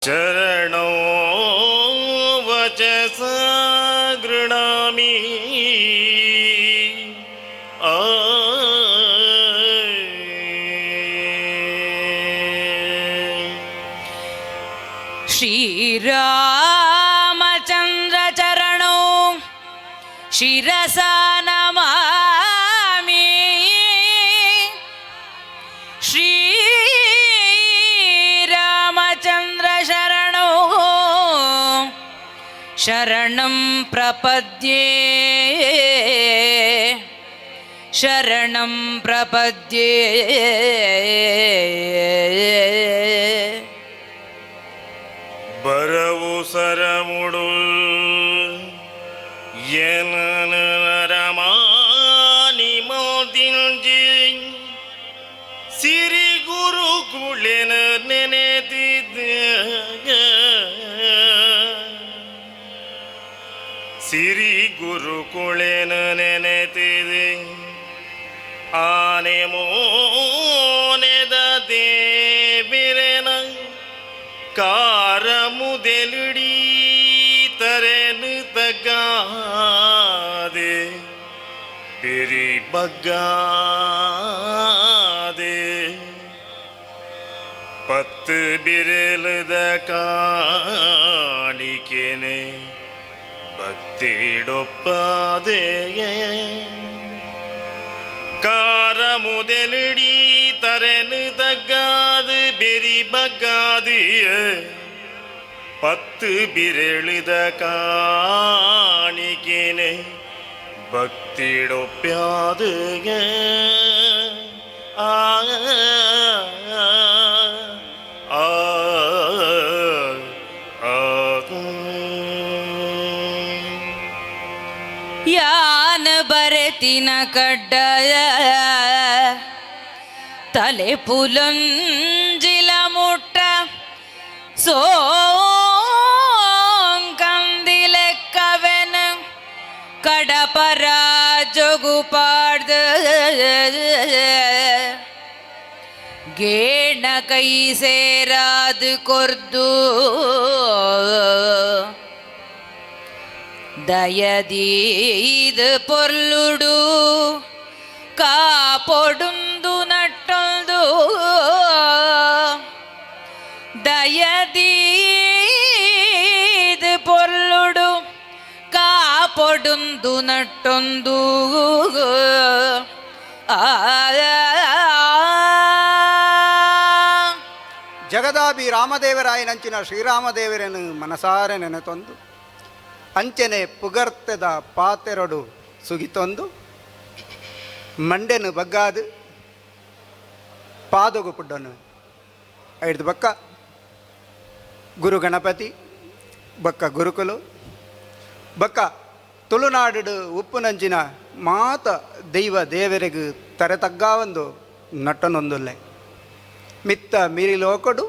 चरणो वचसा गृणामि श्रीरामचंद्र चरणो शिरसा नमामि। श्रीरामचंद्र शरणो शरणं प्रपद्ये शरणं प्रपद्ये। बरवु सरमुडु येनन रमानि मोदिंजि सिरि गुरुकुलेन नेनेतिद्द सिरि गुरुकुलेन नेनेतिद्द आने मोनेद देविरेन ಕಾರ ಮುದೆಲುಡಿ ತರೆನು ತಗಾದೆ ಬಿರಿ ಬಗ್ಗಾದೆ ಪತ್ತು ಬಿರಲದ ಕಾಣಿಕೆನೆ ಭಕ್ತಿಡೊಪ್ಪದೆ ಕಾರ ಮುದೆಲುಡಿ ತರೆನು ತಗ್ಗಾದು ಬೆರಿ ಬಗ್ಗಾದು ಪತ್ತು ಬಿರಳಿದ ಕಾಣಿಕೆನೆ ಭಕ್ತಿಡೊಪ್ಪ್ಯಾದ ಆ ಆ ಯಾನ ಬರೆತಿನ ಕಡ್ಡಯ ತಲೆ ಪುಲಂಜಿಲ ಮುಟ್ಟ ಸೋಂಕಂದಿಲೆಕ್ಕವೆನ ಕಡಪರ ಜೊಗುಪಾಡ್ದ ಗೇಣ ಕೈ ಸೇರಾದು ಕೊರ್ದು ದಯದೀದು ಪೊರ್ಲುಡು ಕಾಪೊಡುಂದು ನಟ್ಟೊಂದು ದಯದೀದು ಪೊರ್ಲುಡು ಕಾಪೊಡುಂದು ನಟ್ಟೊಂದು ಜಗದಾಭಿ ರಾಮದೇವರಾಯನಂಚಿನ ಶ್ರೀರಾಮದೇವರನ್ನು ಮನಸಾರೆ ನೆನೆತೊಂದು ಅಂಚನೆ ಪುಗರ್ತದ ಪಾತೆರಡು ಸುಗಿತೊಂದು ಮಂಡೆನು ಬಗ್ಗಾದು ಪಾದೊಗು ಪುಡ್ಡನು ಐದು ಬಕ್ಕ ಗುರು ಗಣಪತಿ ಬಕ್ಕ ಗುರುಕುಲು ಬಕ್ಕ ತುಳುನಾಡು ಉಪ್ಪುನಂಚಿನ ಮಾತ ದೈವ ದೇವರಿಗೂ ತರೆತಗ್ಗಾವೊಂದು ನಟ್ಟನೊಂದುಲ್ಲೆ ಮಿತ್ತ ಮಿರಿಲೋಕಡು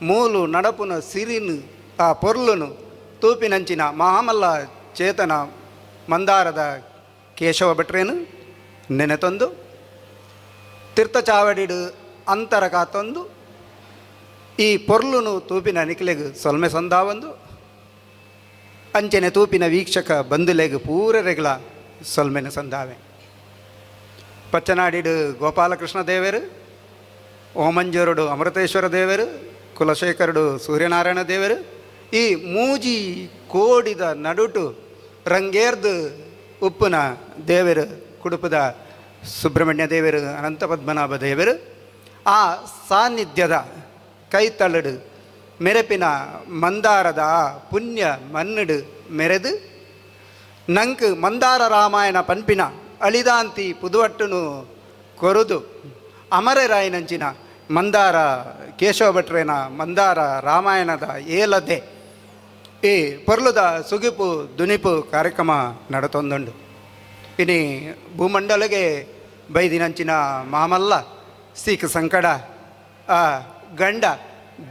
ಮೂಲು ನಡಪುನ ಸಿರಿನು ಆ ಪೊರ್ಲುನು ತೂಪಿನಂಚಿನ ಮಹಾಮಲ್ಲ ಚೇತನ ಮಂದಾರದ ಕೇಶವ ಭಟ್ರೇನು ನೆನೆತೊಂದು ತೀರ್ಥಚಾವಡಿಡು ಅಂತರ ಕಾತೊಂದು ಈ ಪೊರ್ಲುನು ತೂಪಿನ ನಿಕ್ಲೆಗು ಸೊಲ್ಮೆ ಸಂದಾವೊಂದು ಅಂಚನೆ ತೂಪಿನ ವೀಕ್ಷಕ ಬಂಧುಲೆಗು ಪೂರರೆಗಳ ಸೊಲ್ಮೆನ ಸಂದಾವೆ ಪಚ್ಚನಾಡಿಡು ಗೋಪಾಲಕೃಷ್ಣ ದೇವರು ಓಮಂಜೂರುಡು ಅಮೃತೇಶ್ವರ ದೇವರು ಕುಲಶೇಖರುಡು ಸೂರ್ಯನಾರಾಯಣ ದೇವರು ಈ ಮೂಜಿ ಕೋಡಿದ ನಡುಟು ರಂಗೇರ್ದು ಉಪ್ಪುನ ದೇವರು ಕುಡುಪದ ಸುಬ್ರಹ್ಮಣ್ಯ ದೇವರು ಅನಂತ ಪದ್ಮನಾಭ ದೇವರು ಆ ಸಾನ್ನಿಧ್ಯದ ಕೈತಳಡು ಮೆರೆಪಿನ ಮಂದಾರದ ಪುಣ್ಯ ಮನ್ನಡು ಮೆರೆದು ನಂಕು ಮಂದಾರ ರಾಮಾಯಣ ಪನ್ಪಿನ ಅಳಿದಾಂತಿ ಪುದುವಟ್ಟುನು ಕೊರುದು ಅಮರರಾಯನಂಚಿನ ಮಂದಾರ ಕೇಶವ ಭಟ್ರೇನ ಮಂದಾರ ರಾಮಾಯಣದ ಏಲದೆ ಈ ಪೊರ್ಲುದ ಸುಗಿಪು ದುನಿಪು ಕಾರ್ಯಕ್ರಮ ನಡತೊಂದುಂಡು ಇನಿ ಭೂಮಂಡಲಗೆ ಬೈದಿನಂಚಿನ ಮಾಮಲ್ಲ ಸೀಕ್ ಸಂಕಡ ಆ ಗಂಡ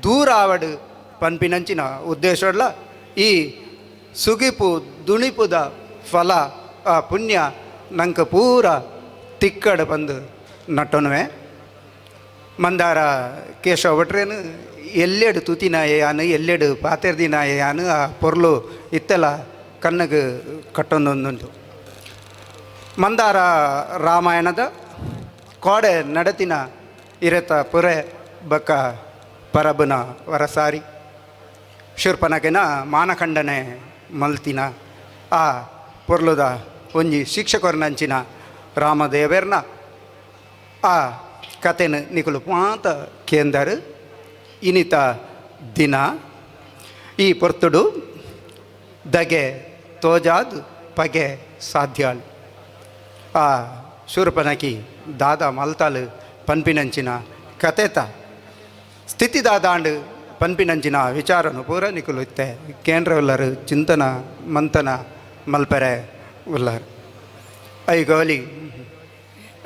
ದೂರ ಆವಡು ಪನ್ಪಿನಂಚಿನ ಉದ್ದೇಶಲ್ಲ ಈ ಸುಗಿಪು ದುಣಿಪುದ ಫಲ ಆ ಪುಣ್ಯ ನಂಕ ಪೂರ ತಿಕ್ಕಡು ಬಂದು ನಟ್ಟನುವೆ ಮಂದಾರ ಕೇಶವ ಭಟ್ರೇನು ಎಲ್ಲೆಡು ತುತಿನಾಯೆ ಯಾನು ಎಲ್ಲೆಡು ಪಾತೆರ್ದಿನಾಯೆ ಯಾನು ಆ ಪೊರ್ಲು ಇತ್ತೆಲ್ಲ ಕಣ್ಣಗೆ ಕಟ್ಟೊಂದೊಂದುಂಟು. ಮಂದಾರ ರಾಮಾಯಣದ ಕೋಡೆ ನಡತಿನ ಇರತ ಪುರೆ ಬಕ್ಕ ಪರಬನ ವರಸಾರಿ ಶೂರ್ಪನಗೆನ ಮಾನಖಂಡನೆ ಮಲ್ತಿನ ಆ ಪೊರ್ಲುದ ಒಂಜಿ ಶಿಕ್ಷಕರನಂಚಿನ ರಾಮದೇವೇರ್ನ ಆ ಕತೆನ ನಿಕುಲು ಮಾತ ಕೇಂದರ್ ಇನಿತ ದಿನ ಈ ಪೊರ್ತುಡು ದಗೆ ತೋಜಾದ್ ಪಗೆ ಸಾಧ್ಯಾಳ್ ಆ ಶೂರ್ಪನಕಿ ದಾದ ಮಲ್ತಾಲು ಪನ್ಪಿನಂಚಿನ ಕತೆತ ಸ್ಥಿತಿ ದಾದಾಂಡ್ ಪನ್ಪಿನಂಚಿನ ವಿಚಾರನು ಪೂರ ನಿಕುಲು ಇತ್ತೆ ಕೇಂದ್ರ ಉಲ್ಲರು ಚಿಂತನ ಮಂಥನ ಮಲ್ಪೆರೆ ಉಲ್ಲರು ಐ ಗೋಲಿ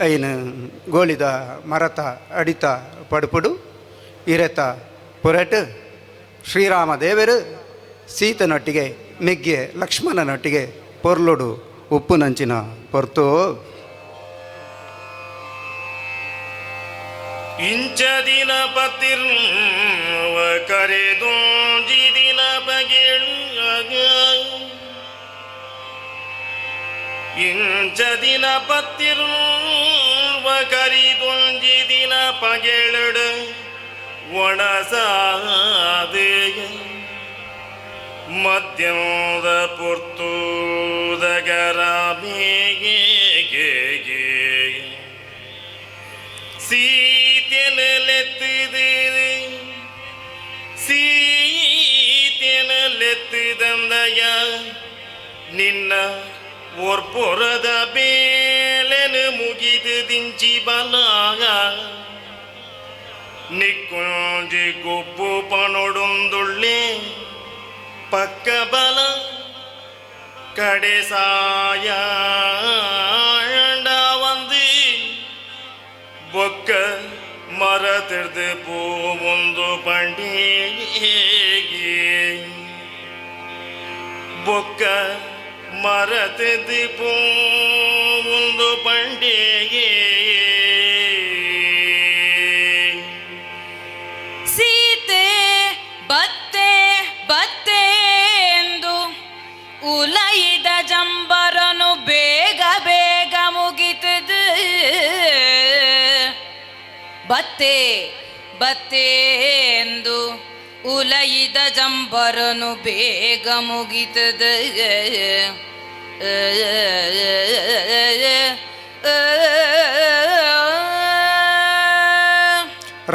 ಐನು ಗೋಳಿದ ಮರತ ಅಡಿತ ಪಡುಪುಡು ಇರೆತ ಪುರಟು ಶ್ರೀರಾಮ ದೇವರು ಸೀತನೊಟ್ಟಿಗೆ ಮೆಗ್ಗೆ ಲಕ್ಷ್ಮಣನೊಟ್ಟಿಗೆ ಪೊರ್ಲುಡು ಉಪ್ಪು ನಂಚಿನ ಪೊರ್ತು ಇಂಚ ದಿನ ಪತ್ತಿರ್ವ ಕರೆದೊಂಜಿ ದಿನ ಬಗೆಳುವಾಗ ಇಂಚ ದಿನ ಪತ್ತಿರ್ವ ಕರಿದೊಂಜಿ ದಿನ ಪಗೆಳುಡು ಒಣಸಾದೆಯ ಮಧ್ಯದ ಪೊರ್ತುದಗರಾಮೇಗೆ ಸೀತೆನಲೆತ್ತಿದಂದಯ ನಿನ್ನ ಒರ್ಪೊರದ ಬೇಲೆನು ಮುಗಿದು ದಿಂಚಿ ಬಲಾಗ ನಿಕ್ಕುಂಜಿ ಗೊಬ್ಬು ಪನೊಡೊಂದುಳ್ಳೆ ಪಕ್ಕ ಬಲ ಕಡೆ ಸಾಯ வந்து ಬೊಕ್ಕ ಮರ ತೆರೆದು ಪೂ ಒಂದು ಪಂಡಿಗೆ ಬೊಕ್ಕ ಮರ ತೆರೆದು ಪೂ ಒಂದು ಪಂಡಿಗೆ ಸೀತೆ ಬತ್ತೆ ಬತ್ತೆ ಎಂದು ಉಲೈದ ಜಂಬರನು ಬೇಗ ಬೇಗ ಮುಗಿತದು. ಬತ್ತೆ ಬತ್ತೆ ಎಂದು ಉಲೈದ ಜಂಬರನು ಬೇಗ ಮುಗಿತದ.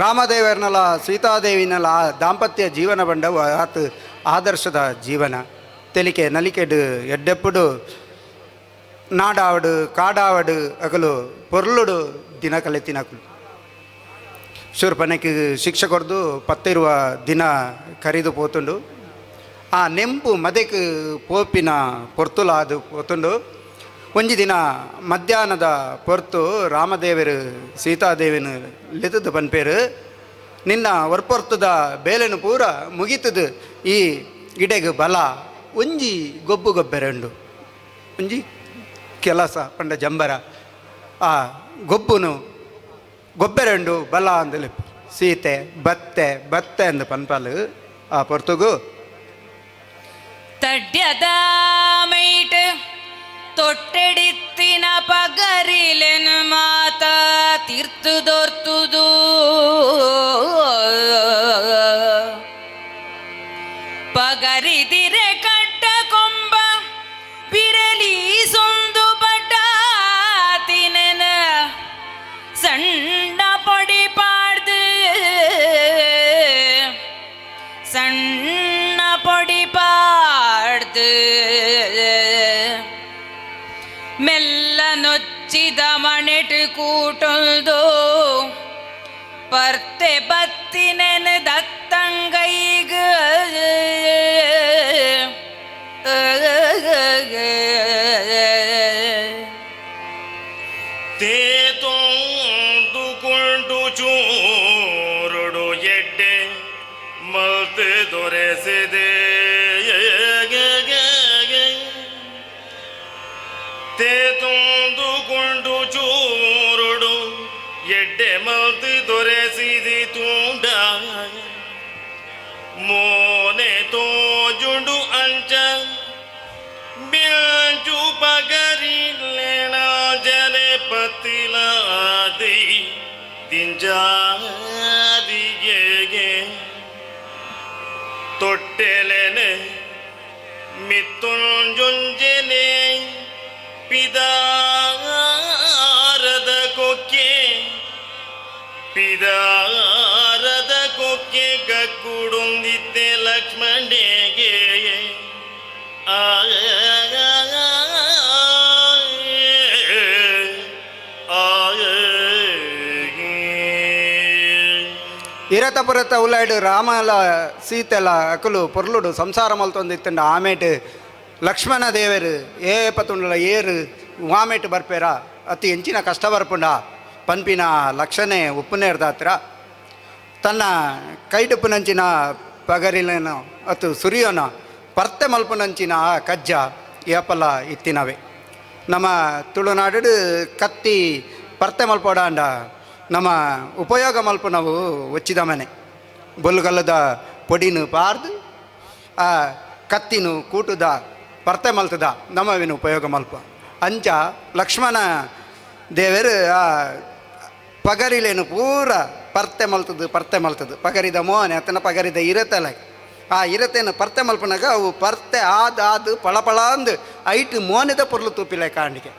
ರಾಮದೇವರನಲ್ಲ ಸೀತಾದೇವಿನಲ್ಲ ದಾಂಪತ್ಯ ಜೀವನ ಬಂಡವು ಆತು ಆದರ್ಶದ ಜೀವನ ತೆಲಿಕೆ ನಲಿಕೆಡು ಎಡ್ಡೆಪ್ಪುಡು ನಾಡಾವಡು ಕಾಡಾವಡು ಅಗಲು ಪೊರ್ಲುಡು ದಿನ ಕಲೆತಿನಕುಲು ಶೂರ್ಪನಕ್ಕೆ ಶಿಕ್ಷೆ ಕೊಡ್ದು ಪತ್ತಿರುವ ದಿನ ಕರಿದು ಪೋತುಂಡು ಆ ನೆಂಪು ಮದೆಕ್ ಪೋಪಿನ ಪೊರ್ತುಲ ಅದು ಪೋತುಂಡು. ಒಂಜಿ ದಿನ ಮಧ್ಯಾಹ್ನದ ಪೊರ್ತು ರಾಮದೇವರು ಸೀತಾದೇವಿನ ಲೆತದು ಪನ್ಪೇರು ನಿನ್ನ ಒರ್ಪೊರ್ತದ ಬೇಲೆನು ಪೂರ ಮುಗಿತದು ಈ ಗಿಡೆಗೆ ಬಲ ಒಂಜಿ ಗೊಬ್ಬು ಗೊಬ್ಬೆರೆಂಡು ಒಂಜಿ ಕೆಲಸ ಪಂಡ ಜಂಬರ ಆ ಗೊಬ್ಬುನು ಗೊಬ್ಬೆರೆಂಡು ಬಲ ಅಂದಲೆ ಸೀತೆ ಬತ್ತೆ ಬತ್ತೆ ಅಂದು ಪನ್ಪಾಲು ಆ ಪೊರ್ತುಗು ತಡ್ಯದ ಮೈಟ್ ತೊಟ್ಟೆಡಿತ್ತಿನ ಪಗರಿಲೆನು ಮಾತ ತೀರ್ತುದೋರ್ತುದು ಪಗರಿದಿರೆ ಕಟ್ಟ ಕೊಂಬ ಬಿರಲಿ ಸೊಂದು ಬಟ ತಿನನ ಸಣ್ಣ ಪೊಡಿ ಪಾಡ್ದು ಸಣ್ಣ ಪೊಡಿ ಪಾಡ್ದು ಮೆಲ್ಲ ನೊಚ್ಚಿದ ಮನೆಟ್ ಕೂಟೊಂದು ಪರ್ತೆ ಬತ್ತಿನೆನ ದತ್ತಂಗೈಗ ತೇತೊಂದುಕೊಂಡು ಚೂರುಡು ಎಡ್ಡೆ ಮಲ್ತೆ ದೊರೆಸಿದೆ ತೇತೊಂದುಕೊಂಡು ಚೂರುಡು ಎಡ್ಡೆ ಮಲ್ತೆ ದೊರೆಸಿದಿ ತುಂಡ ತೊಟ್ಟೆಲೆನೆ ಮಿತ್ತುಂಜುಂಜೆನೆ ಪಿದಾರದ ಕೊಕ್ಕೆ ಪಿದಾರದ ಕೊಕ್ಕೆ ಗಕ್ಕುಡುಂದಿತ್ತೆ ಲಕ್ಷ್ಮಣೆಗೆ ఇరతపురత ఉలాడు రామల సీతల అకులు పొర్లుడు సంసార మల్తొందిత్తుండ ఆమెటు ಲಕ್ಷ್ಮಣ ದೇವರು ಏಪತುಂಡಲ ಏರು ವಾಮೆಟ್ಟು ಬರ್ಪೇರ ಅತಿ ಹೆಂಚಿನ ಕಷ್ಟ ಬರ್ಪುಂಡ ಪನ್ಪಿನ ಲಕ್ಷಣೆ ಉಪ್ಪುನೇರ್ದಾತ್ರ ತನ್ನ ಕೈಟುಪ್ಪುನಂಚಿನ ಪಗರಿಲೇನು ಅತು ಸುರಿಯೋನ ಪರ್ತೆ ಮಲ್ಪುನಂಚಿನ ಕಜ್ಜ ಏಪಲ ಇತ್ತಿನವೆ ನಮ್ಮ ತುಳುನಾಡು ಕತ್ತಿ ಪರ್ತೆ ಮಲ್ಪೋಡಾಂಡ ನಮ್ಮ ಉಪಯೋಗ ಮಲ್ಪ ನಾವು ಒಚ್ಚಿದ ಮನೆ ಬೊಲ್ಲುಗಲ್ಲದ ಪೊಡಿನು ಪಾರ್ದು ಆ ಕತ್ತಿನು ಕೂಟುದ ಪರ್ತೆ ಮಲ್ತದ ನಮ್ಮವಿನ ಉಪಯೋಗ ಮಲ್ಪ ಅಂಚ ಲಕ್ಷ್ಮಣ ದೇವರು ಆ ಪಗರಿಲೇನು ಪೂರ ಪರ್ತೆ ಮಲ್ತದು ಪಗರಿದ ಮೋಹನೆ ಅತನ ಪಗರಿದ ಇರತ್ತಲ್ಲ ಆ ಇರತ್ತೇನು ಪರ್ತೆ ಮಲ್ಪನಾಗ ಅವು ಪರ್ತೆ ಆದು ಪಳಪಳ ಅಂದು ಐಟು ಮೋನೆದ ಪೊರ್ಲು ತೂಪಿಲೆ ಕಾಣಿಕೆ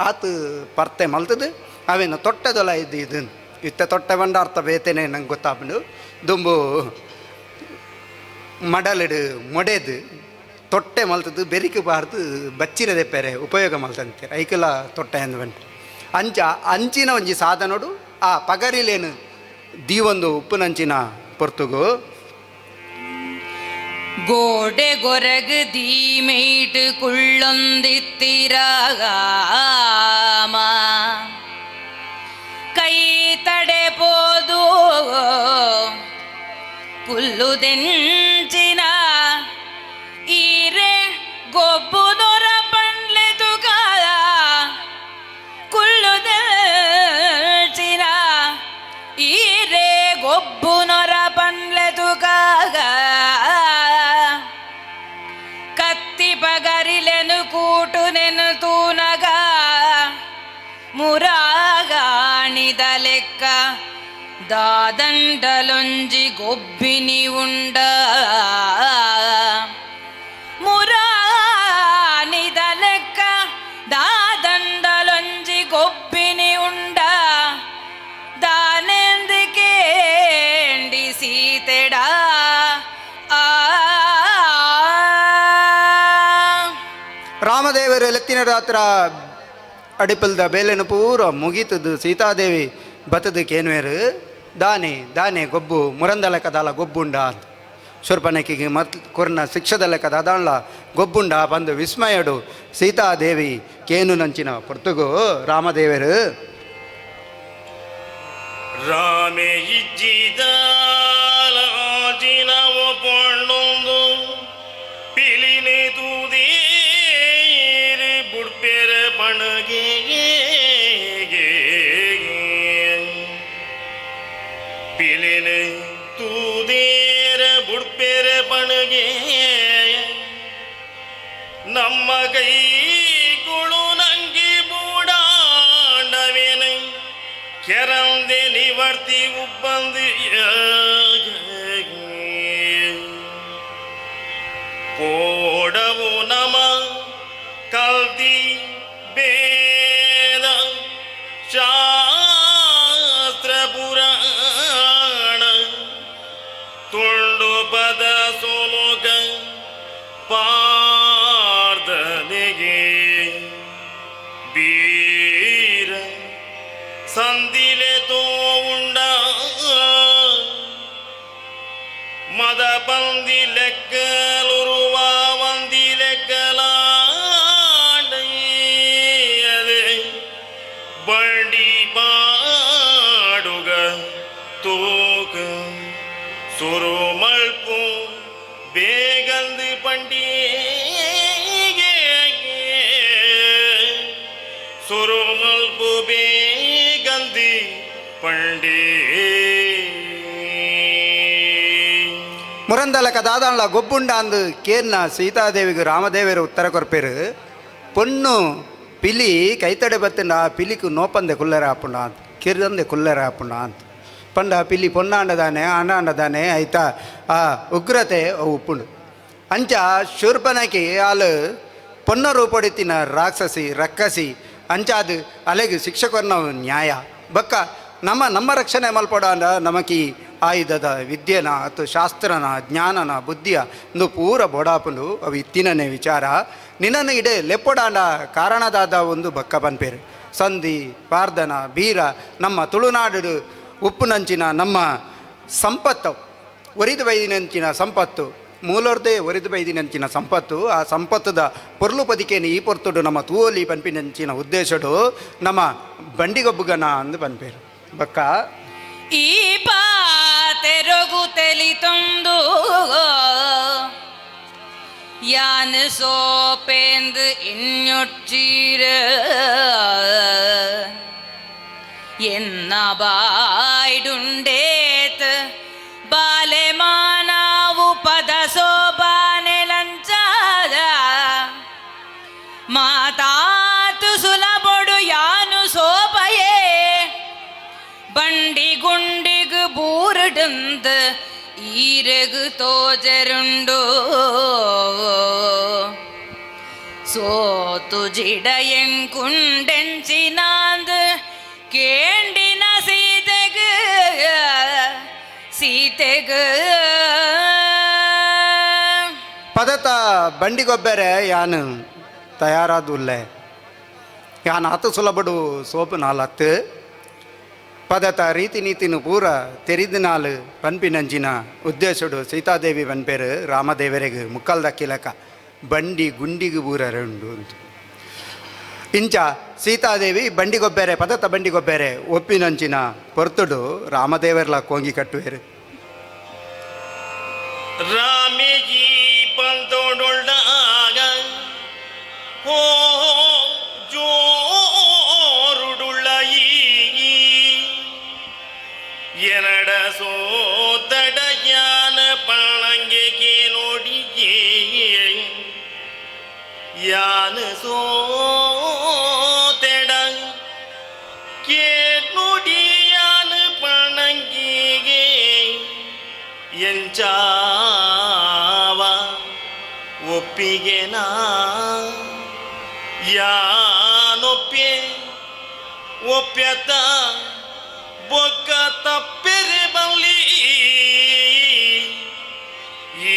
ಆತು ಪರ್ತೆ ಮಲ್ತದು ಅವೇನು ತೊಟ್ಟದೊಲ ಇದು ಇತ್ತ ತೊಟ್ಟೆ ಬಂಡ ಅರ್ಥ ಬೇತೇನೆ ನಂಗೆ ಗೊತ್ತಾಗ್ಬಿಡು ದುಂಬು ಮಡಲಿಡು ಮೊಡೆದು ತೊಟ್ಟೆ ಮಲ್ತದ್ದು ಬೆರಿಕೆ ಬಾರ್ದು ಬಚ್ಚಿರದೆ ಪೇರೆ ಉಪಯೋಗ ಮಲ್ತಂತೀರ ಐಕಲ ತೊಟ್ಟೆ ಎಂದು ಬಂಟು ಅಂಚಿನ ಒಂಜಿ ಸಾಧನೋಡು ಆ ಪಗರಿಲೇನು ದೀವೊಂದು ಉಪ್ಪುನಂಚಿನ ಪೊರ್ತುಗು ಗೋಡೆ ಗೊರಗು ದೀಮೇಟು ಕುಳ್ಳೊಂದಿತ್ತಿರಾಗಾಮ ಕೈ ತಡೆ ಪೋದು ಕುಲ್ಲುದೆಂಚಿನ ಈರೆ ಗೊಬ್ಬು ನೊರ ಪಂಡ್ಲೆ ತುಗಾಲ ಕುಲ್ಲುದೆಂಚಿನ ಈರೆ ಗೊಬ್ಬು ನೊರ ಪಂಡ್ಲೆ ತುಗಾಗ ಕತ್ತಿ ಪಗರಿಲೆನು ಕೂಟು ನೆನು ತೂನಗ ಮುರಾಗಾಣಿದ ಲೆಕ್ಕ ದಾದಂಡಲೊಂಜಿ ಗೊಬ್ಬಿನಿ ಉಂಡ ಮುರಾನಿದ ಲೆಕ್ಕ ದಾದಂಡಲೊಂಜಿ ಗೊಬ್ಬಿನಿ ಉಂಡ ದಾನೆಂದು ಕೇಂಡಿ ಸೀತೆಡ ರಾಮದೇವರು ಎಲೆತ್ತಿನ ರಾತ್ರ ಅಡಿಪಲ್ದ ಬೇಲೆನು ಪೂರ ಮುಗೀತದ್ದು ಸೀತಾದೇವಿ ಬತ್ತದಕ್ಕೇನುವೇರು ದಾನೆ ಗೊಬ್ಬು ಮುರಂದ ಲೆಕ್ಕದಾಲ ಗೊಬ್ಬುಂಡ ಅಂತ ಶೂರ್ಪನಖಿಗೆ ಕೊರ್ನ ಶಿಕ್ಷದ ಲೆಕ್ಕದ ಅದಾಳ ಗೊಬ್ಬುಂಡ ಬಂದು ವಿಸ್ಮಯಡು ಸೀತಾದೇವಿ ಕೇನು ನಂಚಿನ ಪೊರ್ತುಗು ರಾಮದೇವರು ರಾಮೇ ಇಜ್ಜಿದಾಲಜಿನವು ಪೊಣ್ಣೊಂದು ಪಿಲಿನೆ ತೂದೀರಿ ಬುಡ್ಪೆರ ಪಣಗೆ ಪಿಲಿನೆ ತೂದೇರ ಬುಡ್ಪೆರ ಪಣಗೆ ನಮ್ಮ ಕೈಗಳು ನಂಗೆ ಬೂಡಾಂಡವೇನೈ ಕೆರಂದೆ ನಿವರ್ತಿ ಉಬ್ಬಂದು ಕೋಡವು ನಮ ಕಲ್ದಿ ಬೇದ ಶಾಸ್ತ್ರ ಪುರಾಣ ತುಂಡು ಪದ ಸೋಲೋಗ ಪಾರ್ದನೆಗೆ ಬೀರ ಸಂದಿಲೆ ತೋ ಉಂಡ ಮದ ಪಂದಿ ಲೆಕ್ಕಲುರುವ ಒಂದಿ ಲೆಕ್ಕಲಾಡದೆ ಬಂಡಿ ಪಾಡುಗ ತೂಕ ಸುರು ಮಲ್ಪು ಬೇಗಂದು ಪಂಡಿಗೆ ಸುರು ಮಲ್ಪು ಬೇಗಂದಿ ಪಂಡಿ ಮುರಂದಲಕ ದಾದಾಳ ಗೊಬ್ಬುಂಡ ಅಂದು ಕೇರ್ನ ಸೀತಾದೇವಿಗೆ ರಾಮದೇವರು ಉತ್ತರ ಕೊರ್ಪೇರು ಪೊಣ್ಣು ಪಿಲಿ ಕೈತಡೆ ಬತ್ತಿನ ಪಿಲಿಕು ನೋಪಂದೆ ಕುಲ್ಲರೆ ಹಾಪುಂಡ ಅಂತ ಕಿರ್ದಂದೆ ಕುಲ್ಲರೆ ಹಾಪುಂಡ ಅಂತ ಪಂಡ ಪಿಲ್ಲಿ ಪೊನ್ನಾಂಡದಾನೆ ಆಂಡಾಂಡದಾನೆ ಆಯ್ತಾ ಆ ಉಗ್ರತೆ ಉಪ್ಪುಂಡು ಅಂಚ ಶೂರ್ಪನಕಿ ಆಲು ಪೊನ್ನ ರೂಪೊಡಿತಿನ ರಾಕ್ಷಸಿ ರಕ್ಕಸಿ ಅಂಚಾದು ಅಲೆಗೆ ಶಿಕ್ಷಕರನ್ನ ನ್ಯಾಯ ಬಕ್ಕ ನಮ್ಮ ರಕ್ಷಣೆ ಮಲ್ಪಡಾಂಡ ನಮಕಿ ಆಯುಧದ ವಿದ್ಯೆನ ಅಥವಾ ಶಾಸ್ತ್ರನ ಜ್ಞಾನನ ಬುದ್ಧಿಯ ಒಂದು ಪೂರ ಬೊಡಾಪುಂಡು ಅವು ಇತ್ತಿನನೇ ವಿಚಾರ ನಿನ್ನನ್ನು ಇಡೆ ಲೆಪ್ಪೊಡಾಂಡ ಕಾರಣದಾದ ಒಂದು ಬಕ್ಕ ಪನ್ಪೇರು ಸಂಧಿ ಪಾರ್ದನ ಬೀರ ನಮ್ಮ ತುಳುನಾಡು ಉಪ್ಪುನಂಚಿನ ನಮ್ಮ ಸಂಪತ್ತು ಒರಿದು ಬೈದಿನಂಚಿನ ಸಂಪತ್ತು ಮೂಲೋರ್ದೇ ಒರಿದು ಬೈದಿನಂಚಿನ ಸಂಪತ್ತು ಆ ಸಂಪತ್ತದ ಪೊರ್ಲು ಪದಿಕೇನು ಈ ಪೊರ್ತುಡು ನಮ್ಮ ತೂವಲಿ ಪನ್ಪಿನಂಚಿನ ಉದ್ದೇಶಡು ನಮ್ಮ ಬಂಡಿಗೊಬ್ಬುಗನ ಅಂದು ಪನ್ಪೇರು ಬಕ್ಕ ಈ ಪಾತೆರಗು ತೆಲಿತೊಂದು ಯಾನ ಸೋಪೆಂದು ಇನ್ನೊಟ್ಟೀರ ಎನ್ನ ಬಾಯ್ಡುಂಡೇತ್ ಬಾಲೆ ಮಾನಾವು ಪದ ಸೋಬಾನೆ ಲಂಚಾದ ಮಾತಾತು ಸುಲಬೊಡು ಯಾನು ಸೋಪಯೇ ಬಂಡಿ ಗುಂಡಿಗು ಬೂರುಡುಂದು ಈರಗು ತೋಜರುಂಡು ಸೋತು ಜಿಡಯಂಕುಂಡೆಂಚಿನಾಂದು ಕೇಂಡಿನ ಸೀತೆಗು ಪದತ ಬಂಡಿಗೊಬ್ಬರೆ ಯಾನು ತಯಾರಾದುಲ್ಲೆ ಯಾನು ಹತ್ತು ಸುಲಬಡು ಸೋಪು ನಾಲತ್ತು ಪದತ ರೀತಿ ನೀತಿನು ಪೂರ ತೆರಿದಿನಾಲು ಪನ್ಪಿನಂಚಿನ ಉದ್ದೇಶಡು ಸೀತಾದೇವಿ ಪನ್ಪೇರು ರಾಮದೇವರೆಗೆ ಮುಕ್ಕಲ್ದ ಕಿಲಕ ಬಂಡಿ ಗುಂಡಿಗೆ ಬೂರ ರೆಂಡು ಅಂತ ಇಂಚ ಸೀತಾದೇವಿ ಬಂಡಿಗೊಬ್ಬೆರೆ ಪದತ ಬಂಡಿಗೊಬ್ಬೆರೆ ಒಪ್ಪಿನಂಚಿನ ಪೊರ್ತುಡು ರಾಮದೇವರ್ಲ ಕೋಂಗಿ ಕಟ್ಟುವೆರು ರಾಮೇಜಿ ಪಂತೋಡೊಳ್ದಾಗ ಹೋ ಜೋರುಡುಳ್ಳ ಎನಡ ಸೋತಡ ಜ್ಞಾನ ಪಣಂಗೆ ನೋಡಿಯೇ ಯಾನ ಸೋತೆಡ ಕೇ ನೋಡಿ ಯಾನ ಪಣಂಗಿಗೆ ಎಂಚಾವ ಒಪ್ಪಿಗೆನಾ ಯಾನೊಪ್ಪೆ ಒಪ್ಯತ ಬೊಕ್ಕ ತಪ್ಪೆರೆ ಬಲ್ಲಿ ಈ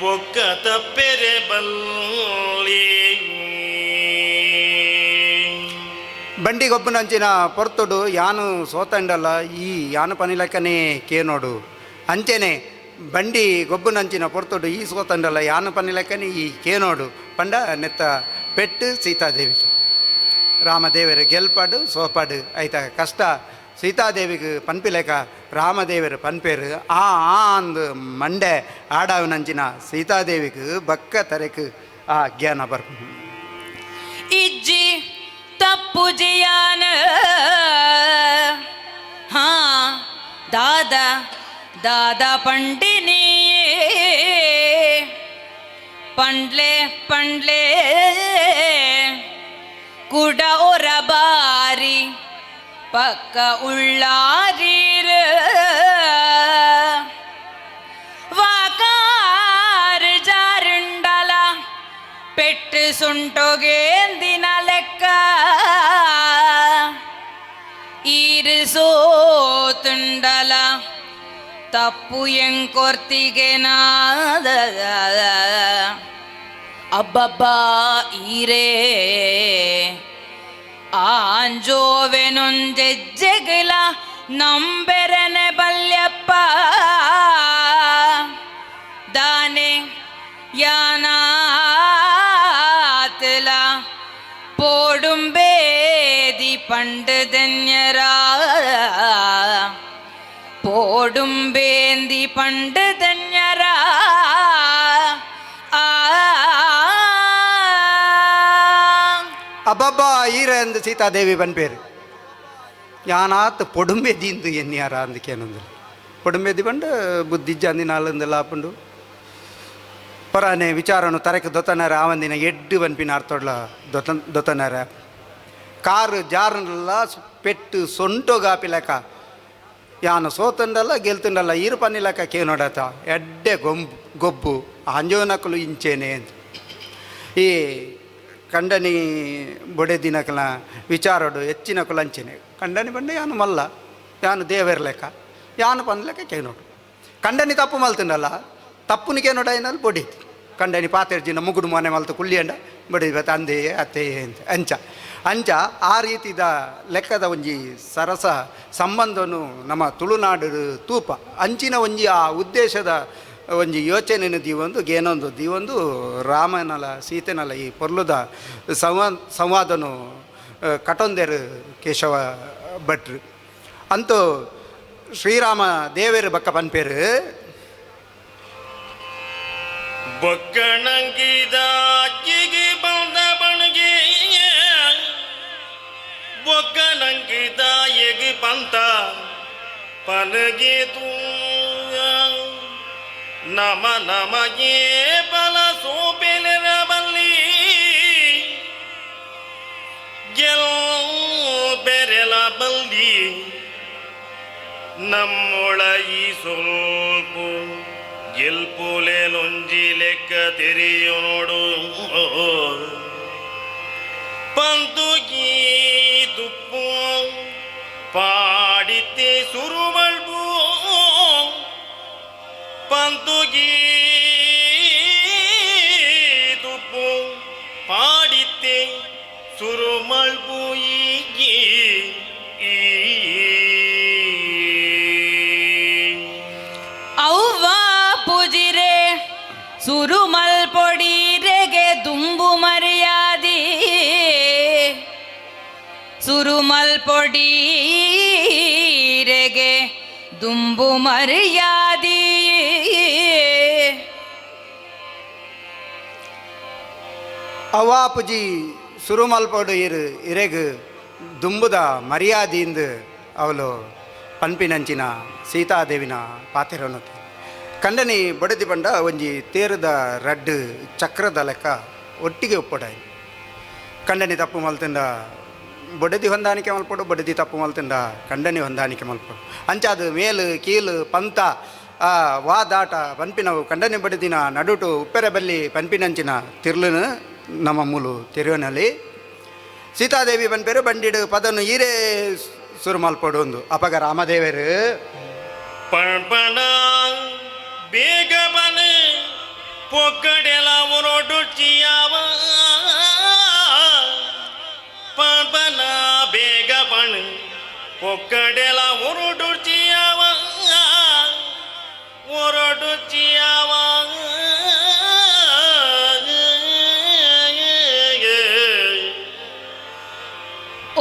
ಬೊಕ್ಕ ತಪ್ಪೆರೆ ಬಲ್ಲಿ ಬಂಡಿಗೊಬ್ಬನಂಚಿನ ಪೊರ್ತುಡು ಯಾನು ಸೋತಂಡಲ್ಲ ಈ ಯಾನು ಪನಿಲಕ್ಕನೇ ಕೇನೋಡು ಅಂಚೆನೆ ಬಂಡಿ ಗೊಬ್ಬನಂಚಿನ ಪೊರ್ತುಡು ಈ ಸೋತಂಡಲ್ಲ ಯಾನು ಪನಿಲಕ್ಕನೇ ಈ ಕೇನೋಡು ಪಂಡ ನೆತ್ತ ಪೆಟ್ಟು ಸೀತಾದೇವಿ ರಾಮದೇವರು ಗೆಲ್ಪಡು ಸೋಪಡು ಆಯ್ತಾ ಕಷ್ಟ ಸೀತಾದೇವಿಗೆ ಪನ್ಪಿಲೆಕ ರಾಮದೇವರು ಪನ್ಪೇರು ಆ ಅಂದು ಮಂಡೆ ಆಡವನಂಚಿನ ಸೀತಾದೇವಿಗೆ ಬಕ್ಕ ತರೆಕು ಆ ಜ್ಞಾನ ಬರ್ಪು ಇಜ್ಜಿ ತಪ್ಪು ಜಿಯಾನ ಹಾ ದಾದ ಪಂಡಿನಿ ಪಂಡ್ಲೆ ಕುಡ ಒರ ಬಾರಿ ಪಕ್ಕ ಉಳ್ಳಾರೀರ ವಾಕಾರ ಜಾರುಂಡಲ ಪೆಟ್ಟು ಸುಂಟೊಗೇಂದಿನ ಲೆಕ್ಕ ಈರು ಸೋತುಂಡಲ ತಪ್ಪು ಎಂಕೊರ್ತಿಗೆ ನಾದ ಅಬ್ಬಬ್ಬಾ ಈರೇ ಆಂಜೋವೆನೊಂಜೆಜ್ಜೆಗಿಲ ನಂಬೆರನೆ ಬಲ್ಯಪ್ಪ ದಾನೆ ಯಾನಾತಲ ಪೋಡುಂಬೇದಿ ಪಂಡದನ್ಯರ ಪೋಡುಂಬೇಂದಿ ಪಂಡದನ್ಯರ ಅಬ್ಬಬ್ಬ ಈರ ಎಂದು ಸೀತಾದೇವಿ ಪನ್ಪೇರು ಯಾನಾತ್ ಪೊಡುಂಬೆದಿಂದು ಎನ್ಯಾರ ಅಂದಕ್ಕೇನೊಂದು ಪೊಡುಂಬೆದಿ ಬಂಡು ಬುದ್ಧಿಜ್ಜ ಅಂದಿನ ಅಲ್ಲಂದೆಲ್ಲ ಹಾಪುಂಡು ಪರಾನೆ ವಿಚಾರನು ತರಕ್ಕೆ ದೊತ್ತನಾರ ಆವಂದಿನ ಎಡ್ಡು ಪನ್ಪಿನ ಅರ್ಥೊಡ್ಲ ದೊತ್ತನಾರ ಕಾರು ಜಾರನೆಲ್ಲ ಪೆಟ್ಟು ಸೊಂಟೋಗಾಪಿಲಕ ಯಾನು ಸೋತಂಡಲ್ಲ ಗೆಲ್ತಂಡಲ್ಲ ಈರು ಪನ್ನಿಲಕ್ಕ ಕೇನೋಡತ ಎಡ್ಡೆ ಗೊಬ್ಬು ಅಂಜೋನಕಲು ಇಂಚೇನೆ ಅಂತ ಈ ಕಂಡನಿ ಬೊಡೆದಿನಕಲ ವಿಚಾರಡು ಹೆಚ್ಚಿನ ಕುಲಂಚೆನೆ ಕಂಡನಿ ಬಂಡೆ ಯಾನು ಮಲ್ಲ ಯಾನು ದೇವರ ಲೆಕ್ಕ ಯಾನು ಪನ್ಲೆಕ್ಕ ಕೇನೋಡು ಕಂಡನಿ ತಪ್ಪು ಮಲ್ತಂಡಲ್ಲ ತಪ್ಪುನಿಗೆ ನೋಡ ಏನಲ್ಲಿ ಬೊಡಿತಿ ಕಂಡನಿ ಪಾತೆರ್ಜಿನ ಮುಗುಡು ಮನೆ ಮಲ್ತು ಕುಳ್ಳಿಯಂಡ ಬಡಿದ ತಂದೆ ಅತ್ತೆ ಅಂತ ಅಂಚ ಆ ರೀತಿದ ಲೆಕ್ಕದ ಒಂಜಿ ಸರಸ ಸಂಬಂಧನು ನಮ್ಮ ತುಳುನಾಡು ತೂಪ ಅಂಚಿನ ಒಂಜಿ ಆ ಉದ್ದೇಶದ ಒಂಜಿ ಯೋಚನೆನ ದೀವೊಂದು ಗೇನೊಂದು ದೀವೊಂದು ರಾಮನಲ ಸೀತೆನಲ ಈ ಪೊರ್ಲುದ ಸಂವಾದನು ಕಟೊಂದೆರು ಕೇಶವ ಭಟ್ರು ಅಂತೂ ಶ್ರೀರಾಮ ದೇವೇರು ಬಕ್ಕ ಪನ್ಪೇರು ಬೊಕ್ಕಣಂಗಿದ ಅಕ್ಕಿಗೆ ಬಂದ ಬಣಗೆ ಬೊಕ್ಕಣಂಗಿದ ಎಗಿ ಬಂತ ಪಲಗೆ ತೂ ನಮ ನಮಗೆ ಬಲ ಸೋಪೆಲೆರ ಬಲ್ಲಿ ಗೆಲ್ ಬೆರೆಲ ಬಲ್ಲಿ ನಮ್ಮೊಳ ಈ ಸ್ವಲ್ಪ ಗೆಲ್ಪುಲೆ ಲೊಂಜಿ ಲೆಕ್ಕ ತೆರೆಯು ನೋಡು ಪಂತುಗಿ ತುಪ್ಪು ಪಾಡಿತ್ತೆ ಸುರುಮಳ್ಬು ಪಂತುಗಿ ತುಪ್ಪು ಪಾಡಿತ್ತೆ ಸುರುಮಳ್ಬು ಈಗಿ ಅವ್ವ ಪೂಜಿರೆ ಸುರುಮಲ್ ಪೊಡಿರೆಗೆ ದುಂಬು ಮರ್ಯಾದಿ ಸುರುಮಲ್ ಪೊಡಿರೆಗೆ ದುಂಬು ಮರ್ಯಾದಿ ಅವ್ವಾಪುಜಿ ಸುರುಮಲ್ಪಡು ಇರೆಗು ದುಂಬುದ ಮರ್ಯಾದೆಯಿಂದ ಅವಳು ಪನ್ಪಿನಂಚಿನ ಸೀತಾದೇವಿನ ಪಾತೆರನು ಕಂಡನಿ ಬಡದಿ ಬಂಡ ಒಂಜಿ ತೇರದ ರಡ್ಡು ಚಕ್ರದ ಲೆಕ್ಕ ಒಟ್ಟಿಗೆ ಒಪ್ಪಡಾಯಿ ಕಂಡನಿ ತಪ್ಪು ಮಲ್ತಿಂದ ಬಡದಿ ಹೊಂದಾಣಿಕೆ ಮಲ್ಪಡು ಬಡದಿ ತಪ್ಪು ಮಲ್ತಿಂದ ಕಂಡನಿ ಹೊಂದಾಣಿಕೆ ಮಲ್ಪಡು ಅಂಚಾದು ಮೇಲು ಕೀಲು ಪಂತ ವಾದಾಟ ಪನ್ಪಿನವು ಕಂಡನಿ ಬಡದಿನ ನಡುಟು ಉಪ್ಪೆರೆ ಬಲ್ಲಿ ಪನ್ಪಿನಂಚಿನ ತಿರ್ಲುನು ನಮ್ಮ ಮೂಲು ತೆರೆಯೋನಲ್ಲಿ ಸೀತಾದೇವಿ ಪನ್ಪೇರು ಬಂಡಿಡು ಪದನು ಈರೇ ಸುರು ಮಲ್ಪಡು ಒಂದು ಅಪಗ ರಾಮದೇವರು ಪಣ ಬೇಗ ಬನ ಪೊಕ್ಕಡೆಲ ಒರೊಡು ಚಿಯಾವ ಪಣ ಬೇಗ ಬಣ ಪೊಕ್ಕಡೆಲ ಒರೊಡು ಚಿಯಾವ ಒರೊಡು ಚಿಯಾವ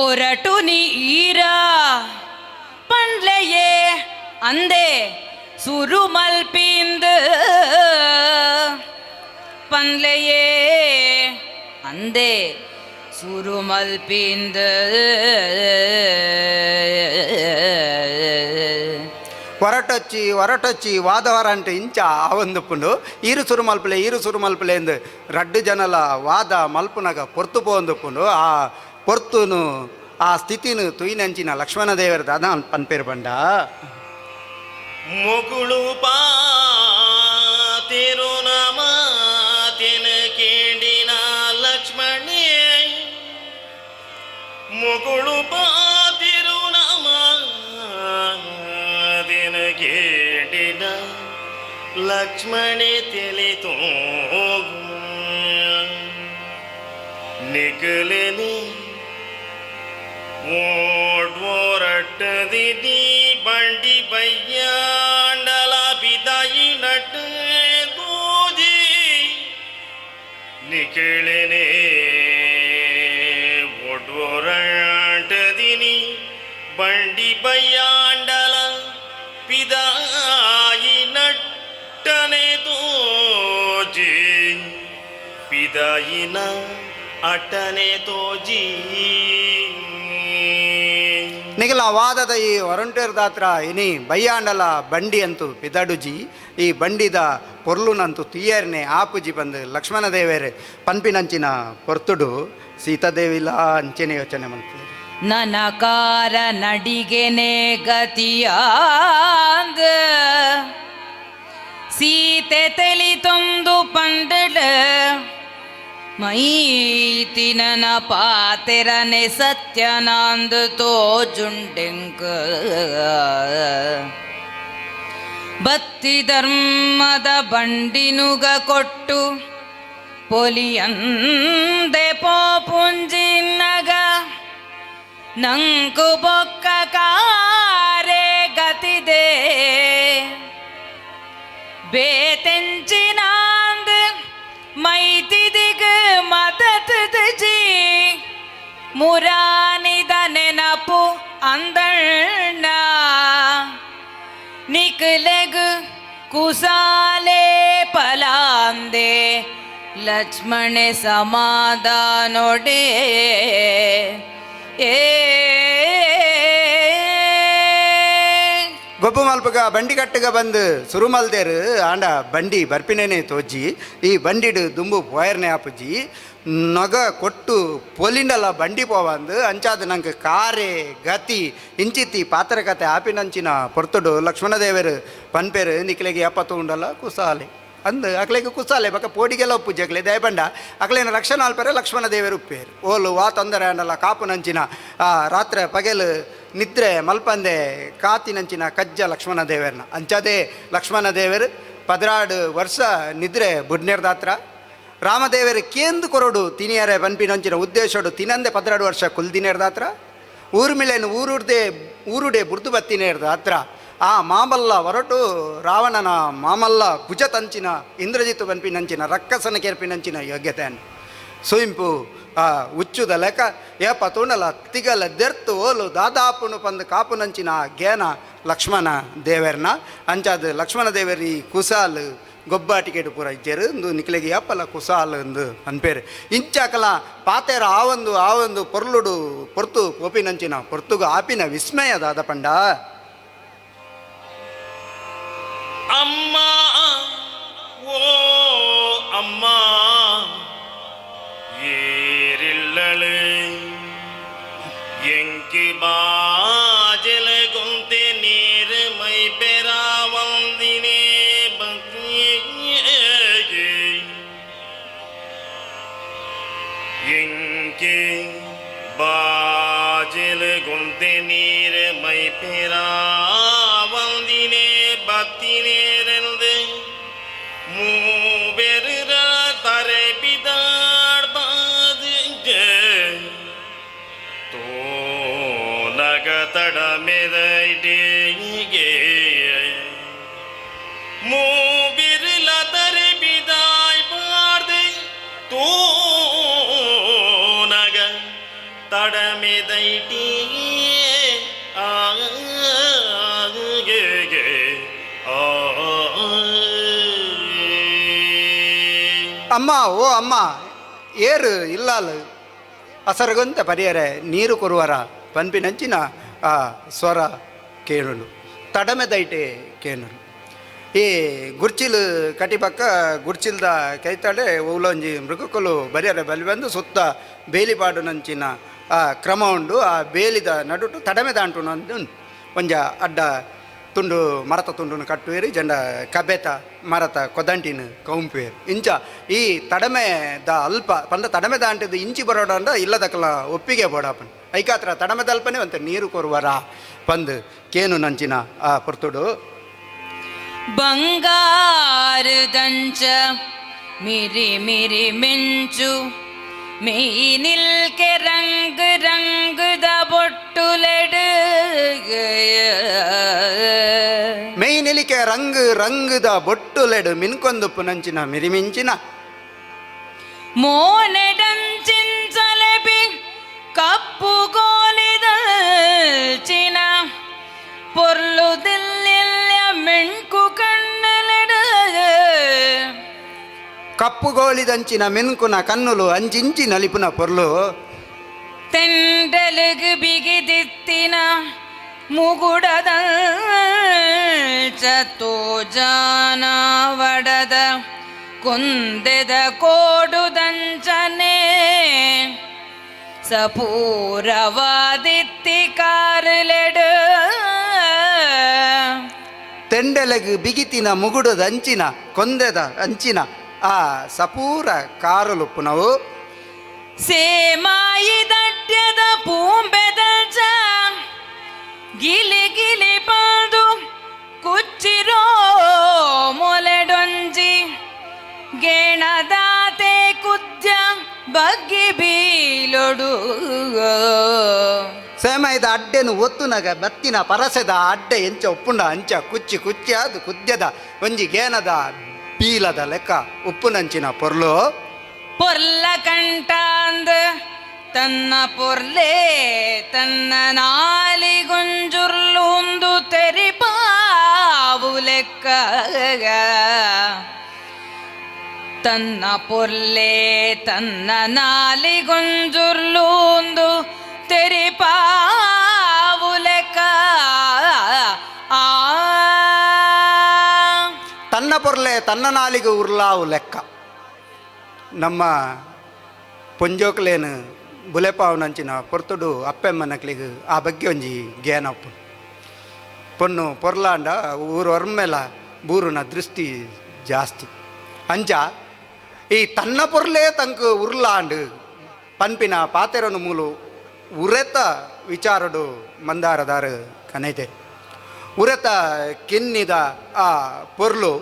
ಒರಟು ನೀರ ಪಂಡ್ಲೆಯೇ ಅಂದೆ ಸುರುಮಲ್ಪಿಂದು ಪಂಡ್ಲೆಯೇ ಅಂದೆ ಸುರುಮಲ್ಪಿಂದು ಹೊರಟೊಚ್ಚಿ ವಾದವರಂಟು ಇಂಚ ಆವಂದುಪ್ಪುಂಡು ಈರು ಸುರು ಮಲ್ಪಲೆ ಎಂದು ರಡ್ಡು ಜನಲ ವಾದ ಮಲ್ಪುನಗ ಪೊರ್ತು ಪೋಂದುಪ್ಪುಂಡು ಆ ಪೊರ್ತುನು ಆ ಸ್ಥಿತಿನು ತುಯಿನಂಚಿನ ಲಕ್ಷ್ಮಣ ದೇವರ ದಾದ ಪನ್ಪೇರು ಬಂಡ ಮೊಗುಳು ಪಾತಿರು ನಮ ತಿನ ಕೇಂಡಿನ ಲಕ್ಷ್ಮಣೇ ಮೊಗುಳು ಪಾತಿರು ನಮ ತಿನ ಕೇಂಡಿನ ಲಕ್ಷ್ಮಣೆ ತಿಳಿತು ನಿಗಲೇನೆ ಓಡ್ವೋರಟ್ಟದಿ ಬಂಡಿ ಬಯ್ಯಾಂಡಲ ಬಿದಾಯಿ ನಟ್ಟು ದೂಜಿ ನಿಕೇಳನೆ ಓಡ್ವೋರಟ್ಟದಿನಿ ಬಂಡಿ ಬಯ್ಯಾಂಡಲ ಪಿದಾಯಿ ನಟ್ಟನೆ ತೋಜಿ ಪಿದಾಯಿನ ಅಟ್ಟನೆ ತೋಜಿ ನಿಗಲ ವಾದದ ಈ ಹೊರಂಟೇರ್ ದಾತ್ರ ಇನಿ ಬಯ್ಯಾಂಡಲ ಬಂಡಿ ಅಂತೂ ಪಿದಡುಜಿ ಈ ಬಂಡಿದ ಪೊರ್ಲುನಂತೂ ತೀಯರ್ನೆ ಆಪುಜಿ ಬಂದು ಲಕ್ಷ್ಮಣ ದೇವೇರೆ ಪನ್ಪಿನಂಚಿನ ಪೊರ್ತುಡು ಸೀತಾದೇವಿಲ ಅಂಚೆನೆ ಯೋಚನೆ ಮಾಡ್ತೀವಿ ನನಕಾರ ನಡಿಗೆನೆ ಗತಿಯಾಂದ ಸೀತೆ ತೆಲಿತೊಂದು ಪಂಡಳ ಮೈತಿನನ ಪಾತೆರನೆ ಸತ್ಯನಾಂದು ತೋಜುಂಡೆಂಕ ಬತ್ತಿ ಧರ್ಮದ ಬಂಡಿನುಗ ಕೊಟ್ಟು ಪೊಲಿಯಂದೆ ಪೋಪುಂಜಿನಗ ನಂಕು ಬೊಕ್ಕ ಕಾರೆ ಗತಿದೆ ಬೇತೆಂಚಿನಾಂದ್ ಮೈತಿದಿಗ ಮತತಜಿ ಮುರಾನಿದ ನೆನಪು ಅಂದಣ್ಣ ನಿಕಲೆಗ್ ಕುಸಾಲೆ ಪಲಾಂದೆ ಲಕ್ಷ್ಮಣೆ ಸಮಾಧಾನೊಡೆ ಗೊಬ್ಬು ಮಲ್ಪಗ ಬಂಡಿ ಕಟ್ಟಗ ಬಂದು ಸುರು ಮಲ್ದೇರು ಆಂಡ ಬಂಡಿ ಬರ್ಪಿನೇನೆ ತೋಜಿ ಈ ಬಂಡಿಡು ದುಂಬು ಪೋಯರ್ನೆ ಆಪುಜಿ ನಗ ಕೊಟ್ಟು ಪೊಲಿಂಡಲ ಬಂಡಿ ಪೋವಂದು ಅಂಚಾದ ನಂಗೆ ಕಾರೆ ಗತಿ ಇಂಚಿತಿ ಪಾತ್ರಕತೆ ಆಪಿನಂಚಿನ ಪೊರ್ತುಡು ಲಕ್ಷ್ಮಣದೇವರು ಪನ್ಪೇರು ನಿಕ್ಲೆಗೆ ಎಪ್ಪತ್ತು ಉಂಡಲ್ಲ ಕುಸಾಲೆ ಅಂದು ಅಕ್ಲೆಗೆ ಕುಸಾಲೆ ಬಕ್ಕ ಪೋಡಿಗೆಲ್ಲ ಉಪ್ಪುಜಿ ಅಕ್ಲೆ ದಯಬಂಡ ಅಕ್ಲೇನ ರಕ್ಷಣ ಅಲ್ಪೇರೆ ಲಕ್ಷ್ಮಣ ದೇವರು ಉಪ್ಪೇರು ಓಲು ವಾ ತೊಂದರೆ ಅಂಡಲ್ಲ ಕಾಪು ನಂಚಿನ ರಾತ್ರಿ ಪಗೆಲು ನಿದ್ರೆ ಮಲ್ಪಂದೆ ಕಾತಿನಂಚಿನ ಕಜ್ಜ ಲಕ್ಷ್ಮಣ ದೇವರನ್ನ ಅಂಚದೇ ಲಕ್ಷ್ಮಣ ದೇವರು 16 ವರ್ಷ ನಿದ್ರೆ ಬುಡ್ನೇರ್ದಾತ್ರ ರಾಮದೇವರು ಕೇಂದು ಕೊರಡು ತಿನಿಯರೆ ಪನ್ಪಿನಂಚಿನ ಉದ್ದೇಶಡು ತಿನಂದೆ 16 ವರ್ಷ ಕುಲ್ದಿನೇರ್ದಾತ್ರ ಊರ್ಮಿಳೆನು ಊರುಡೆ ಬುರ್ದು ಬತ್ತಿನೇರ್ದಾತ್ರ ಆ ಮಾಮಲ್ಲ ಹೊರಟು ರಾವಣನ ಮಾಮಲ್ಲ ಭುಜ ತಂಚಿನ ಇಂದ್ರಜಿತ್ತು ಪನ್ಪಿನಂಚಿನ ರಕ್ಕಸನ ಕೆರ್ಪಿನಂಚಿನ ಯೋಗ್ಯತೆಯನ್ನು ಸೋಯಿಂಪು ಉಚ್ಚುದ ಲೆಕ್ಕ ಏಪ ತೂಣಲ ತಿಗಲ ದೆರ್ತು ಓಲು ದಾದಾಪುನು ಪಂದು ಕಾಪುನಂಚಿನ ಜ್ಞಾನ ಲಕ್ಷ್ಮಣ ದೇವರನ್ನ ಅಂಚಾದ ಲಕ್ಷ್ಮಣ ದೇವರಿ ಕುಸಾಲ್ ಗೊಬ್ಬಾಟಿಕೆಡು ಪೂರ ಇಜ್ಜೇರು ಒಂದು ನಿಕ್ಲೆಗೆ ಏಪಲ ಕುಸಾಲ್ ಎಂದು ಅನ್ಪೇರು ಇಂಚಾಕಲ ಪಾತೆರ ಆವೊಂದು ಪೊರ್ಲುಡು ಪೊರ್ತು ಪೋಪಿನಂಚಿನ ಪೊರ್ತುಗ ಆಪಿನ ವಿಸ್ಮಯದಾದ ಪಂಡ ಅಮ್ಮ ಓ ಅಮ್ಮ ಏರಿಲ್ಲಳೆ ಎಂಕಿ ಬಾಜಲ ಗೊಂತೆ ನೀರು ಮೈ ಪೆರಾವಂದಿನೇ ಬಗ್ಗೆಗೆ ಎಂಕಿ ಬಾಜಲ ಗೊಂತೆ ನೀರು ಮೈ ಪೆರಾವಂದಿನೇ ಬತ್ತಿನೇರೆಂದು ಮೂವೆರ ತರೆ ಬಿದಾಡ್ಬಾದಿಗೆ ತೋನಗ ತಡಮೆದೈಟಿಗೆ ಮೂಬಿರ್ಲ ತರೆ ಬಿದಾಯ್ಬಾರ್ದೆ ತೋನಗ ತಡಮೆದೈಟಿಗೆ ಅಮ್ಮ ಓ ಅಮ್ಮ ಏರು ಇಲ್ಲಾಲು ಅಸರಗೊಂತ ಪರಿಯರೆ ನೀರು ಕೊರುವರ ಪನ್ಪಿನಂಚಿನ ಆ ಸ್ವರ ಕೇಳುನು ತಡಮೆದೈಟೆ ಕೇಳುನು ಈ ಗುರ್ಚಿಲು ಕಟಿಪಕ್ಕ ಗುರ್ಚಿಲ್ದ ಕೈತಾಳೆ ಊಲೊಂಜಿ ಮೃಗಕುಲು ಬರಿಯರೆ ಬಲಿ ಬಂದು ಸುತ್ತ ಬೇಲಿಪಾಡು ನಂಚಿನ ಆ ಕ್ರಮ ಉಂಡು ಆ ಬೇಲಿದ ನಡುಟು ತಡಮೆ ದಾಂಟುನು ಅಂದು ಒಂಜ ಅಡ್ಡ ತುಂಡು ಮರತ ತುಂಡುನು ಕಟ್ಟುವೇರಿ ಜಂಡ ಕಬೆತ ಮರತ ಕೊದಂಟಿನ ಕೌಂಪೇರು ಇಂಚ ಈ ತಡಮೆದ ಅಲ್ಪ ಪಂಡ ತಡಮೆ ದಾಂಟಿದ್ದು ಇಂಚಿ ಬರೋಡ ಅಂಡ ಇಲ್ಲದಕ್ಕಲ ಒಪ್ಪಿಗೆ ಬೋಡಪ್ಪನ್ ಐಕಾತ್ರ ತಡಮೆದ ಅಲ್ಪನೆ ಅಂತ ನೀರು ಕೊರುವರ ಪಂದು ಕೇನು ನಂಚಿನ ಆ ಪೊರ್ತುಡು ಬಂಗಾರದಂಚ ಮಿರಿ ಮಿರಿ ಮಿಂಚು ಮೇನಿಲ್ಕೆ ರಂಗ್ ರಂಗದ ಬೊಟ್ಟುಲೆಡು ಮೇಯ್ನೆಲಿಕೆ ರಂಗದ ಬೊಟ್ಟುಲೆಡು ಮಿನ್ಕೊಂದುಪ್ಪು ನಂಚಿನ ಮಿರಿಮಿಂಚಿನ ಮೋನೆಡಂಚಿಂಚಲೆಬಿ ಕಪ್ಪು ಗೋಲಿದ ಚಿನ ಪೊರ್ಲುದಿಲ್ಲ ಮೆಣ್ಕು ಕಣ್ಣಲೆಡ ಕಪ್ಪುಗೋಳಿದಂಚಿನ ಮೆನ್ಕುನ ಕನ್ನುಲು ಅಂಚಿಂಚಿ ನಲಿಪುನ ಪೊರ್ಲು ತೆಂಡಲುಗು ಬಿಗಿದಿತ್ತಿನ ಮುಗುಡದ ಚತೋಜಾನ ವಡದ ಕುಂದೆದ ಕೋಡುದಂಚನೆ ಸಪೂರವಾದಿತ್ತಿ ಕಾರುಲೆಡು ತೆಂಡೆಲೆಗು ಬಿಗಿತಿನ ಮುಗುಡದ ಅಂಚಿನ ಕೊಂದೆದ ಅಂಚಿನ ಆ ಸಪೂರ ಕಾರುಲುಪ್ಪುನವು ಸೇಮಾಯಿ ದಡ್ಯದ ಪೂಂಬೆದ ಗಿಲಿ ಗಿಲಿ ಪಾದು ಕುಚ್ಚಿರೋ ಮೊಲೆಡೊಂಜಿ ಗೇಣದಾತೆ ಕುದ್ಯ ಬಗ್ಗಿ ಬೀಲೊಡು ಸೇಮೈದ ಅಡ್ಡೆನು ಒತ್ತುನಗ ಬತ್ತಿನ ಪರಸೆದ ಅಡ್ಡೆ ಎಂಚ ಉಪ್ಪುಂಡ ಅಂಚ ಕುಚ್ಚಿ ಕುಚ್ಚಿ ಅದು ಕುದ್ಯದ ಒಂಜಿ ಗೇನದ ಬೀಲದ ಲೆಕ್ಕ ಉಪ್ಪುನಂಚಿನ ಪೊರ್ಲು ಪೊರ್ಲ ಕಂಟಾಂದ್ ತನ್ನ ಪೊರ್ಲೆ ತನ್ನ ನಾಲಿಗೊಂಜುರ್ಲುಂದು ತೆರಿಪಾವು ಲೆಕ್ಕ ತನ್ನ ಪೊರ್ಲೆ ತನ್ನ ನಾಲಿಗೊಂಜುರ್ಲುಂದು ತೆರಿಪಾವು ಲೆಕ್ಕ ಆ ತನ್ನ ಪೊರ್ಲೆ ತನ್ನ ನಾಲಿಗೆ ಉರ್ಲಾವು ಲೆಕ್ಕ ನಮ್ಮ ಪೊಂಜೋಕ್ಲೇನು ಬುಲೆಪಾವುನಂಚಿನ ಪೊರ್ತುಡು ಅಪ್ಪೆಮ್ಮನಕ್ಲಿಗೆ ಆ ಬಗ್ಗೆ ಒಂಜಿ ಜ್ಞಾನಪ್ಪು ಪೊನ್ನು ಪೊರ್ಲಾಂಡ ಊರು ಒರ್ಮೆಲ ಬೂರುನ ದೃಷ್ಟಿ ಜಾಸ್ತಿ ಅಂಚ ಈ ತನ್ನ ಪೊರ್ಲೆ ತಂಕ ಉರ್ಲಾಂಡು ಪನ್ಪಿನ ಪಾತೆರನು ಮೂಲು ಉರೆತ ವಿಚಾರಡು ಮಂದಾರದಾರ ಕನೈತೆ ಉರೆತ ಕಿನ್ನಿದ ಆ ಪೊರ್ಲು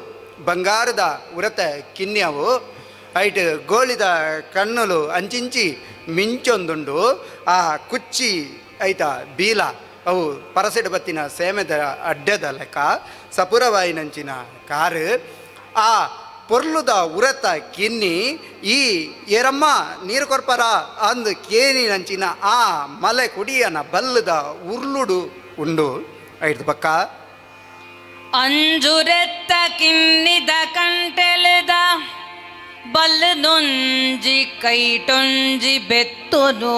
ಬಂಗಾರದ ಉರೆತ ಕಿನ್ಯವು ಐಟ್ ಗೋಳಿದ ಕಣ್ಣುಲು ಅಂಚಿಂಚಿ ಮಿಂಚೊಂದುಂಡು ಆ ಕುಚ್ಚಿ ಐತ ಬೀಲ ಅವು ಪರಸೆಡು ಬತ್ತಿನ ಸೇಮೆದ ಅಡ್ಡೆದ ಲೆಕ್ಕ ಸಪುರವಾಯಿನಂಚಿನ ಕಾರು ಆ ಪೊರ್ಲುದ ಉರತ ಕಿನ್ನಿ ಈ ಏರಮ್ಮ ನೀರು ಕೊರ್ಪರ ಅಂದು ಕೇನಿನಂಚಿನ ಆ ಮಲೆ ಕುಡಿಯನ ಬಲ್ಲದ ಉರ್ಲುಡು ಉಂಡು ಐದು ಪಕ್ಕ ಅಂಜುರೆತ್ತ ಕಿನ್ನಿದ ಕಂಟೆಲೆದ ಬಲ್ಲದೊಂಜಿ ಕೈಟೊಂಜಿ ಬೆತ್ತುನೋ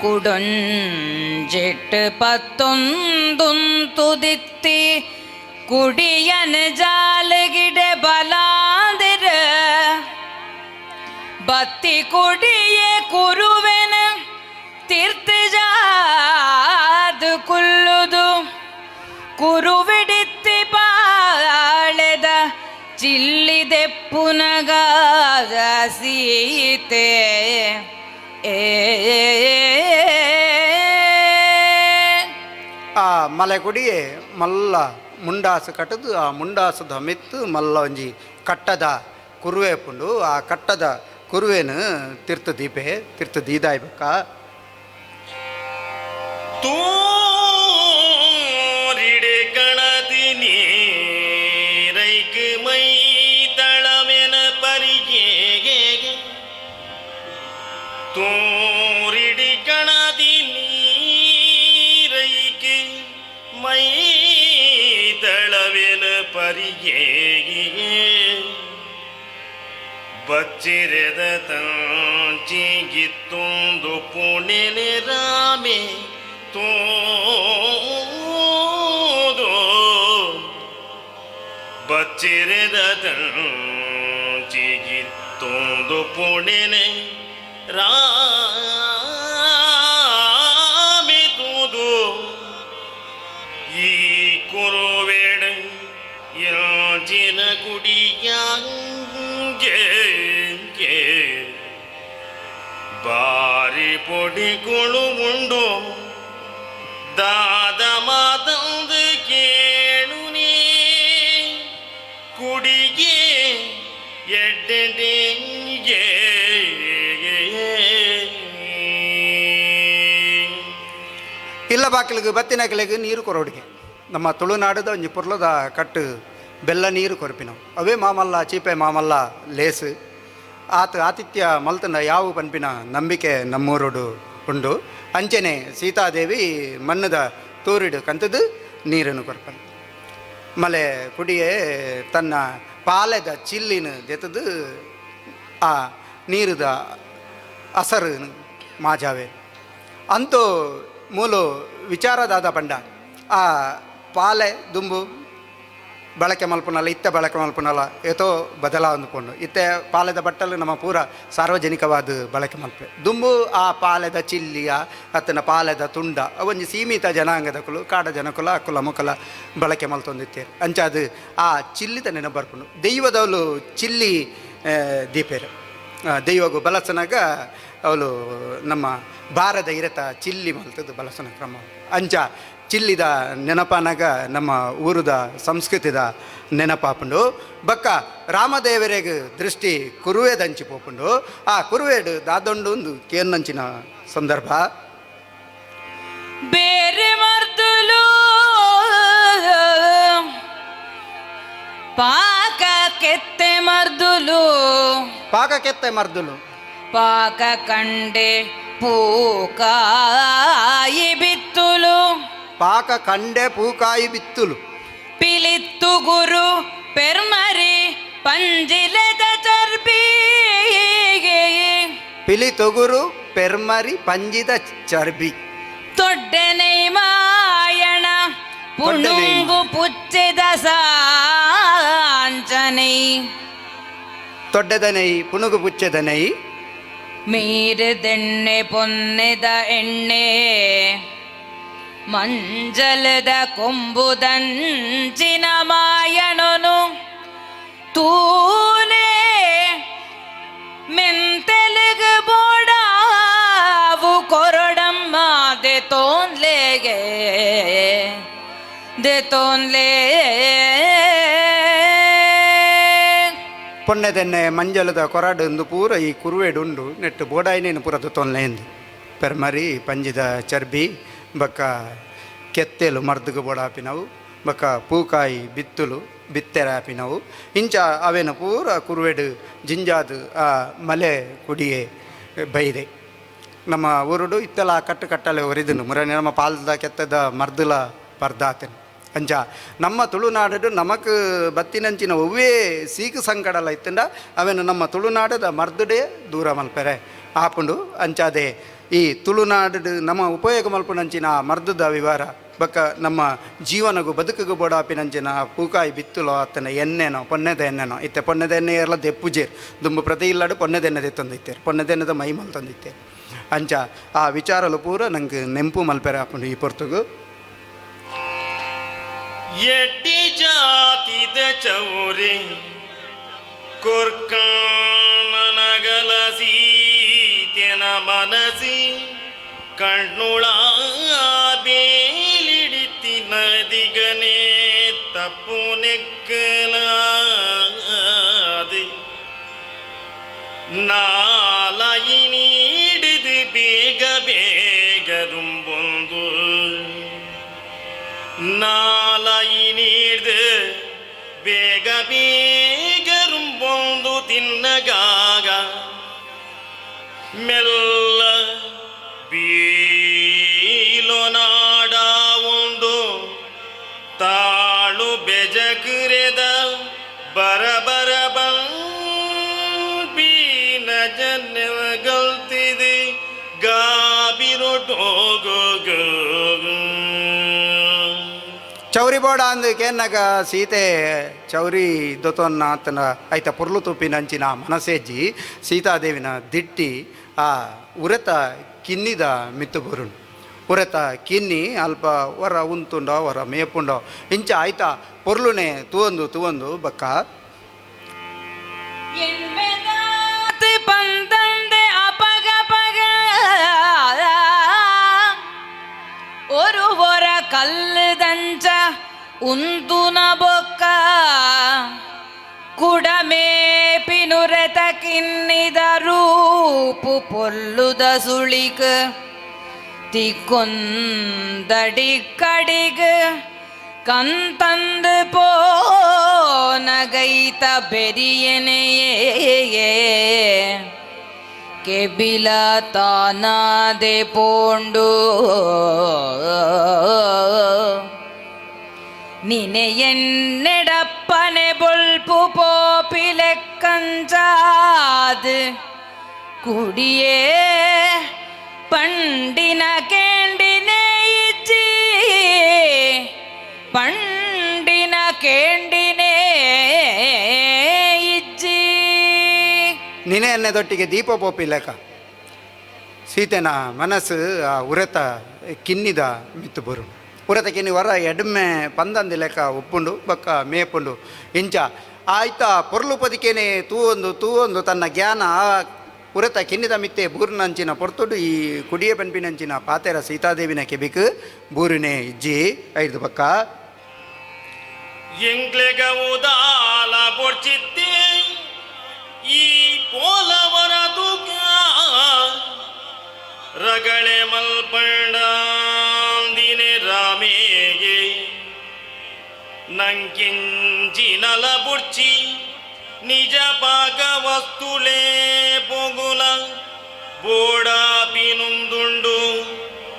ಕುಡೊಂಜೆಟ್ ಪತ್ತೊಂದುಂತುದಿತ್ತಿ ಕುಡಿಯನ ಜಾಲಗಿಡೆ ಬಲಾದಿರ ಬತ್ತಿ ಕುಡಿಯೇ ಕುರುವೆನ ತೀರ್ಥಜಾದು ಕುಲ್ಲುದು ಕುರುವಿಡಿತ್ತಿ ಬಾಳೆದ ಚಿಲ್ಲಿದೆ ಪುನಗಾದ ಸೀತೆ ಆ ಮಲೆ ಕುಡಿಯೇ ಮಲ್ಲ ಮುಂಡಾಸು ಕಟ್ಟದು ಆ ಮುಂಡಾಸದ ಮೆತ್ತು ಮಲ್ಲ ಒಂಜಿ ಕಟ್ಟದ ಕುರುವೆ ಪುಂಡು ಆ ಕಟ್ಟದ ಕುರುವೆನು ತೀರ್ಥ ದೀಪೆ ತೀರ್ಥ ದೀದಾಯ್ ಬಕ್ಕ ತೂರಿಡೆ ಗಣತಿ ನೀರೈಕ್ ಮೈ ತಳವೆನ ಪರಿಗೆ ತೂರಿಡಿ ಗಣತಿ ನೀರೈಕ್ ಮೈ ತಳವೆನ ಪರಿಗೆ ಬಚ್ಚಿರೆದ ತಂಚಿಗಿತ್ತೊಂದು ಪುಣೆನೆ ರಾಮೆ ತೋದೋ ಬಚ್ಚಿರೆದ ತಂಚಿಗಿತ್ತೊಂದು ಪುಣೆನೆ ರಾಮೆ ತೋದೋ ಈ ಕುರುವೆಡ ಯಾಚಿನ ಕುಡಿಯಾಂಗೆ ಬಾರಿ ಪೊಡಿಗಳು ಉಂಡು ದಾದ ಮಾತಂದು ಕೇಳು ನೀ ಕುಡಿಗೆ ಎಡ್ಡೆಂಗೆ ಇಲ್ಲ ಬಾಕಿಲಿಗೆ ಬತ್ತಿನ ಕೆಳಗೆ ನೀರು ಕೊರೋಡಿಗೆ ನಮ್ಮ ತುಳುನಾಡದ ಒಂಜಿ ಪುರ್ಲದ ಕಟ್ಟು ಬೆಲ್ಲ ನೀರು ಕೊರಪಿನವು ಅವೇ ಮಾಮಲ್ಲ ಚೀಪೆ ಮಾಮಲ್ಲ ಲೇಸು ಆತ ಆತಿಥ್ಯ ಮಲ್ತನ ಯಾವ ಪನ್ಪಿನ ನಂಬಿಕೆ ನಮ್ಮೂರುಡು ಉಂಡು ಅಂಚನೆ ಸೀತಾದೇವಿ ಮಣ್ಣದ ತೂರಿಡು ಕಂತದು ನೀರನ್ನು ಕೊರಪನು ಮಲೆ ಕುಡಿಯೇ ತನ್ನ ಪಾಲೆದ ಚಿಲ್ಲಿನ ದೆತದು ಆ ನೀರುದ ಅಸರು ಮಾಜಾವೆ ಅಂತೂ ಮೂಲು ವಿಚಾರದಾದ ಪಂಡ ಆ ಪಾಲೆ ದುಂಬು ಬಳಕೆ ಮಲ್ಪುನಲ್ಲ ಇತ್ತೆ ಬಳಕೆ ಮಲ್ಪುನಲ್ಲ ಏತೋ ಬದಲಾವಣೆ ಪೊಂಡು ಇತ್ತೆ ಪಾಲೆದ ಬಟ್ಟಲು ನಮ್ಮ ಪೂರ ಸಾರ್ವಜನಿಕವಾದ ಬಳಕೆ ಮಲ್ಪೆ ದುಂಬು ಆ ಪಾಲೆದ ಚಿಲ್ಲಿಯ ಅತ್ತನ ಪಾಲೆದ ತುಂಡ ಒಂಜಿ ಸೀಮಿತ ಜನಾಂಗದಕುಲು ಕಾಡ ಜನಕುಲ ಅಕ್ಕುಲ ಮುಕ್ಕಲ ಬಳಕೆ ಮಲ್ತೊಂದಿತ್ತೇರು ಅಂಚಾದು ಆ ಚಿಲ್ಲಿದ ನೆನಪು ಬರ್ಕೊಂಡು ದೈವದವಳು ಚಿಲ್ಲಿ ದೀಪೇರು ದೈವಗೂ ಬಲಸನಾಗ ಅವಳು ನಮ್ಮ ಬಾರದ ಇರತ ಚಿಲ್ಲಿ ಮಲ್ತದ್ದು ಬಲಸನ ಕ್ರಮ ಅಂಚ ಚಿಲ್ಲಿದ ನೆನಪಾನಾಗ ನಮ್ಮ ಊರದ ಸಂಸ್ಕೃತಿದ ನೆನಪಾಪುಂಡು ಬಕ್ಕ ರಾಮದೇವರಿಗೆ ದೃಷ್ಟಿ ಕುರುವೆದಂಚಿ ಪೋಪುಂಡು ಆ ಕುರುವೇಡು ದಾದೊಂಡು ಒಂದು ಕೇನ್ನಂಚಿನ ಸಂದರ್ಭ ಬೇರೆ ಮರ್ದುಲು ಪಾಕ ಕೆತ್ತೆ ಮರ್ದುಲು ಪಾಕ ಕಂಡೆ ಪೂಕಾಯಿ ಬಿತ್ತುಲು ಪಾಕ ಕಂಡೆ ಪೂಕಾಯಿ ಬಿತ್ತುಲು ಪಿಲಿತ್ತು ಗುರು ಪೆರ್ಮರಿ ಪಂಜಿಲೆದ ಚರ್ಬಿ ಪಿಲಿ ತೊಗುರು ಪೆರ್ಮರಿ ಪಂಜಿದ ಚರ್ಬಿ ತೊಡ್ಡೆನೈ ಮಾಯಣ ಪುಣುಂಗು ಪುಚ್ಚಿದ ಸಾಂಚನೈ ತೊಡ್ಡದನೈ ಪುಣುಗು ಪುಚ್ಚದನೈ ಮೀರದೆಣ್ಣೆ ಪೊನ್ನೆದ ಎಣ್ಣೆ ಮಂಜಲದ ಕೊಂಬುದಂಚಿನ ಮಾಯಣನು ತೂಲೆ ಮೆಂತೆಲೆಗೆ ಬೋಡಾವು ಕೊರಡಮ್ಮ ದೆ ತೋನ್ಲೆ ಪೊಣ್ಣೆದೆನ್ನೆ ಮಂಜಲದ ಕೊರಡು ಪೂರ ಈ ಕುರುವೆಡುಂಡು ನೆಟ್ಟು ಬೋಡಾಯಿನೇನು ಪೂರದ ತೊನ್ಲೆ ಎಂದು ಪೆರ್ಮರಿ ಪಂಜಿದ ಚರ್ಬಿ ಬಕ್ಕ ಕೆತ್ತೆಲು ಮರ್ದುಗು ಬೋಡಾಪಿನವು ಬಕ್ಕ ಪೂಕಾಯಿ ಬಿತ್ತುಲು ಬಿತ್ತೆರಾಪಿನವು ಇಂಚ ಅವೇನು ಪೂರ ಕುರುವೆಡು ಜಿಂಜಾದು ಆ ಮಲೆ ಕುಡಿಯೇ ಬೈದೆ ನಮ್ಮ ಊರುಡು ಇತ್ತೆಲ್ಲ ಕಟ್ಟಲೆ ಒರಿದನು ಮುರನೆ ನಮ್ಮ ಪಾಲ್ದ ಕೆತ್ತದ ಮರ್ದುಲ ಪರ್ದಾತನು ಅಂಚ ನಮ್ಮ ತುಳುನಾಡು ನಮಕ್ ಬತ್ತಿನಂಚಿನ ಒವ್ವೇ ಸೀಕು ಸಂಕಡಲ ಇತ್ತಂಡ ಅವೇನು ನಮ್ಮ ತುಳುನಾಡದ ಮರ್ದುಡೆ ದೂರ ಮಲ್ಪೆರೆ ಆಪುಂಡು ಅಂಚಾದೆ ಈ ತುಳುನಾಡು ನಮ್ಮ ಉಪಯೋಗ ಮಲ್ಪುನಂಚಿನ ಮರ್ದದ ವಿವರ ಬಕ್ಕ ನಮ್ಮ ಜೀವನಗೂ ಬದುಕಿಗೂ ಬೋಡಾಪಿನಂಚಿನ ಪೂಕಾಯಿ ಬಿತ್ತುಲೋ ಅತ್ತನ ಎಣ್ಣೆನೋ ಪೊನ್ನೆದ ಎಣ್ಣೆನೋ ಇತ್ತೆ ಪೊನ್ನೆದ ಎಣ್ಣೆ ಎಲ್ಲ ದೆಪ್ಪುಜೇರು ದುಂಬು ಪ್ರತಿ ಇಲ್ಲಾಡು ಪೊನ್ನೆದ ಎಣ್ಣೆ ತಂದಿತ್ತೇರು ಪೊನ್ನೆದ ಎಣ್ಣೆದ ಮೈ ಮಲ್ ತಂದಿತ್ತೇರು ಅಂಚ ಆ ವಿಚಾರಲು ಪೂರ ನಂಗೆ ನೆಂಪು ಮಲ್ಪೆರೆ ಹಾಕೊಂಡು ಈ ಪೊರ್ತುಗು ಎಡ್ಡಿ ಜಾತಿದ ಚೌರಿ ಕೊರ್ಕನಗಲ ಸೀತೆನ ಮನಸಿ ಕಣ್ಣುಳ ಬೇಲಿಡಿತಿ ನದಿಗನೆ ತಪ್ಪು ನೆಕ್ಕಲಾದಿ ನಾಲಯಿ ನೀಡಿದು ಬೇಗ ರುಂಬೊಂದು ನಾಲಯಿ ನೀಡ್ದು ಬೇಗ ರುಂಬೊಂದು ತಿನ್ನಗಾಗ ಮೆಲ್ಲ ಬೀಲೋ ನಾಡ ಒಂದು ತಾಳು ಬೆಜಕರೆದ ಬರಬರ ಬೀನ ಜನಗಲ್ತಿದೆ ಗಾಬಿರೊಟ್ಟೋಗೋ ಚೌರಿ ಬೋಡ ಅಂದು ಕೇನ್ನಗ ಸೀತೆ ಚೌರಿ ದೊತೊನ್ನ ಆತನ ಐತ ಪುರ್ಲು ತುಪ್ಪಿನಂಚಿನ ಮನಸೇಜ್ಜಿ ಸೀತಾದೇವಿನ ದಿಟ್ಟಿ ಆ ಉರೆತ ಕಿನ್ನಿದ ಮಿತ್ತು ಬರುಣ್ ಉರೆತ ಕಿನ್ನಿ ಅಲ್ಪ ವರ ಉಂತುಂಡೋ ವರ ಮೇಪುಂಡೋ ಇಂಚ ಆಯ್ತ ಪೊರ್ಲುನೆ ತುವಂದು ಬಕ್ಕ ಪಂದಂದೆ ಅಪಗ ಪಗ ஒரு ஒர கல்லு தஞ்ச உந்துன ಬೊಕ್ಕ ಕುಡಮೇ ಪಿನುರೆತ ಕಿನ್ನಿದ ರೂಪು ಪೊಲ್ಲುದ ಸುಳಿಕ ತಿಕ್ಕೊಂದಡಿ ಕಡಿಗ ಕಂತಂದು ಪೋನಗೈತ ಬೆರಿಯನೆಯೇ ಕೆಬಿಲ ತಾನಾದೆ ಪೋಂಡು ನಿನೆ ಎನ್ನೆಡಪ್ಪನೆ ಬೊಲ್ಪು ಪೋಪಿಲೆಕ್ಕಂಚಾದು ಕುಡಿಯೇ ಪಂಡಿನ ಕೇಂಡಿನೆ ಇಜ್ಜಿ ಪಂಡಿನ ಕೇಂಡಿನ ನಿನೆ ಎಣ್ಣೆದೊಟ್ಟಿಗೆ ದೀಪ ಪೋಪಿ ಲೆಕ್ಕ ಸೀತೆನ ಮನಸ್ಸು ಆ ಉರತ ಕಿನ್ನಿದ ಮಿತ್ತು ಬರು ಉರತ ಕಿನ್ನಿ ವರ ಎಡ್ಮೆ ಪಂದಂದಿ ಲೆಕ್ಕ ಉಪ್ಪುಂಡು ಬಕ್ಕ ಮೇಪುಂಡು ಇಂಚ ಆಯ್ತಾ ಪೊರ್ಲು ಪದಿಕೇನೆ ತೂವೊಂದು ತನ್ನ ಜ್ಞಾನ ಉರತ ಕಿನ್ನಿದ ಮಿತ್ತೆ ಬೂರಿನಂಚಿನ ಪೊರ್ತುಡು ಈ ಕುಡಿಯ ಪನ್ಪಿನಂಚಿನ ಪಾತೆರ ಸೀತಾದೇವಿನ ಕೆಬಿಕ್ ಬೂರಿನೇ ಇಜ್ಜಿ ಐದು ಬಕ್ಕ ಎಂಗ್ಲೆಗ ಉದಾಲ ಪೊರ್ಚಿತ್ತೆ ಈ ಪೋಲವರ ತೂಕ ರಗಳೆ ಮಲ್ಪಂಡಿನೆ ರಾಮೇಗೆ ನಂಕಿಂಚಿನಲ ಬುರ್ಚಿ ನಿಜ ಪಾಕ ವಸ್ತುಲೇ ಪೊಗುಲ ಬೋಡಾ ಪಿನುಂದುಂಡು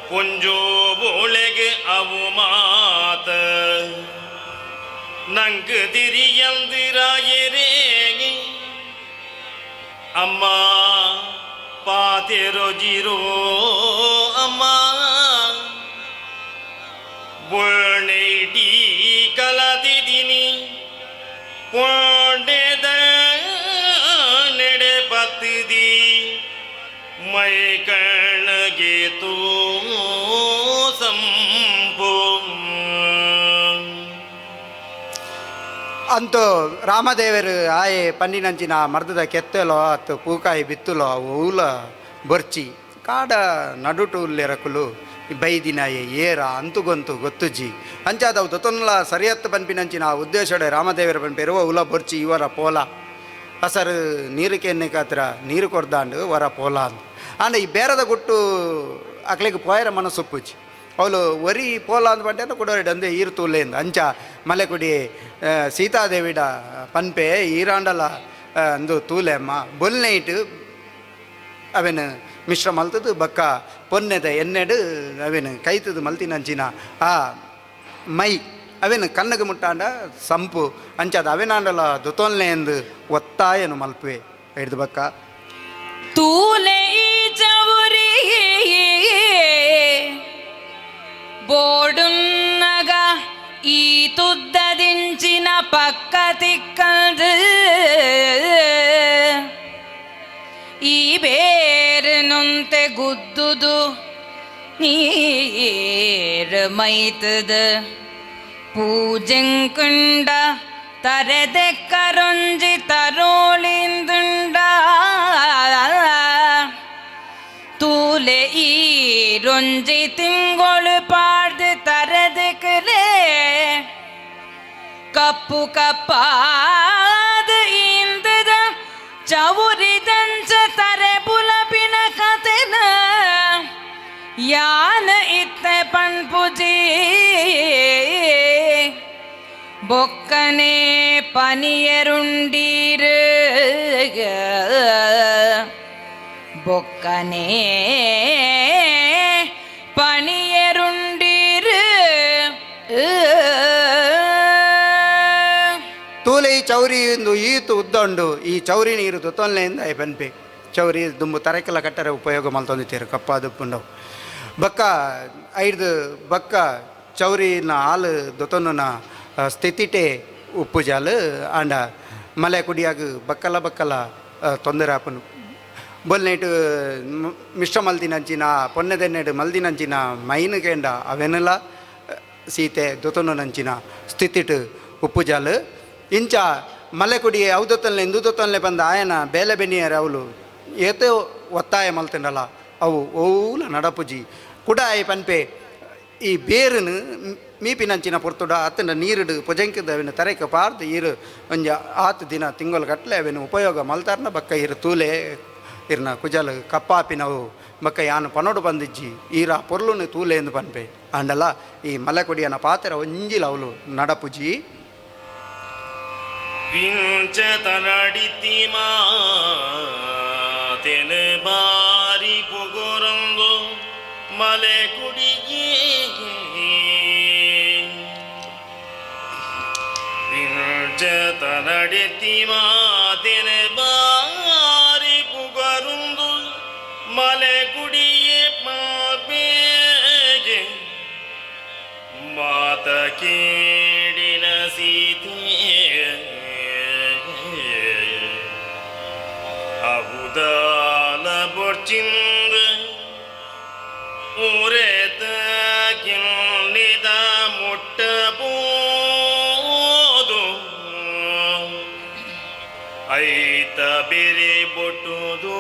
ಕೊಂಜೋ ಬೋಳೆಗೆ ಅವು ಮಾತ ನಂಗ್ ತಿರಿಯಲ್ದಿರಾಯರೇಗಿ ಅಮ್ಮ ಪಾತೆರೋ ಜಿರೋ ಅಮ್ಮ ಬೋಣೆಟಿ ಕಲತಿದಿನಿ ಪೊಂಡೆದ ನೆಡೆ ಪತ್ತಿದಿ ಮೈ ಕಣ್ಣಗೆ ತೋ ಸಂಪೋ ಅಂತೂ ರಾಮದೇವರು ಆಯೆ ಪನ್ನಿನಂಚಿನ ಮರ್ದದ ಕೆತ್ತಲೋ ಅತ್ತು ಪೂಕಾಯಿ ಬಿತ್ತಲೋ ಅವು ಊಲ ಬರ್ಚಿ ಕಾಡ ನಡುಟುಲ್ಲೆರಕುಲು ಬೈದಿನಾಯೆ ಏರ ಅಂತುಗೊಂತು ಗೊತ್ತುಜಿ ಅಂಚಾದವು ದೊತ್ತೊನ್ಲ ಸರಿಯತ್ತು ಪನ್ಪಿನಂಚಿನ ಉದ್ದೇಶಡೆ ರಾಮದೇವರ ಪನ್ಪೇರುವ ಉಲ ಬರ್ಚಿ ಇವರ ಪೋಲ ಹಸರು ನೀರಿಗೆ ಎಣ್ಣೆ ಕಾತ್ರ ನೀರು ಕೊರ್ದಾಂಡು ವರ ಪೋಲ ಅಂತ ಅಂಡ್ ಈ ಬೇರದ ಗುಟ್ಟು ಅಕ್ಲಿಗೆ ಪೋಯರ ಮನಸ್ಸೊಪ್ಪುಜಿ ಅವಳು ಒರಿ ಪೋಲ ಅಂದ್ ಪಂಟೆ ಕೊಡೋರಿಡ ಅಂದೆ ಈರು ತೂಲೆಂದು ಅಂಚ ಮಲೆಕುಡಿ ಸೀತಾದೇವಿಡ ಪನ್ಪೆ ಈರಾಂಡಲ ಅಂದು ತೂಲೆ ಅಮ್ಮ ಬೊಲ್ನೈಟ್ ಅವೇನು ಮಿಶ್ರ ಮಲ್ತದು ಬಕ್ಕ ಪೊನ್ನೆದ ಎಣ್ಣೆಡು ಅವೇನು ಕೈತದು ಮಲ್ತಿನಂಚಿನ ಆ ಮೈ ಅವೇನು ಕಣ್ಣಗೆ ಮುಟ್ಟಾಂಡ ಸಂಪು ಅಂಚಾದ ಅವೇನಾಂಡಲ ದೊತೊಲ್ನೆ ಎಂದು ಒತ್ತಾಯನು ಮಲ್ಪುವೆ ಹಿಡ್ದು ಬಕ್ಕ ತೂಲೆ ಚೌರಿ ಬೋಡುನ್ನಗ ಈ ತುದ್ದದಿಂಚಿನ ಪಕ್ಕ ತಿಕ್ಕಲ್ದು ಈ ಬೇರು ನೊಂತೆ ಗುದ್ದುದು ನೀರು ಮೈತದ ಪೂಜೆಂಕುಂಡ ತರೆದೆಕ್ಕರೊಂಜಿ ತರೋಳಿಂದುಂಡ ತೂಲೆ ಈ ರೊಂಜಿ ತಿಂಗಳು ಪಾಡ್ದು ತರೆದೆಕ್ಕಲೆ ಕಪ್ಪು ಕಪ್ಪಾದ ಇಂದದ ಚೌರಿದಂಚ ತರೆ ಪುಲಪಿನ ಕತೆನ ಯಾನ ಇತ್ತೆ ಪಣ್ಪುಜಿ ಬೊಕ್ಕನೆ ಪನಿಯರುಂಡೀರು ಬೊಕ್ಕನೆ ಪನಿಯರುಂಡೀರು ತೂಲೆ ಈ ಚೌರಿ ಒಂದು ಈತು ಉದ್ದಂಡು ಈ ಚೌರಿ ನೀರು ದೊತ್ತೊಲ್ನೆಯಿಂದ ಪನ್ಪೆ ಚೌರಿ ದುಂಬು ತರಕೆಲ್ಲ ಕಟ್ಟರೆ ಉಪಯೋಗ ಮಲ್ತೊಂದಿತ್ತೀರು ಕಪ್ಪ ದುಪ್ಪುಂಡವು ಬಕ್ಕ ಐದು ಬಕ್ಕ ಚೌರಿನ ಹಾಲು ದೊತ್ತೊನ್ನ ಸ್ಥಿತಿಟೆ ಉಪ್ಪು ಜಾಲು ಆಂಡ ಮಲೆ ಕುಡಿಯಾಗ ಬಕ್ಕಲ ತೊಂದರೆ ಆಪನು ಬೊಲ್ನೈಟು ಮಿಶ್ರ ಮಲ್ದಿನಂಚಿನ ಪೊನ್ನೆದೆನ್ನೆಡು ಮಲ್ದಿನಂಚಿನ ಮೈನು ಕೇಂಡ ಅವೆನಲ್ಲ ಸೀತೆ ದೊತೊನ್ನಂಚಿನ ಸ್ಥಿತಿಟು ಉಪ್ಪು ಜಾಲು ಇಂಚ ಮಲೆ ಕುಡಿ ಅವು ದೊತ್ತಲ್ನೆ ಇಂದು ದೊತ್ತಲ್ನೆ ಬಂದ ಆಯನ ಬೇಲೆ ಬೆನ್ನಿಯರ ಅವಳು ಏತೋ ಒತ್ತಾಯ ಮಲ್ತಿಂಡಲ್ಲ ಅವು ಓಲ ನಡಪುಜಿ ಕುಡ ಆಯ್ ಪನ್ಪೆ ಈ ಬೇರನು ಮೀಪಿನಂಚಿನ ಪೊರ್ತುಡ ಅತ್ತನ ನೀರುಡು ಪೊಜಂಕಿದ ಅವಿನ ತರೆಕ ಪಾರ್ದು ಈರು ಒಂಜ ಆತು ದಿನ ತಿಂಗಳು ಗಟ್ಟಲೆ ಅವಿನ ಉಪಯೋಗ ಮಲ್ತಾರ್ನ ಬಕ್ಕ ಇರು ತೂಲೆ ಇರ್ನ ಕುಜಲು ಕಪ್ಪಾಪಿನವು ಬಕ್ಕ ಯಾನು ಪನೋಡು ಬಂದಿಜ್ಜಿ ಈರ ಪೊರ್ಲುನು ತೂಲೆ ಎಂದು ಪನ್ಪೆ ಅಂಡಲ್ಲ ಈ ಮಲೆಕೊಡಿಯನ ಪಾತ್ರ ಒಂಜಿಲ ಅವಳು ನಡಪುಜಿ ಪಿಂಚತನಡಿತಿ ಮಾತೆನ ಬಾರಿ ಪೊಗೊರಂದು ಮಲೆ ಕುಡಿಗೆ ಪಿಂಚತನಡಿತಿ ಮಾತೆನ ಬಾರಿ ಪೊಗೊರಂದು ಮಲೆ ಕುಡಿಯೇ ಪಾಪೇಗೆ ಮಾತ ಕೇಡಿನ ಸೀತೆ ಅವ ಚಿಂದ ಉರೆತ ಕಿನ್ನಿದ ಮುಟ್ಟಬೋದು ಐತ ಬಿರಿ ಬೊಟ್ಟುದು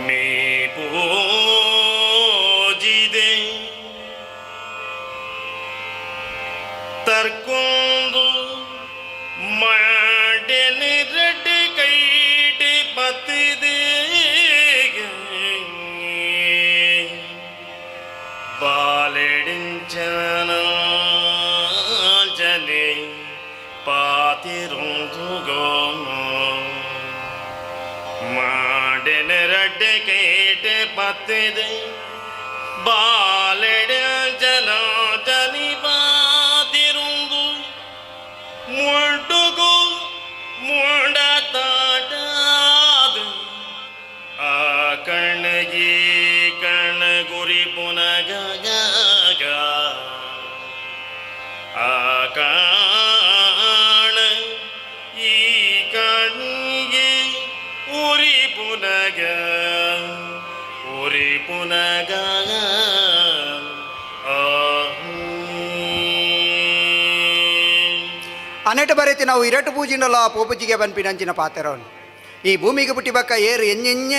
ಮೇ ಪೂಜಿದೆ ತರ್ಕೊಂದು ಮಾಡನೆ ರಡ್ಡಿ ಕೈಟಿ ಬತ್ತಿದೆ ಬಾಲೆಡಿಂಚನ ಜನೆ ಪಾತಿರುಂದುಗೋ ಮಾಡನೆ ರಡ್ಡಿ ಕೈಟಿ ಬತ್ತಿದೆ ಬಾಲೆಡಿಂಚನ ಜನಿ ಪಾತಿರುಂದು ಮುಳ್ಡುಗು ಮುಂಡ ತಾಟಾದು ಆ ಕಣ್ಣಗಿ ಕಣ್ಣ ಗುರಿ ಪುನಗ ಆ ಕಾಣ ಈ ಕಣ್ಣಿಗೆ ಉರಿ ಪುನಗ అనేటి బరైతే ನಾವು ಇರಟು ಪೂಜಿನಲ್ಲ ಪೋಪುಜಿಗೆ ಬನ್ಪಿನಂಚಿನ ಪಾತೆರವನು ಈ ಭೂಮಿಗೆ ಪುಟ್ಟಿಬಕ್ಕ ಏರು ಎಂಜೆಂಜ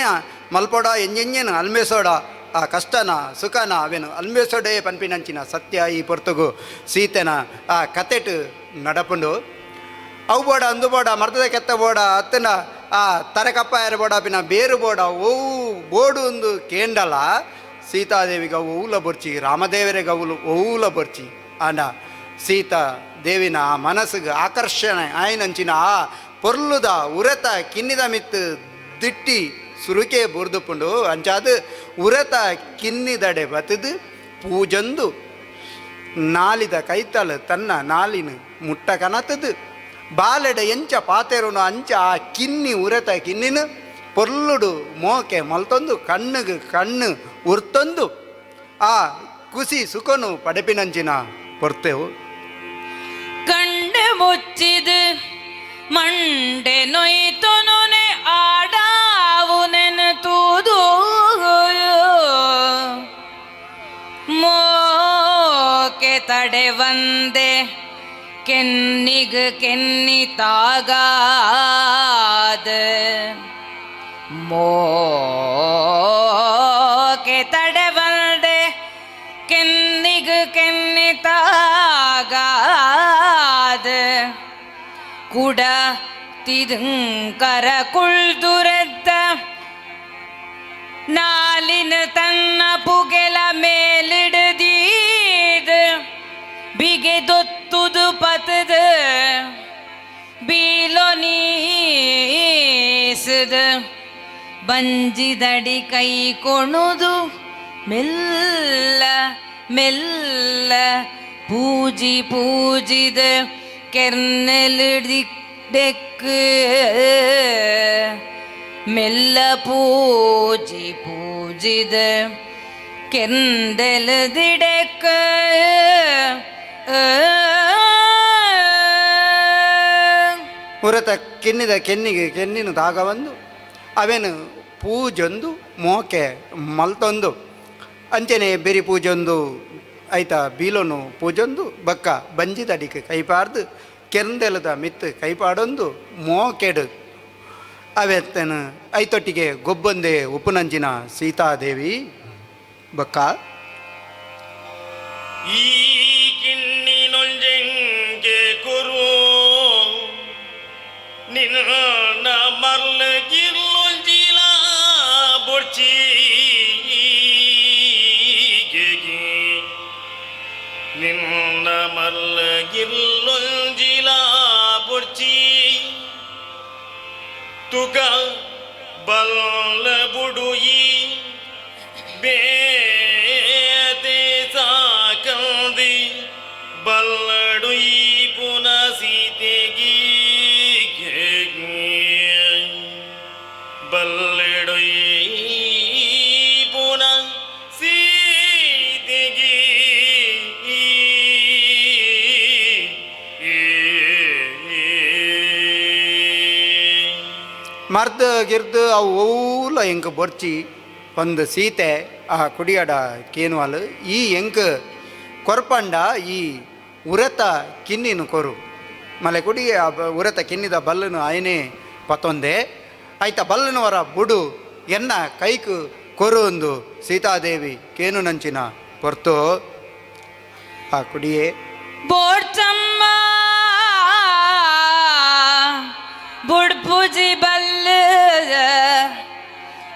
ಮಲ್ಪೋಡ ಎಂಜೆಂಜನ ಅಲ್ಮೇಸೋಡ ಆ ಕಷ್ಟನ ಸುಖನ ಅವೇನು ಅಲ್ಮೇಸೋಡೆ ಪನ್ಪಿನಂಚಿನ ಸತ್ಯ ಈ ಪೊರ್ತುಗು ಸೀತೆನ ಆ ಕತೆಟು ನಡಪುಂಡು ಅವು ಬೋಡ ಅಂದು ಬೋಡ ಮರ್ದದ ಕೆತ್ತ ಬೋಡ ಅತ್ತನ ಆ ತರಕಪ್ಪಾಯರ ಬೋಡ ಪಿನ ಬೇರು ಬೋಡ ಓವು ಬೋಡು ಒಂದು ಕೇಂಡಲ ಸೀತಾದೇವಿಗೆ ಓವುಲ ಬೊರ್ಚಿ ರಾಮದೇವರಿಗೆ ಅವಳು ಓವುಲ ಬೊರ್ಚಿ ಅಂಡ ಸೀತಾ ದೇವಿನ ಆ ಮನಸ್ಸಿಗೆ ಆಕರ್ಷಣೆ ಆಯ್ನಂಚಿನ ಆ ಪೊರ್ಲುದ ಉರತ ಕಿನ್ನಿದ ಮಿತ್ತು ದಿಟ್ಟಿ ಸುರುಕೆ ಬುರ್ದುಪುಂಡು ಅಂಚಾದು ಉರತ ಕಿನ್ನಿದಡೆ ಬತ್ತದು ಪೂಜಂದು ನಾಲಿದ ಕೈತಲು ತನ್ನ ನಾಲಿನ ಮುಟ್ಟ ಕನತದು ಬಾಲೆಡ ಎಂಚ ಪಾತೆರುನು ಅಂಚ ಆ ಕಿನ್ನಿ ಉರತ ಕಿನ್ನಿನ ಪೊರ್ಲುಡು ಮೋಕೆ ಮಲ್ತೊಂದು ಕಣ್ಣಿಗೆ ಕಣ್ಣು ಉರ್ತೊಂದು ಆ ಕುಸಿ ಸುಖನು ಪಡೆಪಿನಂಚಿನ ಪೊರ್ತೆವು ಕಣ್ಣು ಮುಚ್ಚಿದು ಮಂಡೆ ನೊಯ್ತು ನೊನೆ ಆಡಾವು ನೆನತೂದು ಮೋಕೆ ತಡೆ ಬಂದೆ ಕೆನ್ನಿಗ್ ಕೆನ್ನಿತಾಗಾದ ಮೋಕೆ ತಡೆ ಬಂದೆ ಕೆನ್ನಿಗ್ ಕೆನ್ನಿತಾಗಾದ ಕುಡ ತಿದುಂಕರ ಕುಳ್ದುರೆದ್ದ ನಾಲಿನ ತನ್ನ ಪುಗೆಲ ಮೇಲಿಡದೀದ ಬಿಗೆದೊತ್ತುದು ಪತದ ಬೀಲೋ ನೀಸದ ಬಂಜಿದಡಿ ಕೈ ಕೊಣುದು ಮೆಲ್ಲ ಮೆಲ್ಲ ಪೂಜಿ ಪೂಜಿದ ಕೆರ್ನೆಲಿಡಿಕ್ಕು ಮೆಲ್ಲ ಪೂಜಿ ಪೂಜಿದ ಕೆಂದೆಲದಿಡೆಕ್ಕ ಉರತ ಕಿನ್ನಿದ ಕೆನ್ನಿಗೆ ಕೆನ್ನಿನ ದಾಗ ಒಂದು ಅವೇನು ಪೂಜೊಂದು ಮೋಕೆ ಮಲ್ತೊಂದು ಅಂಚನೆ ಬೆರಿ ಪೂಜೊಂದು ಆಯ್ತಾ ಬೀಲೋನು ಪೂಜೊಂದು ಬಕ್ಕ ಬಂಜಿದಡಿಕೆ ಕೈಪಾರ್ದು ಕೆಂದೆಲದ ಮಿತ್ತು ಕೈಪಾಡೊಂದು ಮೋಕೆಡು ಅವೆತ್ತನು ಐತೊಟ್ಟಿಗೆ ಗೊಬ್ಬೊಂದೆ ಉಪುನಂಚಿನ ಸೀತಾದೇವಿ ಬಕ್ಕ ಈ ಕಿಣ್ಣಿನೊಂಜೆಂಗೆ ಕುರು ನಿನ್ನ ಮರ್ಲಗಿರ್ಲೊಂಜಿಲ ಬೊರ್ಚಿ ನಿನ್ನ ಮರ್ಲಗಿರ್ಲೊಂಜಿಲ ಬೊರ್ಚಿ ತುಗ ಬಲ್ಲ ಬುಡುಯಿ ಬೇತೆ ಸಾಕಂದಿ ಬಲ್ಲಡುಯಿ ಪುನ ಸೀತೆಗಿ ಬಲ್ಲಡುಯಿ ಪುನ ಸೀತೆಗಿ ಮರ್ದು ಗಿರ್ದು ಅವು ಓಲ ಎಂಕ್ ಬೊರ್ಚಿ ಒಂದು ಸೀತೆ ಆ ಕುಡಿಯಡ ಕೇನುವಲು ಈ ಎಂಕ್ ಕೊರ್ಪಂಡ ಈ ಉರತ ಕಿನ್ನಿನು ಕೊರು ಮಲೆ ಕುಡಿ ಆ ಉರತ ಕಿನ್ನಿದ ಬಲ್ಲನು ಆಯ್ನೆ ಪತ್ತೊಂದೆ ಆಯ್ತ ಬಲ್ಲನವರ ಬುಡು ಎನ್ನ ಕೈಕು ಕೊರು ಒಂದು ಸೀತಾದೇವಿ ಕೇನು ನಂಚಿನ ಹೊರ್ತು ಆ ಕುಡಿಯೇ ಬೋಡ್ಚಮ್ಮ ಬುಡ್ಪುಜಿ ಬಲ್ಲ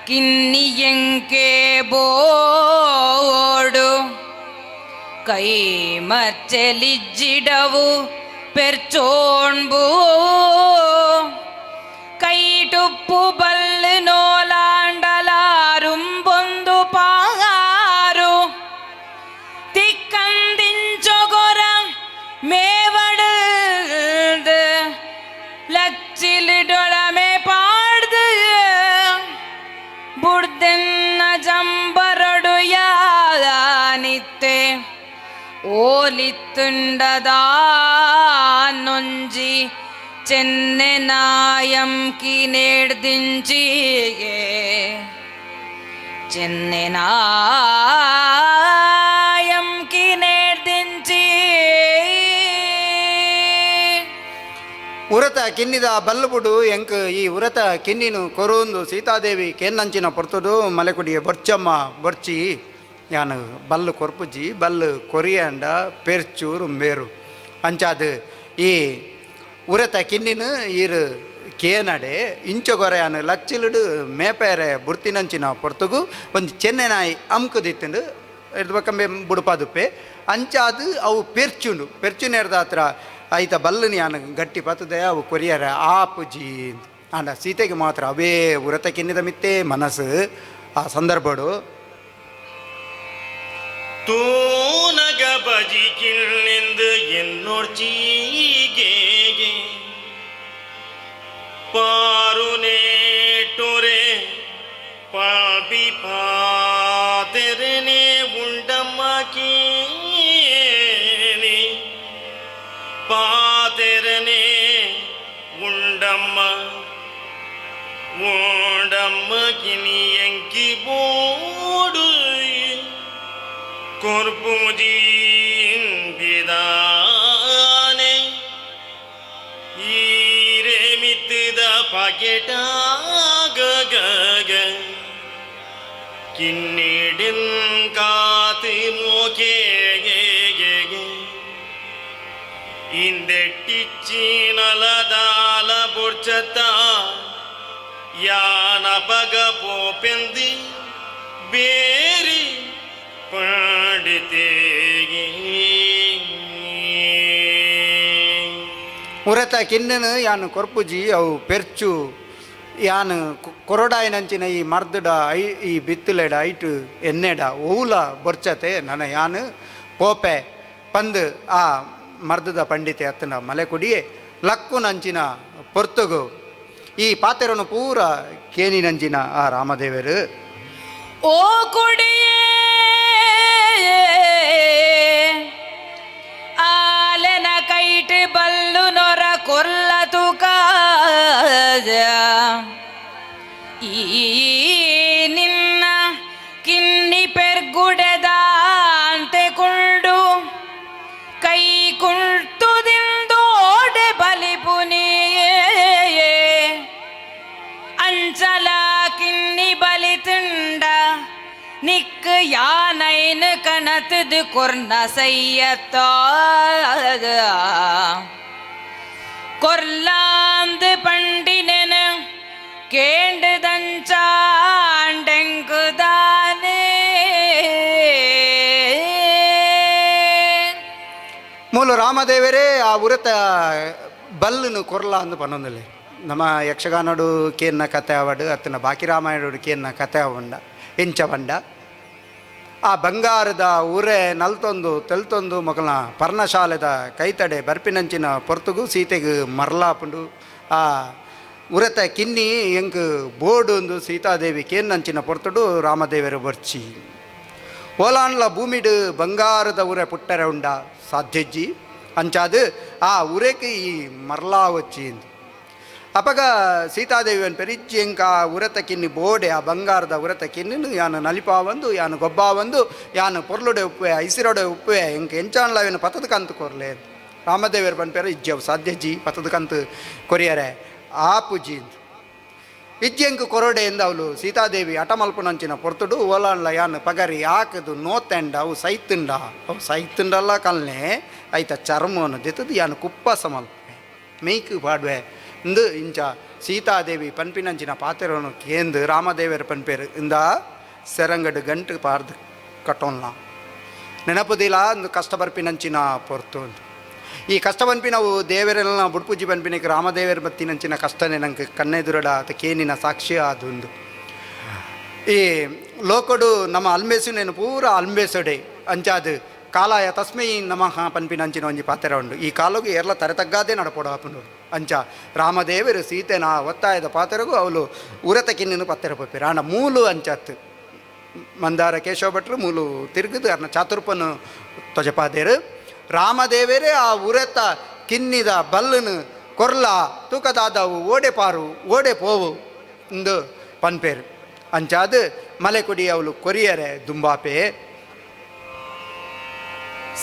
ಕಿನ್ನಿಯಂಕೆ ಬೋಡು ಕೈ ಮಚ್ಚಲಿಜ್ಜಿಡವು ಪೆರ್ಚೋಣ್ಬು ಕೈಟುಪ್ಪು ಬಲ್ಲು ನೋಲಾಂಡಲಾರುಂ ಬೊಂದು ಪಾಗಾರು ತಿಕ್ಕಂದಿಂಚೊಗೊರ ಮೇವಡು ಲಚ್ಚಿಲಿಡೊಳಮೆ ಪಾಡ್ದು ಬುಡ್ದೆನ್ನ ಜಂಬರಡು ಯಾನಿತ್ತೆ ಓಲಿತ್ತುಂಡದಾ ನೊಂಜಿ ಚೆನ್ನೆನಾಯಂ ಕಿನೇಡ್ದಿಂಚಿಗೆ ಚೆನ್ನೆನಾಯಂ ಕಿನೇಡ್ದಿಂಚಿ ಉರತ ಕಿನ್ನಿದ ಬಲ್ಲುಬುಡು ಎಂಕ್ ಈ ಉರತ ಕಿನ್ನಿನು ಕೊರೊಂದು ಸೀತಾದೇವಿ ಕೇನ್ನಂಚಿನ ಪೊರ್ತುಡು ಮಲೆಕುಡಿಯ ಬೊರ್ಚಮ್ಮ ಬೊರ್ಚಿ ಯಾನು ಬಲ್ಲು ಕೊರ್ಪುಜಿ ಬಲ್ಲು ಕೊರಿಯಂಡ ಪೆರ್ಚು ರುಂಬೇರು ಅಂಚಾದು ಈ ಉರತ ಕಿನ್ನಿನು ಈರು ಕೇನಡೆ ಇಂಚೊಗೊರೆಯಾನು ಲಚ್ಚಿಲುಡು ಮೇಪೇರೆ ಬುರ್ತಿನಂಚಿನ ಪೊರ್ತುಗು ಒಂದು ಚೆನ್ನೆನಾಯಿ ಅಮ್ಕುದಿತ್ತುಂಡು ಎಡ್ಬಕಂಬೆ ಬುಡುಪಾದುಪ್ಪೆ ಅಂಚಾದು ಅವು ಪೆರ್ಚುಂಡು ಪೆರ್ಚು ನೇರ್ದ ಹತ್ರ ಆಯ್ತ ಬಲ್ಲುನಿ ಯಾನು ಗಟ್ಟಿ ಪತ್ತದೆ ಅವು ಕೊರಿಯರ ಆಪುಜಿ ಅಂಡ ಸೀತೆಗೆ ಮಾತ್ರ ಅವೇ ಉರತ ಕಿನ್ನಿದ ಮಿತ್ತೆ ಮನಸ್ಸು ಆ ಸಂದರ್ಭಡು ತೂನಗ ಬಜಿ ಕಿಳ್ಳೆಂದು ಎನ್ನೋರ್ಚೀಗೆ ಪಾರುನೇಟೊರೆ ಪಾಪಿ ಪಾತೆರೆನೆ ಉಂಡಮ್ಮ ಕೇಳಿ ಪಾತೆರನೆ ಉಂಡಮ್ಮ ಉಂಡಮ್ಮ ಕಿನಿಯಂಕಿ ಬೋಡು ಕೊರ್ಪುಜೀನ್ ಬಿದಾನೆ ಈರೆ ಮಿತ್ತದ ಪಾಕೆಟಾಗ ಕಿನ್ನಿಡಿನ್ ಕಾತು ಮೋಕೆ ಇಂದೆಟ್ಟಿಚ್ಚಿನಲದಾಲ ಬುರ್ಚತ ಯಾನಪಗ ಪೋಪೆಂದಿ ಬೇರಿ ಪಂಡಿತೇಗಿ ಉರತ ಕಿನ್ನನು ಯಾನು ಕೊರ್ಪುಜಿ ಅವು ಪೆರ್ಚು ಯಾನು ಕೊರಡಾಯಿನಂಚಿನ ಈ ಮರ್ದಡ ಈ ಬಿತ್ತುಲೆಡ ಐಟು ಎನ್ನೆಡ ಓಲ ಬೊರ್ಚತೆ ನನ್ನ ಯಾನು ಪೋಪೆ ಪಂದು ಆ ಮರ್ದದ ಪಂಡಿತೆ ಅತ್ತನ ಮಲೆ ಕುಡಿಯೇ ಲಕ್ಕು ನಂಚಿನ ಪೊರ್ತುಗು ಈ ಪಾತೆರನು ಪೂರ ಕೇನಿ ನಂಚಿನ ಆ ರಾಮದೇವರು ಓ ಕುಡಿಯೇ ಆಲೆನ ಕೈಟ್ ಬಲ್ಲು ನೊರ ಕೊಲ್ಲ ತುಕ ಈ ನಿನ್ನ ಕಿನ್ನಿ ಪೆರ್ಗುಡೆದ ಅಂತೆ ಕುಂಡು ಕೈ ಕುಳ್ತುದಿಂದೋಡೆ ಬಲಿಪುನಿಯೇ ಅಂಚಲ ಕಿನ್ನಿ ಬಲಿತುಂಡ ನಿಕ್ ಯಾನೈನ್ ಕಣತದು ಕೊರ್ನ ಸೈಯತ್ತ ಕೊರ್ಲಾಂದು ಪಂಡಿನೆನ ಕೇಂಡದಂಚಾಂಡೆಂಗುದಾನೆ ಮೂಲ ರಾಮದೇವರೇ ಆ ಉರತ ಬಲ್ಲುನು ಕೊರ್ಲ ಅಂದು ಪನ್ನೊಂದಿಲ್ಲ ನಮ್ಮ ಯಕ್ಷಗಾನಡು ಕೇನ್ನ ಕತೆ ಅವಡು ಅತ್ತನ ಬಾಕಿ ರಾಮಾಯಣಡು ಕೇನ್ನ ಕತೆ ಅವಂಡ ಎಂಚವಂಡ ಆ ಬಂಗಾರದ ಉರೆ ನಲ್ತೊಂದು ತೆಲ್ತೊಂದು ಮೊಗಲ ಪರ್ಣಶಾಲೆದ ಕೈತಡೆ ಬರ್ಪಿನಂಚಿನ ಪೊರ್ತುಗು ಸೀತೆಗೆ ಮರ್ಲಾಪುಂಡು ಆ ಉರತ ಕಿನ್ನಿ ಎಂಕ್ ಬೋರ್ಡು ಒಂದು ಸೀತಾದೇವಿ ಕೇನ್ನಂಚಿನ ಪೊರ್ತುಡು ರಾಮದೇವರು ಬರ್ಚಿ ಓಲಾನ್ಲ ಭೂಮಿಡು ಬಂಗಾರದ ಉರೆ ಪುಟ್ಟರೆ ಉಂಡ ಸಾಧ್ಯಜ್ಜಿ ಅಂಚಾದು ಆ ಉರೆಗೆ ಈ ಮರ್ಲಾ ವಚ್ಚಿ ಅಪಗ ಸೀತಾದೇವಿ ಅನ್ ಪೆರಿಜ್ಜಿಂಕ ಉರತ ಕಿನ್ನಿ ಬೋಡೆ ಆ ಬಂಗಾರದ ಉರತ ಕಿನ್ನಿನು ಯಾನು ನಲಿಪಾ ಬಂದು ಯಾನು ಗೊಬ್ಬ ಬಂದು ಯಾನು ಪೊರ್ಲುಡೆ ಉಪ್ಪುವೆ ಐಸಿರೋಡೆ ಉಪ್ಪುವೆ ಇಂಕ ಎಂಚಾನ್ಲ ಇವನು ಪತದ ಕಂತು ಕೊರ್ಲೆ ರಾಮದೇವಿಯರು ಬಂದ್ಪೇರು ಇಜ್ಜವು ಸಾಧ್ಯಜಿ ಪತದ ಕಂತು ಕೊರಿಯರೆ ಆಪುಜಿ ಇಜ್ಜಂಕು ಕೊರಡೆಯಿಂದ ಅವಳು ಸೀತಾದೇವಿ ಹಠ ಮಲ್ಪುನಂಚಿನ ಪೊರ್ತುಡು ಓಲಾನ್ಲ ಯಾನು ಪಗರಿ ಹಾಕದು ನೋತೆಂಡ ಅವು ಸೈತುಂಡಲ್ಲ ಕಲ್ನೆ ಐತ ಚರ್ಮವನ್ನು ದೆತ್ತದು ಯಾನು ಕುಪ್ಪಸ ಮಲ್ಪೆ ಮೇಯ್ಕು ಪಾಡ್ವೆ ಇಂದು ಇಂಚ ಸೀತಾದೇವಿ ಪನ್ಪಿನಂಚಿನ ಪಾತೆರವನ್ನು ಕೇಂದು ರಾಮದೇವಿಯರ ಪನ್ಪೇರು ಇಂದ ಸೆರಂಗಡು ಗಂಟು ಪಾರ್ದು ಕಟ್ಟೋನ್ಲ ನೆನಪುದಿಲ್ಲ ಒಂದು ಕಷ್ಟ ಬರ್ಪಿನಂಚಿನ ಪೊರ್ತು ಅಂತ ಈ ಕಷ್ಟ ಪನ್ಪಿ ನಾವು ದೇವರೆಲ್ಲ ಬುಡ್ಪೂಜಿ ಪನ್ಪಿನಕ್ಕೆ ರಾಮದೇವರ ಬತ್ತಿನಂಚಿನ ಕಷ್ಟನೇ ನಂಗೆ ಕಣ್ಣೆದುರಡ ಅತ ಕೇನಿನ ಸಾಕ್ಷಿ ಅದೊಂದು ಈ ಲೋಕಡು ನಮ್ಮ ಅಲ್ಮೇಸುನೇನು ಪೂರ ಅಲ್ಮೇಸೊಡೆ ಅಂಚಾದು ಕಾಲಾಯ ತಸ್ಮೈ ನಮಃ ಪನ್ಪಿನಂಚಿನ ಒಂಜಿ ಪಾತೆರ ಉಂಡು ಈ ಕಾಲಗೂ ಎಲ್ಲ ತರತಗ್ಗಾದೇ ನಡಪೋಡು ಹಾಪುಂಡು ಅಂಚ ರಾಮದೇವರು ಸೀತೆನ ಒತ್ತಾಯದ ಪಾತೆರಗೂ ಅವಳು ಉರತ ಕಿನ್ನಿನ ಪತ್ತೆರ ಪೊಪ್ಪಿರ ಆಂಡ ಮೂಲು ಅಂಚತ್ತು ಮಂದಾರ ಕೇಶವ ಭಟ್ರು ಮೂಲು ತಿರುಗುದು ಅರ್ನ ಚಾತುರ್ಪನು ತೊಜಪಾದೇರು ರಾಮದೇವರೇ ಆ ಉರತ ಕಿನ್ನಿದ ಬಲ್ಲನು ಕೊರ್ಲ ತೂಕದಾದವು ಓಡೆ ಪಾರು ಓಡೆ ಪೋವು ಇಂದು ಪನ್ಪೇರು ಅಂಚಾದು ಮಲೆ ಕುಡಿ ಅವಳು ಕೊರಿಯರೆ ದುಂಬಾಪೆ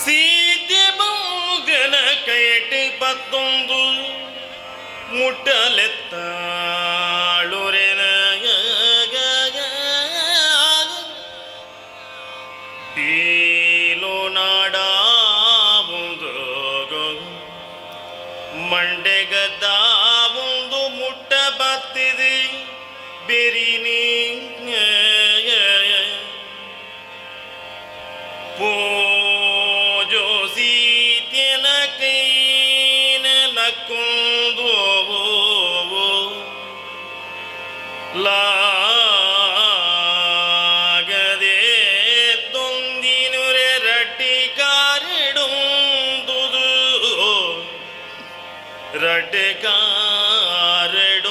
ಸೀತೆ ಬಂದನ ಕೈಟಿ ಪತ್ತೊಂದು ಮುಟ್ಟಲೆತ್ತಾಳುರೆನ ಪೀಲು ನಾಡಾವುದು ಮಂಡೆಗದ್ದಾವುದು ಮುಟ್ಟ ಬತ್ತಿದಿ ಬೆರಿನಿ ಪೂಜೋ ಸೀತ್ಯನ ಕೈನ ನಕ್ಕೊಂದು ಲಾಗದೆ ತೊಂದಿನುರೆ ರಟ್ಟಿ ಕಾರಿಡುವುದು ರಟ್ಟಿ ಕಾರಿಡುವುದು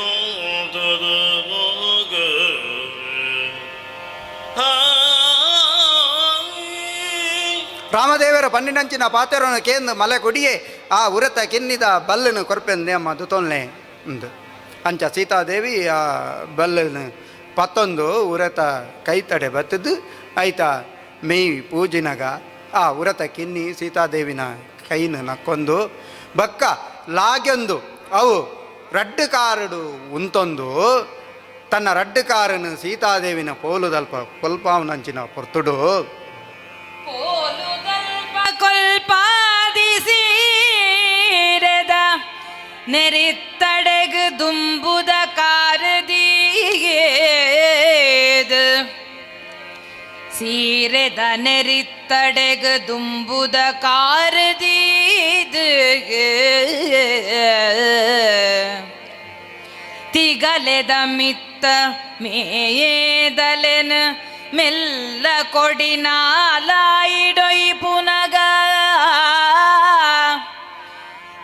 ರಾಮದೇವರ ಪನ್ನಿನಂಚಿನ ಪಾತೆರವನ್ನು ಕೇಂದು ಮಲೆ ಕೊಡಿಯೇ ಆ ಉರತ ಕಿನ್ನಿದ ಬಲ್ಲನು ಕೊರ್ಪೆಂದೆ ಅಮ್ಮ ದುತೊಲ್ನೆ ಉಂದು ಅಂಚ ಸೀತಾದೇವಿ ಆ ಬಲ್ಲನು ಪತ್ತೊಂದು ಉರತ ಕೈತಡೆ ಬತ್ತದು ಆಯ್ತಾ ಮೇಯ್ ಪೂಜಿನಗ ಆ ಉರತ ಕಿನ್ನಿ ಸೀತಾದೇವಿನ ಕೈನ ನಕ್ಕೊಂದು ಬಕ್ಕ ಲಾಗ್ಯೊಂದು ಅವು ರಡ್ಡು ಕಾರಡು ಉಂತೊಂದು ತನ್ನ ರಡ್ಡು ಕಾರನು ಸೀತಾದೇವಿನ ಪೋಲುದಲ್ಪ ಕೊಲ್ಪಾವನಂಚಿನ ಪೊರ್ತುಡು ಕೊಲ್ಪಾದಿಸಿರೆದ ನೆರಿತ್ತಡೆಗು ದುಂಬುದ ಕಾರದೀಗೇದು ಸೀರೆದ ನೆರಿತ್ತಡೆಗು ದುಂಬುದ ಕಾರದೀದು ತಿಗಲೆದ ಮಿತ್ತ ಮೇಯೇದಲೆನು ಮೆಲ್ಲ ಕೊಡಿನಾಲಾಯಿಡೊಯ್ ಪುನಗ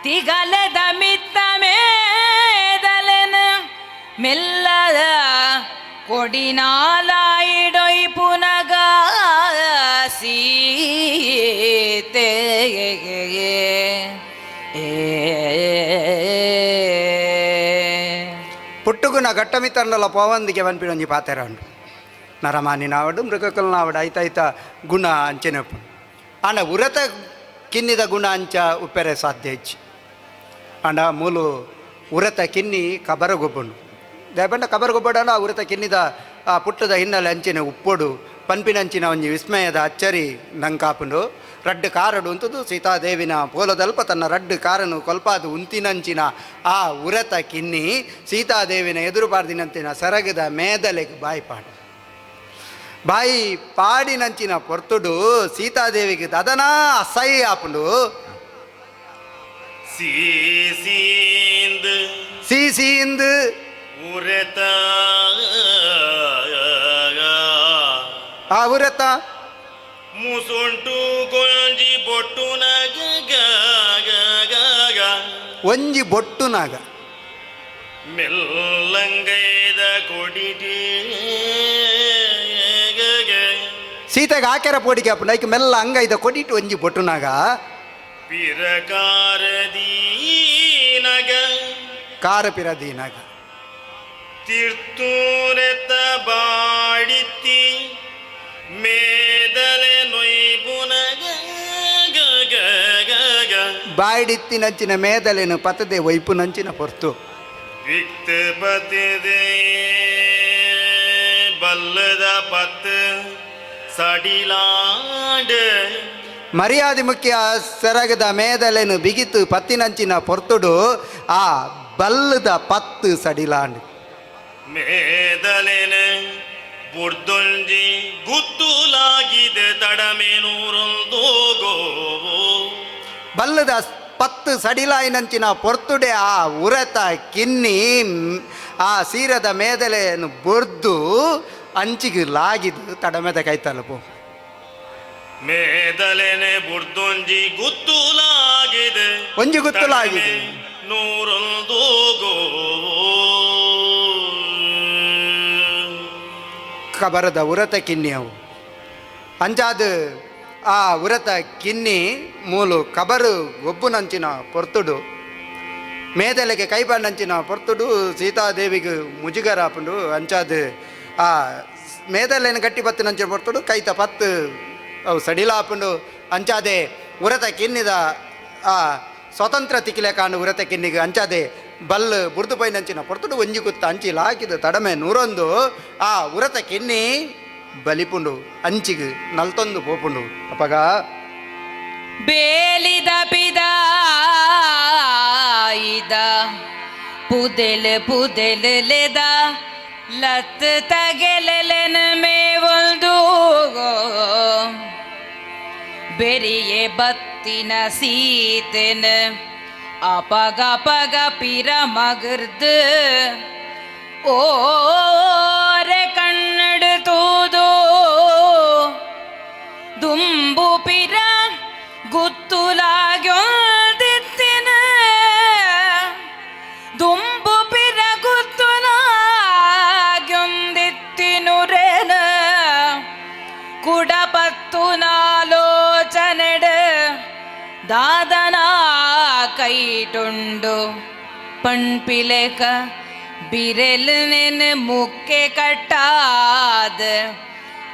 ತಿಗಲೆದ ಮಿತ್ತ ಮೇದಲೆನು ಮೆಲ್ಲದ ಕೊಡಿನಾಲಾಯಿಡೊಯ್ ಪುನಗ ಸೀತೆಗೆ ಪುಟ್ಟುಗುನ ಘಟ್ಟಮಿತಂಡಲ ಪೋವಂದಿಗೆ ಪನ್ಪಿನೊಂಜಿ ಪಾತೆರ ಉಂಡು ನರಮಾನಿನಾವಡು ಮೃಗಕಲ್ನಾವಡು ಐತಾಯ್ತ ಗುಣ ಅಂಚೆನಪ್ಪು ಆಂಡ ಉರತ ಕಿನ್ನಿದ ಗುಣ ಅಂಚ ಉಪ್ಪೆರೆ ಸಾಧ್ಯ ಇಚ್ಚಿ ಆಂಡ ಮೂಲು ಉರತ ಕಿನ್ನಿ ಕಬರಗೊಬ್ಬುಂಡು ದಯಪಂಡ ಕಬರಗೊಬ್ಬಡ ಉರತ ಕಿನ್ನಿದ ಆ ಪುಟ್ಟದ ಹಿನ್ನೆಲೆ ಅಂಚಿನ ಉಪ್ಪೊಡು ಪನ್ಪಿನಂಚಿನ ಒಂಜಿ ವಿಸ್ಮಯದ ಅಚ್ಚರಿ ನಂಕಾಪುಂಡು ರಡ್ಡು ಕಾರಡು ಉಂತದು ಸೀತಾದೇವಿನ ಪೋಲದಲ್ಪ ತನ್ನ ರಡ್ಡು ಕಾರನು ಕೊಲ್ಪಾದು ಉಂತಿನಂಚಿನ ಆ ಉರತ ಕಿನ್ನಿ ಸೀತಾದೇವಿನ ಎದುರು ಪಾರ್ದಿನಂಚಿನ ಸರಗದ ಮೇದಲೆಗೆ ಬಾಯಿ ಪಾಡಿನಂಚಿನ ಪೊರ್ತುಡು ಸೀತಾದೇವಿಗೆ ದದನಾ ಅಸಹ್ಯ ಆಪುಂಡು ಸೀಸೀಂದು ಉರತ ಆ ಉರತ ಮುಸುಂಟು ಗೊಂಜಿ ಬೊಟ್ಟುನಗ ಒಂಜಿ ಬೊಟ್ಟುನಾಗ ಮೆಲ್ಲಂಗೈದ ಕೊಡಿಟಿ ಸೀತೆಗೆ ಆಕೆರ ಪೋಡಿಗೆ ಆಪುಂಡು ಐಕೆ ಮೆಲ್ಲ ಅಂಗೈದ ಕೊಡಿಟ್ಟು ಒಂಜಿ ಬೊಟ್ಟುನಾಗ ಪಿರಕಾರದೀನಗ ಕಾರ ಪಿರದೀನಾಗ ತೀರ್ಥೂರೆತ ಬಾಡಿತಿ ಮೇದಲೆ ನೊಯ್ಬುನಗ ಬಾಯ್ಡಿತ್ತಿನಂಚಿನ ಮೇದಲೆನು ಪತದೆ ವೈಪುನಂಚಿನ ಪೊರ್ತು ವಿಕ್ತ ಬತಿದೆ ಬಲ್ಲದ ಪತ್ ಸಡಿಲಾಂಡ ಮರ್ಯಾದೆ ಮುಖ್ಯ ಸೆರಗದ ಮೇದಲೆನು ಬಿಗಿತು ಪತ್ತಿನಂಚಿನ ಪೊರ್ತುಡು ಆ ಬಲ್ಲದ ಪತ್ತು ಸಡಿಲಾಂಡ್ ಮೇದಲೆನ ಬುರ್ದೊಂಜಿ ಗುತ್ತುಲಾಗಿದೆ ತಡಮೇನೂರೊಂದೋಗೋ ಬಲ್ಲದ ಪತ್ತು ಸಡಿಲಾಯಿನಂಚಿನ ಪೊರ್ತುಡೆ ಆ ಉರತ ಕಿನ್ನಿ ಆ ಸೀರದ ಮೇದಲೆಯನ್ನು ಬೊರ್ದು ಅಂಚಿಗೆ ಲಾಗಿದು ತಡಮೆದ ಕೈ ತಲುಪು ಮೇದಲೆನೆ ಬುರ್ದೊಂಜಿ ಗುತ್ತುಲಾಗಿದೆ ಒಂಜಿ ಗುತ್ತುಲಾಗಿದೆ ನೂರೊಂದೋಗೋ ಕಬರದ ಉರತ ಕಿನ್ನಿ ಅವು ಅಂಚಾದ ಆ ಉರತ ಕಿನ್ನಿ ಮೂಲು ಕಬರು ಒಬ್ಬುನಂಚಿನ ಪೊರ್ತುಡು ಮೇದಲೆಗೆ ಕೈಬಣ್ಣಂಚಿನ ಪೊರ್ತುಡು ಸೀತಾದೇವಿಗೆ ಮುಜುಗರ ಹಾಪುಂಡು ಅಂಚಾದ ಆ ಮೇದಲೆನ ಗಟ್ಟಿ ಪತ್ತಿನಂಚಿನ ಪೊರ್ತುಡು ಕೈತ ಪತ್ತು ಅವು ಸಡಿಲಾಪುಂಡು ಅಂಚಾದೆ ಉರತ ಕಿನ್ನಿದ ಆ ಸ್ವತಂತ್ರ ತಿಕ್ಕಿಲೆ ಕಾಂಡು ಉರತ ಕಿನ್ನಿಗೆ ಅಂಚಾದೆ ಬಲ್ಲು ಬುರ್ದು ಪೈನಂಚಿನ ಪೊರ್ತುಡು ಒಂಜಿ ಕುತ್ತ ಅಂಚಿಲ್ ಹಾಕಿದ ತಡಮೆ ನೂರೊಂದು ಆ ಉರತ ಕಿನ್ನಿ ಬಲಿಪುಂಡು ಅಂಚಿಗೆ ನಲ್ತೊಂದು ಪೋಪುಂಡು ಅಪ್ಪಗ ಬೇಲಿದ ಪಿದ ಇದ ಪುದೆಲ್ ಪುದೆಲ್ ಲೆದ ಲತ್ ತಗೆಲೆಲೆನ ಮೇವೊಲ್ದು ಬೆರಿಯೆ ಬತ್ತಿನ ಸೀತೆನ ಅಪಗ ಪಗ ಪಿರ ಮಗರ್ದು ಓರೆ ಕಣ್ಣಡು ತೂದು ದುಂಬು ಪಿರ ಗುತ್ತುಲಾಗ್ಯೋದಿತ್ತಿನ ದುಂಬು ಪಿರ ಗುತ್ತುಲಾಗ್ಯೊಂದಿತ್ತಿನುರೇನ ಕುಡಪತ್ತು ನಾಲೋಚನೆಡ ದಾದನ ಕೈಟುಂಡು ಪಣ್ಪಿಲೆಕ ಬಿರೆಲ್ ನೆನ್ ಮುಕ್ಕೆ ಕಟ್ಟಾದ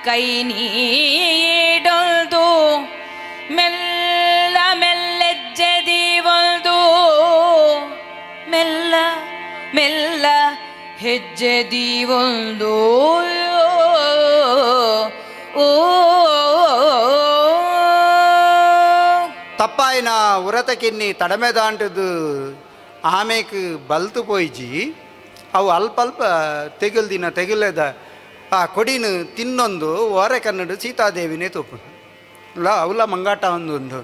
ಕೈ ನೀಡೊಂದು ಮೆಲ್ಲ ಮೆಲ್ಲೆಜ್ಜೆದಿ ಒಂದು ಮೆಲ್ಲ ಮೆಲ್ಲ ಹೆಜ್ಜೆದಿ ಒಂದು ಓ ತಪ್ಪಾಯಿನ ಉರತ ಕಿನ್ನಿ ತಡಮೆ ದಾಂಟದು ಆಮೇಕ್ ಬಲ್ತು ಪೋಯ್ಜಿ ಅವು ಅಲ್ಪ ಅಲ್ಪ ತೆಗಿಲ್ದಿನ ತೆಗಿಲೇದ ಆ ಕೊಡಿನ ತಿನ್ನೊಂದು ಓರೆ ಕನ್ನಡ ಸೀತಾದೇವಿನೇ ತೂಪು ಇಲ್ಲ ಅವಲ ಮಂಗಾಟ ಒಂದು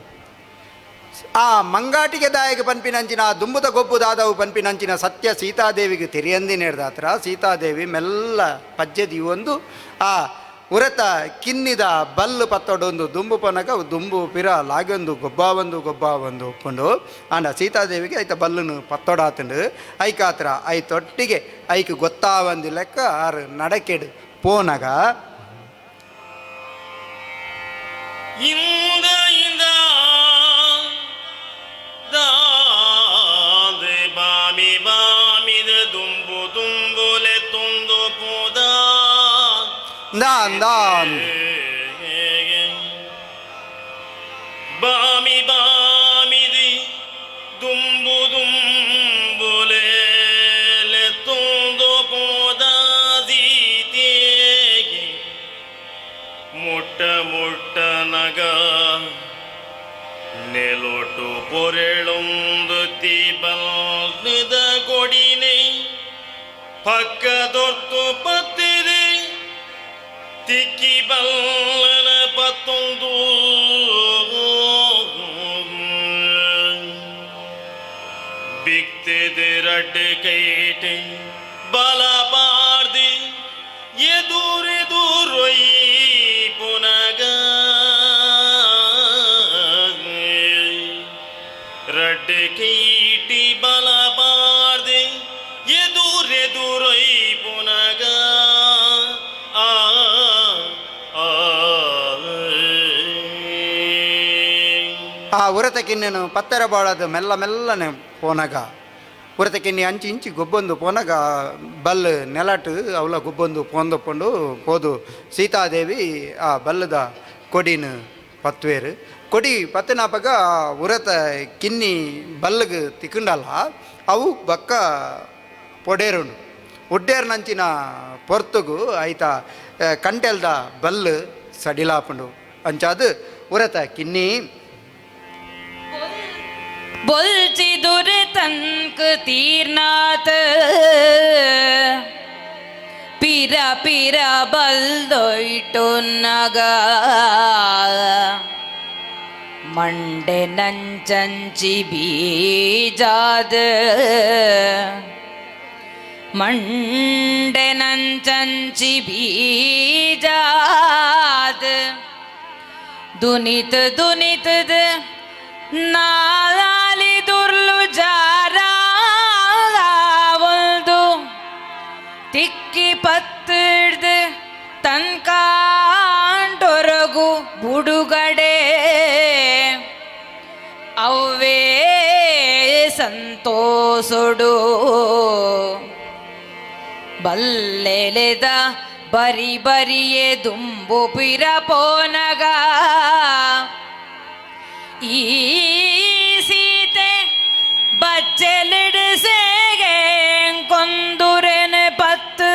ಆ ಮಂಗಾಟಿಗೆ ದಾಯಿಗೆ ಪನ್ಪಿನಂಚಿನ ಆ ದುಂಬುದ ಗೊಬ್ಬುದಾದವು ಪನ್ಪಿನಂಚಿನ ಸತ್ಯ ಸೀತಾದೇವಿಗೆ ತೆರಿಯಂದಿ ನೇಡ್ದಾತ್ರ ಸೀತಾದೇವಿ ಮೆಲ್ಲ ಪಜ್ಜೆದಿ ಒಂದು ಆ ಉರತ ಕಿನ್ನಿದ ಬಲ್ಲು ಪತ್ತೊಡೊಂದು ದುಂಬು ಪನಕ ದುಂಬು ಪಿರ ಲಾಗೊಂದು ಗೊಬ್ಬ ಒಂದು ಒಪ್ಕೊಂಡು ಆಂಡ ಸೀತಾದೇವಿಗೆ ಐತ ಬಲ್ಲುನು ಪತ್ತೊಡಾತಂಡು ಐಕಾತ್ರ ಐತೊಟ್ಟಿಗೆ ಐಕ್ ಗೊತ್ತಾವಂದು ಲೆಕ್ಕ ಆರು ನಡಕೆಡು ಪೋನಗ ಇಂದ ಇಂದ ದಾದೆ ಬಾಮಿ ಬಾಮಿದ ದುಂಬು ದುಂಬುಲೆ ತುಂದು ಪೋದ ದಾನ್ ಬಾಮಿ ಬಾಮಿದಿ ದುಂಬು ದುಂಬುಲೆ ತುಂದು ಪೋದ ಸೀತೆಗೆ ಮುಟ್ಟ ಮುಟ್ಟ ನಗ ನೆಲೊಟ್ಟು ಪೊರೆಳೊಂದು ತೀಬಲ್ದ ಕೊಡಿನೆ ಪಕ್ಕದೊರ್ತು ಪತ್ತಿದೆ ತಿಕ್ಕಿ ಬಲ್ಲನ ಪತ್ತೊಂದು ಬಿಕ್ತಿದೆ ರಡ್ಡೆ ಕೈಟೆ ಬಲ ಪಾರ್ದಿ ಎದುರೆದುರೊಯ್ ಪುನಗ ರಡ್ಡೆ ಕೈಟಿ ಬಲ ಪಾರ್ದಿ ಎದುರೆದುರೊಯ್ ಪುನಗ ಆ ಉರತ ಕಿನ್ನೆನು ಪತ್ತೆರ ಬಾಳದ ಮೆಲ್ಲ ಮೆಲ್ಲನೆ ಪೋನಗ ಉರತ ಕಿನ್ನಿ ಅಂಚಿ ಇಂಚಿ ಗೊಬ್ಬೊಂದು ಪೋನಾಗ ಬಲ್ ನೆಲಟ್ ಅವಲ ಗೊಬ್ಬೊಂದು ಪೋಂದೊಪ್ಪಂಡು ಪೋದು ಸೀತಾದೇವಿ ಆ ಬಲ್ಲದ ಕೊಡಿನ ಪತ್ವೇರು ಕೊಡಿ ಪತ್ತನಾಪಗ ಉರತ ಕಿನ್ನಿ ಬಲ್ಲಗ್ ತಿಕ್ಕಂಡಲ್ಲ ಅವು ಬಕ್ಕ ಪೊಡೇರುಂಡು ಒಡ್ಡೇರ್ನಂಚಿನ ಪೊರ್ತುಗು ಐತ ಕಂಟೆಲ್ದ ಬಲ್ಲು ಸಡಿಲಾಪುಂಡು ಅಂಚಾದು ಉರತ ಕಿನ್ನಿ बोलचिदुर तंक तीरनाथ पीरा पीरा बल्दोइटु नग मंडे नंचंची बीजाद मंडे नंचंची बीजाद दुनित दुनित ನಾಲಿ ದುರ್ಲು ಜಾರಾವಲ್ದು ತಿಕ್ಕಿ ಪತ್ತಿಡ್ದು ತನ್ಕಾಂಟೊರಗು ಬುಡುಗಡೆ ಅವ್ವೇ ಸಂತೋಷುಡು ಬಲ್ಲೆಲೆದ ಬರಿ ಬರಿಯೇ ದುಂಬು ಪಿರ ಪೋನಗ ಈ ಸೀತೆ ಬಚ್ಚೆಲಿಡಿಸೆಗೆ ಕೊಂದುರೆನೆ ಪತ್ತು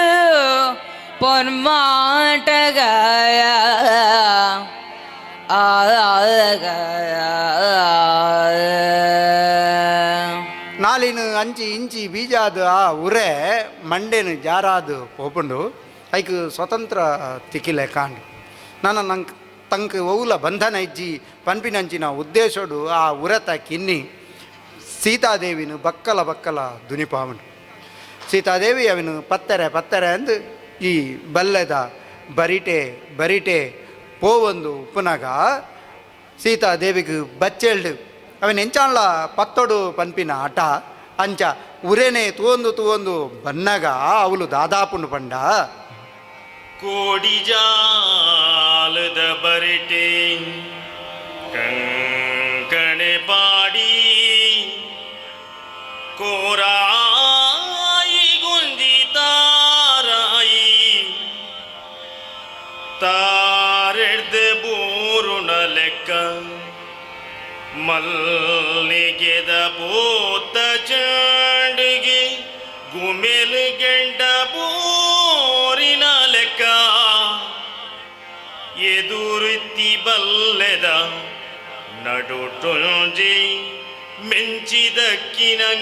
ಪೊರ್ಮಾಟಗಾಯ ನಾಲಿನ ಅಂಚಿ ಇಂಚಿ ಬೀಜಾದು ಆ ಉರೆ ಮಂಡೆನು ಜಾರಾದು ಪೋಪುಂಡು ಐಕ್ ಸ್ವತಂತ್ರ ತಿಕ್ಕಿಲೆ ಕಾಂಡು ನಾನು ನಂಗೆ ತಂಕ್ ಒವುಲ ಬಂಧನ ಇಜ್ಜಿ ಪನ್ಪಿನಂಚಿನ ಉದ್ದೇಶಡು ಆ ಉರತ ಕಿನ್ನಿ ಸೀತಾದೇವಿನು ಬಕ್ಕಲ ಬಕ್ಕಲ ದುನಿಪಾವನು ಸೀತಾದೇವಿ ಅವನು ಪತ್ತರೆ ಪತ್ತರೆ ಅಂದು ಈ ಬಲ್ಲೆದ ಬರಿಟೆ ಬರಿಟೆ ಪೋವೊಂದು ಉಪ್ಪುನಾಗ ಸೀತಾದೇವಿಗೆ ಬಚ್ಚೆಲ್ಡು ಅವನ ಎಂಚಾಣ್ಲ ಪತ್ತೊಡು ಪನ್ಪಿನ ಆಟ ಅಂಚ ಉರೆನೆ ತೂವೊಂದು ಬನ್ನಗ ಅವಳು ದಾದಾಪುಂಡು ಪಂಡ ಕೋಡಿ ಜಾಲದ ಬರಿಟೆ ಕಂಕಣೆ ಪಾಡಿ ಕೋರಾಯಿ ಗುಂಜಿ ತಾರಾಯಿ ತಾರೆಡ್ದೆ ಬೂರುಣ ಲೆಕ್ಕ ಮಲ್ಲಿಗೆದ ಪೋತ ಚಂಡಿಗೆ ಗುಮೆಲ್ ಗೆಂಡ ಬೋರಿನ ಲೆಕ್ಕ ಎದುರುತ್ತಿ ಬಲ್ಲೆದ ನಡುಟೊಂಜಿ ಮೆಂಚಿದಕ್ಕಿನಂಗೆ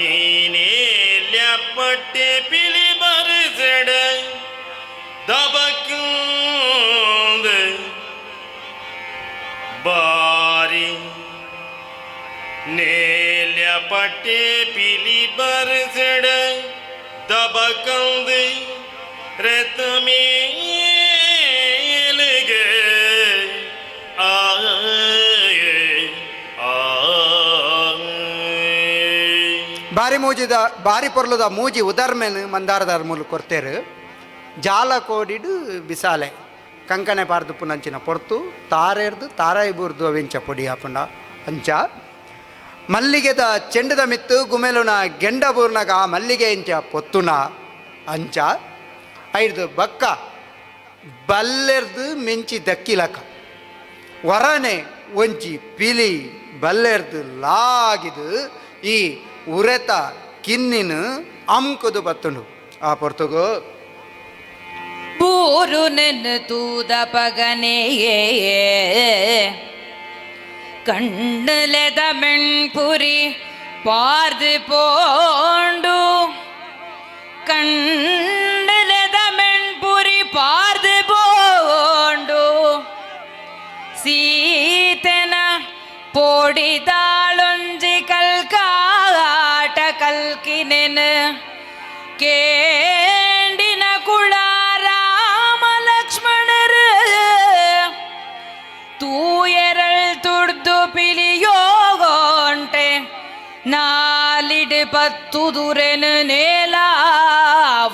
ಬಾರಿನೇಲ್ಯ ಪಟ್ಟೆ ಪಿಲಿ ಬರಿಸೆಡ ದಬಕ್ಕಂದ ಬಾರಿ ನೇಲ್ಯ ಪಟ್ಟೆ ಪಿಲಿ ಬರಿಸೆಡ ದಬಕ್ಕಂದ ರತ ಮೇಲಿಗೆ ಬಾರಿ ಮೂಜಿದ ಬಾರಿ ಪೊರ್ಲುದ ಮೂಜಿ ಉದರ್ಮೆನ್ ಮಂದಾರದಾರ ಮೂಲ ಕೊರ್ತೇರು ಜಾಲ ಕೋಡಿಡು ಬಿಸಾಲೆ ಕಂಕಣೆ ಪಾರ್ದು ಪುನಂಚಿನ ಪೊರ್ತು ತಾರೇರ್ದು ತಾರಾಯಿ ಬೂರ್ದು ಅವೆಂಚ ಪೊಡಿ ಹಾಪಂಡ ಅಂಚ ಮಲ್ಲಿಗೆದ ಚೆಂಡದ ಮಿತ್ತು ಗುಮೆಲುನ ಗೆಂಡ ಬೂರ್ನಾಗ ಮಲ್ಲಿಗೆ ಇಂಚ ಪೊತ್ತುನ ಅಂಚ ಐದು ಬಕ್ಕ ಬಲ್ಲೆರ್ದು ಮಿಂಚಿ ದಕ್ಕಿಲಕ ವರನೆ ಒಂಚಿ ಪಿಲಿ ಬಲ್ಲೆರ್ದು ಲಾಗಿದು ಈ ಉರೆತ ಕಿನ್ನಿನ ಅಂಕುದು ಬತ್ತುಂಡು ಆ ಪೊರ್ತುಗು ಬೂರು ನೆನ್ನು ತೂದ ಪಗನೆಯೇ ಕಣ್ಣಲೆದ ಮೆಣ್ಪುರಿ ಪಾರ್ದು ಪೋಂಡು ಕಣ್ಣಲೆದ ಮೆಣ್ಪುರಿ ಪಾರ್ದು ಪೋಂಡು ಸೀತೆನ ಪೋಡಿದಾಳೊಂಜಿ ಕಲ್ಕಾಟ ಕಲ್ಕಿನೆನ ಕೇಂಡಿನ ಕುಳ ರಾಮ ಲಕ್ಷ್ಮಣರು ತೂಯರಳ್ ತುಡ್ದು ಪಿಲಿಯೋಗೊಂಟೆ ನಾಲಿಡ್ ಪತ್ತು ದುರೆನು ನೇಲ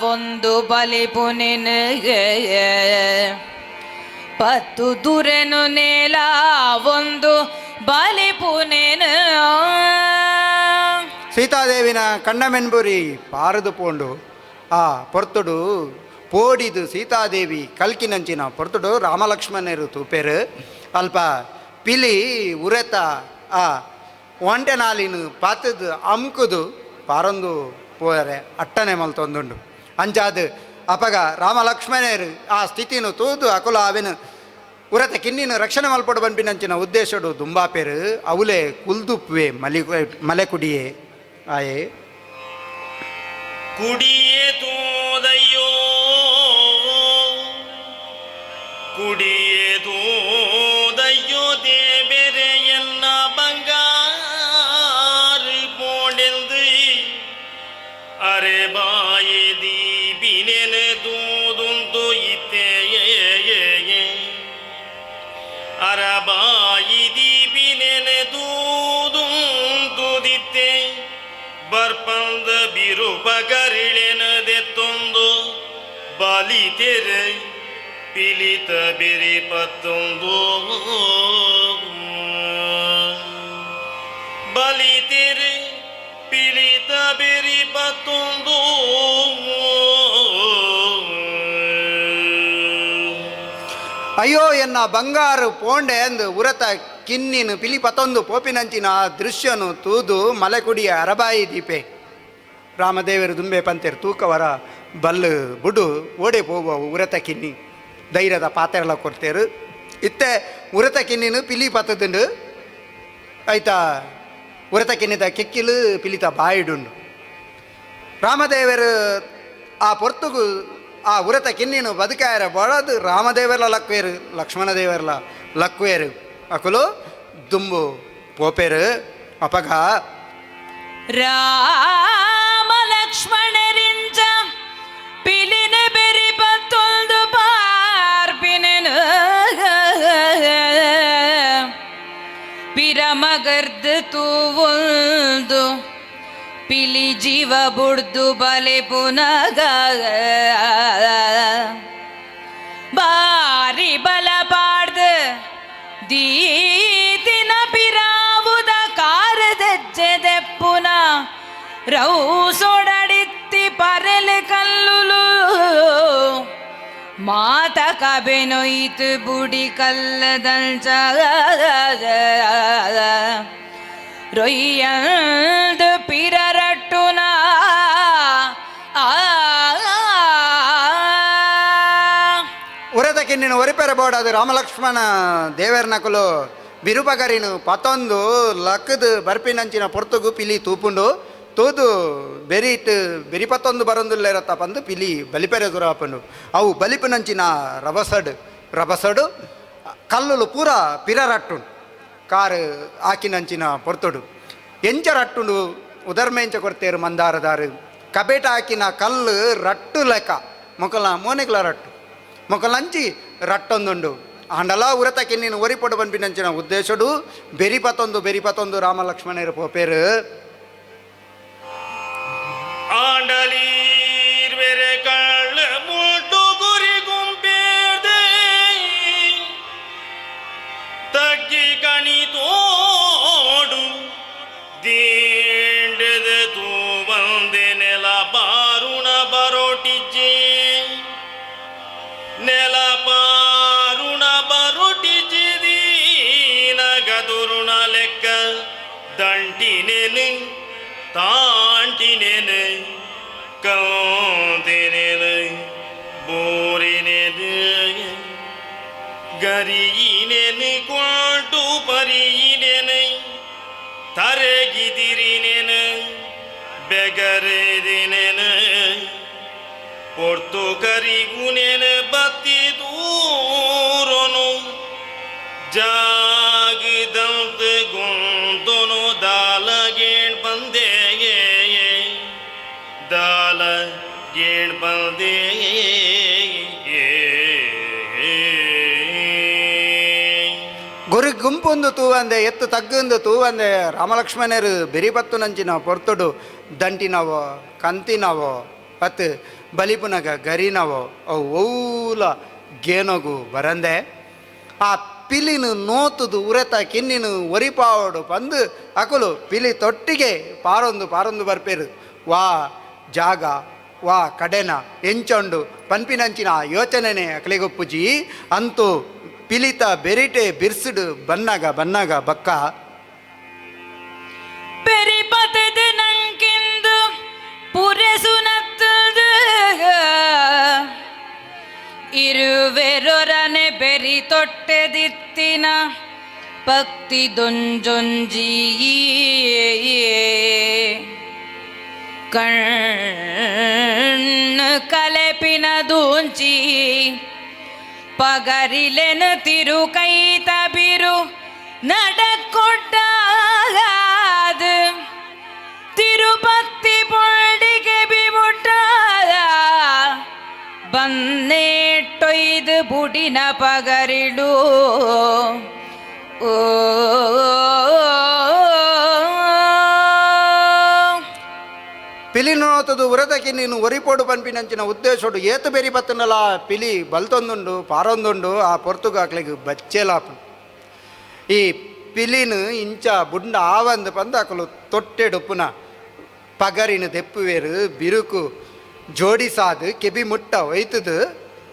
ಒಂದು ಬಲಿಪು ನಿನಗೆ ಪತ್ತು ದುರೆನು ನೇಲ ಒಂದು ಬಲಿಪುನೇನು ಸೀತಾದೇವಿನ ಕಣ್ಣಮೆನ್ಬುರಿ ಪಾರದು ಪೋಂಡು ಆ ಪೊರ್ತುಡು ಪೋಡಿದು ಸೀತಾದೇವಿ ಕಲ್ಕಿನಂಚಿನ ಪೊರ್ತುಡು ರಾಮಲಕ್ಷ್ಮಣರು ತೂಪೇರು ಅಲ್ಪ ಪಿಲಿ ಉರೆತ ಆ ಒಂಟೆ ನಾಲಿನ ಪಾತದು ಅಮ್ಕುದು ಪಾರೊಂದು ಪೋರೆ ಅಟ್ಟನೆ ಮಲ್ತೊಂದುಂಡು ಅಂಚಾದು ಅಪಗ ರಾಮಲಕ್ಷ್ಮಣರು ಆ ಸ್ಥಿತಿನು ತೂದು ಅಕುಲ ಅವೆನು ಉರತ ಕಿನ್ನಿನ ರಕ್ಷಣೆ ಮಲ್ಪಡು ಬನ್ಪಿನಂಚಿನ ಉದ್ದೇಶಡು ದುಂಬಾಪೇರು ಅವಲೇ ಕುಲ್ದುಪ್ಪುವೆ ಮಲೆ ಕುಡಿಯೇ ಆಯೇ ಕುಡಿಯೇ ತೋದಯ್ಯೋ ಕುಡಿಯೇ ತೋದಯ್ಯೋ ದೇಬೆರೆ ಎನ್ನ ಬಂಗಾರು ಪೋಂಡೆಂದು ಅರೆ ಬಾಯಿ ದೀಪಿನೆನೆ ತೂದುಂತು ಇತ್ತೇಯೇ ಅರಬಾಯಿ ದೀಪಿನೆನೆ ತೂದುಂತುದಿತ್ತೆ ಬರ್ಪಂದ ಬಿರುಪಗರಿಳೆನದೆತ್ತೊಂದು ಬಲಿತೆರೆ ಪಿಲಿತ ಬಿರಿ ಪತ್ತೊಂದು ಬಲಿತೆರೆ ಪಿಲಿತ ಬಿರಿ ಪತ್ತೊಂದು ಅಯ್ಯೋ ಎನ್ನ ಬಂಗಾರು ಪೋಂಡೆ ಅಂದು ಉರತ ಕಿನ್ನಿನ ಪಿಲಿ ಪತ್ತೊಂದು ಪೋಪಿನಂಚಿನ ಆ ದೃಶ್ಯನು ತೂದು ಮಲೆಕುಡಿಯ ಅರಬಾಯಿ ದೀಪೆ ರಾಮದೇವರು ದುಂಬೆ ಪಂತೇರು ತೂಕವರ ಬಲ್ಲು ಬುಡು ಓಡೆ ಹೋಗುವ ಉರತ ಕಿನ್ನಿ ಧೈರ್ಯದ ಪಾತ್ರೆಲ್ಲ ಕೊಡ್ತೇರು ಇತ್ತೆ ಉರತ ಕಿನ್ನಿನು ಪಿಲಿ ಪತ್ತದುಂಡು ಆಯ್ತಾ ಉರತ ಕಿನ್ನಿದ ಕೆಕ್ಕಿಲು ಪಿಲಿತ ಬಾಯಿಡುಂಡು ರಾಮದೇವರು ಆ ಪೊರ್ತುಗು ಆ ಉರತ ಕಿನ್ನಿನು ಬದುಕಾಯರ ಬಡದು ರಾಮದೇವರ್ಲ ಲಕ್ವೇರು ಲಕ್ಷ್ಮಣ ದೇವರ್ಲ ಲಕ್ವೇರು ಅಕುಲು ದುಂಬು ಪೋಪೇರು ಅಪಗ ರಾಮ ಲಕ್ಷ್ಮಣರಿಂಚ ಪಿಲಿನ ಬೆರಿ ಪತ್ತೊಂದು ಪಾರ್ಪಿನೆನು ಪಿರಮಗರ್ದು ತೂವೊಂದು ಪಿಲಿ ಜೀವ ಬುಡ್ದು ಬಲೆ ಪುನಗ ಬಾರಿ ಬಲ ಪಾಡ್ದು ದೀತಿನ ಪಿರಾವುದ ಕಾರದಜ್ಜೆದೆ ಪುನ ರೌ ಸೊಡಡಿತ್ತಿ ಪರೆಲೆ ಕಲ್ಲುಲು ಮಾತ ಕಬೆನೊಯ್ತು ಬುಡಿ ಕಲ್ಲದಂಚ ರೊಯ್ಯಂದು ಪಿರರಟ್ಟುನ ಉರತ ಕಿನ್ನಿನ ಒರಿಪೆರ ಬೋಡದು ರಾಮಲಕ್ಷ್ಮಣ ದೇವರ್ನಕುಲು ಬಿರುಪಗರಿನು ಪತ್ತೊಂದು ಲಕ್ಕದು ಬರ್ಪಿನಂಚಿನ ಪೊರ್ತುಗು ಪಿಲಿ ತೂಪುಂಡು ತೂದು ಬೆರಿಟ್ ಬೆರಿ ಪತ್ತೊಂದು ಬರೊಂದುಲ್ಲೇರತ್ತ ಪಂದು ಪಿಲಿ ಬಲಿಪೆರೆ ದುರಾಪುಂಡು ಅವು ಬಲಿಪಿನಂಚಿನ ರಭಸಡು ಕಲ್ಲುಲು ಪೂರ ಪಿರರಟ್ಟುಂಡು ಕಾರು ಆಕಿನಂಚಿನ ಪೊರ್ತುಡು ಎಂಚ ರಟ್ಟುಂಡು ಉದರ್ಮೆಂಚ ಕೊಡ್ತೇರು ಮಂದಾರದಾರು ಕಬೇಟ ಹಾಕಿನ ಕಲ್ಲು ರಟ್ಟು ಲೆಕ್ಕ ಮೊಕಲ ಮೋನೆಗ್ಲ ರಟ್ಟು ಮೊಕಲಂಚಿ ರಟ್ಟೊಂದುಂಡು ಅಂಡಲ ಉರತ ಕಿನ್ನಿನ ಒರಿಪೊಡು ಬನ್ಪಿನಂಚಿನ ಉದ್ದೇಶಡು ಬೆರಿ ಪತ್ತೊಂದು ರಾಮಲಕ್ಷ್ಮಣರು ಪೋಪೇರು ಆಂಡಲೀರ್ ಬೇರೆ ಕಳ್ಳ ಮುಟ್ಟು ಗುರಿ ಗುಂಪೇರ್ದೆ ತಗ್ಗಿ ಕಣಿ ತೋಡು ದೀಂಡದ ತೂ ಬಂದೆ ನೆಲ ಬಾರುಣ ಬರೋಟಿಜ್ಜೆ ನೆಲ ಪಾರುಣ ಬರೋಟಿಜ್ಜೆ ದೀನ ಗದುರುಣ ಲೆಕ್ಕ ದಂಟಿನೆನು ತಾಂಟಿನೆನು ಕೌಂದಿನೆನು ಬೋರಿನೆನು ಗರಿಯಿನೆನು ಕ್ವಾಟು ಪರಿಯಿನೆನು ತರಗಿದಿರಿನೆನು ಬೆಗರೆದಿನೆನು ಪೊರ್ತು ಕರಿಗುನೆನು ಬತ್ತಿ ದೂರನು ಜಾಗದಂತ ಗೊಂದನು ದಾಲಗೇಣ್ ಬಂದೆ ದಾಲ ಗೇಣ್ ಬಂದೆ ಗುರಿ ಗುಂಪೊಂದು ತೂವಂದೆ ಎತ್ತು ತಗ್ಗಂದು ತೂವಂದೆ ರಾಮಲಕ್ಷ್ಮಣರು ಬೆರಿಪತ್ತು ನಂಚಿನ ಪೊರ್ತುಡು ದಂಟಿನವೋ ಕಂತಿನವೋ ಪತ್ತು ಬಲಿಪುನಗ ಗರಿನವೋ ಅವು ಓಲ ಗೇನೋಗು ಬರಂದೆ ಆ ಪಿಲಿನು ನೋತುದು ಉರೆತ ಕಿನ್ನಿನು ಒರಿಪಾವಡು ಬಂದು ಅಕುಲು ಪಿಲಿ ತೊಟ್ಟಿಗೆ ಪಾರೊಂದು ಬರ್ಪೇರು ವಾ ಜಾಗ ವಾ ಕಡೆನ ಎಂಚೊಂಡು ಪನ್ಪಿನಂಚಿನ ಯೋಚನೆನೇ ಅಕಲಿಗೊಪ್ಪುಜಿ ಅಂತೂ ಪಿಲಿತ ಬೆರಿಟೆ ಬಿರ್ಸಿಡು ಬನ್ನಗ ಬಕ್ಕ பெரிபத்தது நங்கிந்து புரசுனத்தது இருவெரொரನೆ ಬೆರಿ ತೊಟ್ಟೆದಿತ್ತಿನ ಭಕ್ತಿ ದೊಂಜೊಂಜಿ ಕಣ್ಣು ಕಲೆಪಿನ ದೂಂಚಿ ಪಗರಿಲೆನು ತಿರು ಕೈತ ಬಿರು நடக்கொட்டாது திருப்பத்தி பொಳ್ಳಿಗೆ ಬಿಮುಟ್ಟಾದ ಬನ್ನೇಟೊಯ್ದು ಬುಡಿನ ಪಗರಿಳು ಓ ಪಿಲಿ ನೋತದು ಉರದಕ್ಕೆ ನೀನು ಒರಿಪೋಡು ಪನ್ಪಿನಂಚಿನ ಉದ್ದೇಶೋಡು ಏತು ಬೆರಿ ಬತ್ತನಲ್ಲ ಪಿಲಿ ಬಲ್ತೊಂದುಂಡು ಪಾರೊಂದುಂಡು ಆ ಪೊರ್ತುಗಾಕ್ಲಿಗೆ ಬಚ್ಚೆಲಾಪು ಈ ಪಿಲಿನು ಇಂಚ ಬುಂಡ ಆವಂದು ಪಂದು ಅಕಲು ತೊಟ್ಟೆಡುಪ್ಪುನ ಪಗರಿನ ದೆಪ್ಪುವೇರು ಬಿರುಕು ಜೋಡಿಸಾದು ಕೆಬಿ ಮುಟ್ಟ ಒಯ್ತದು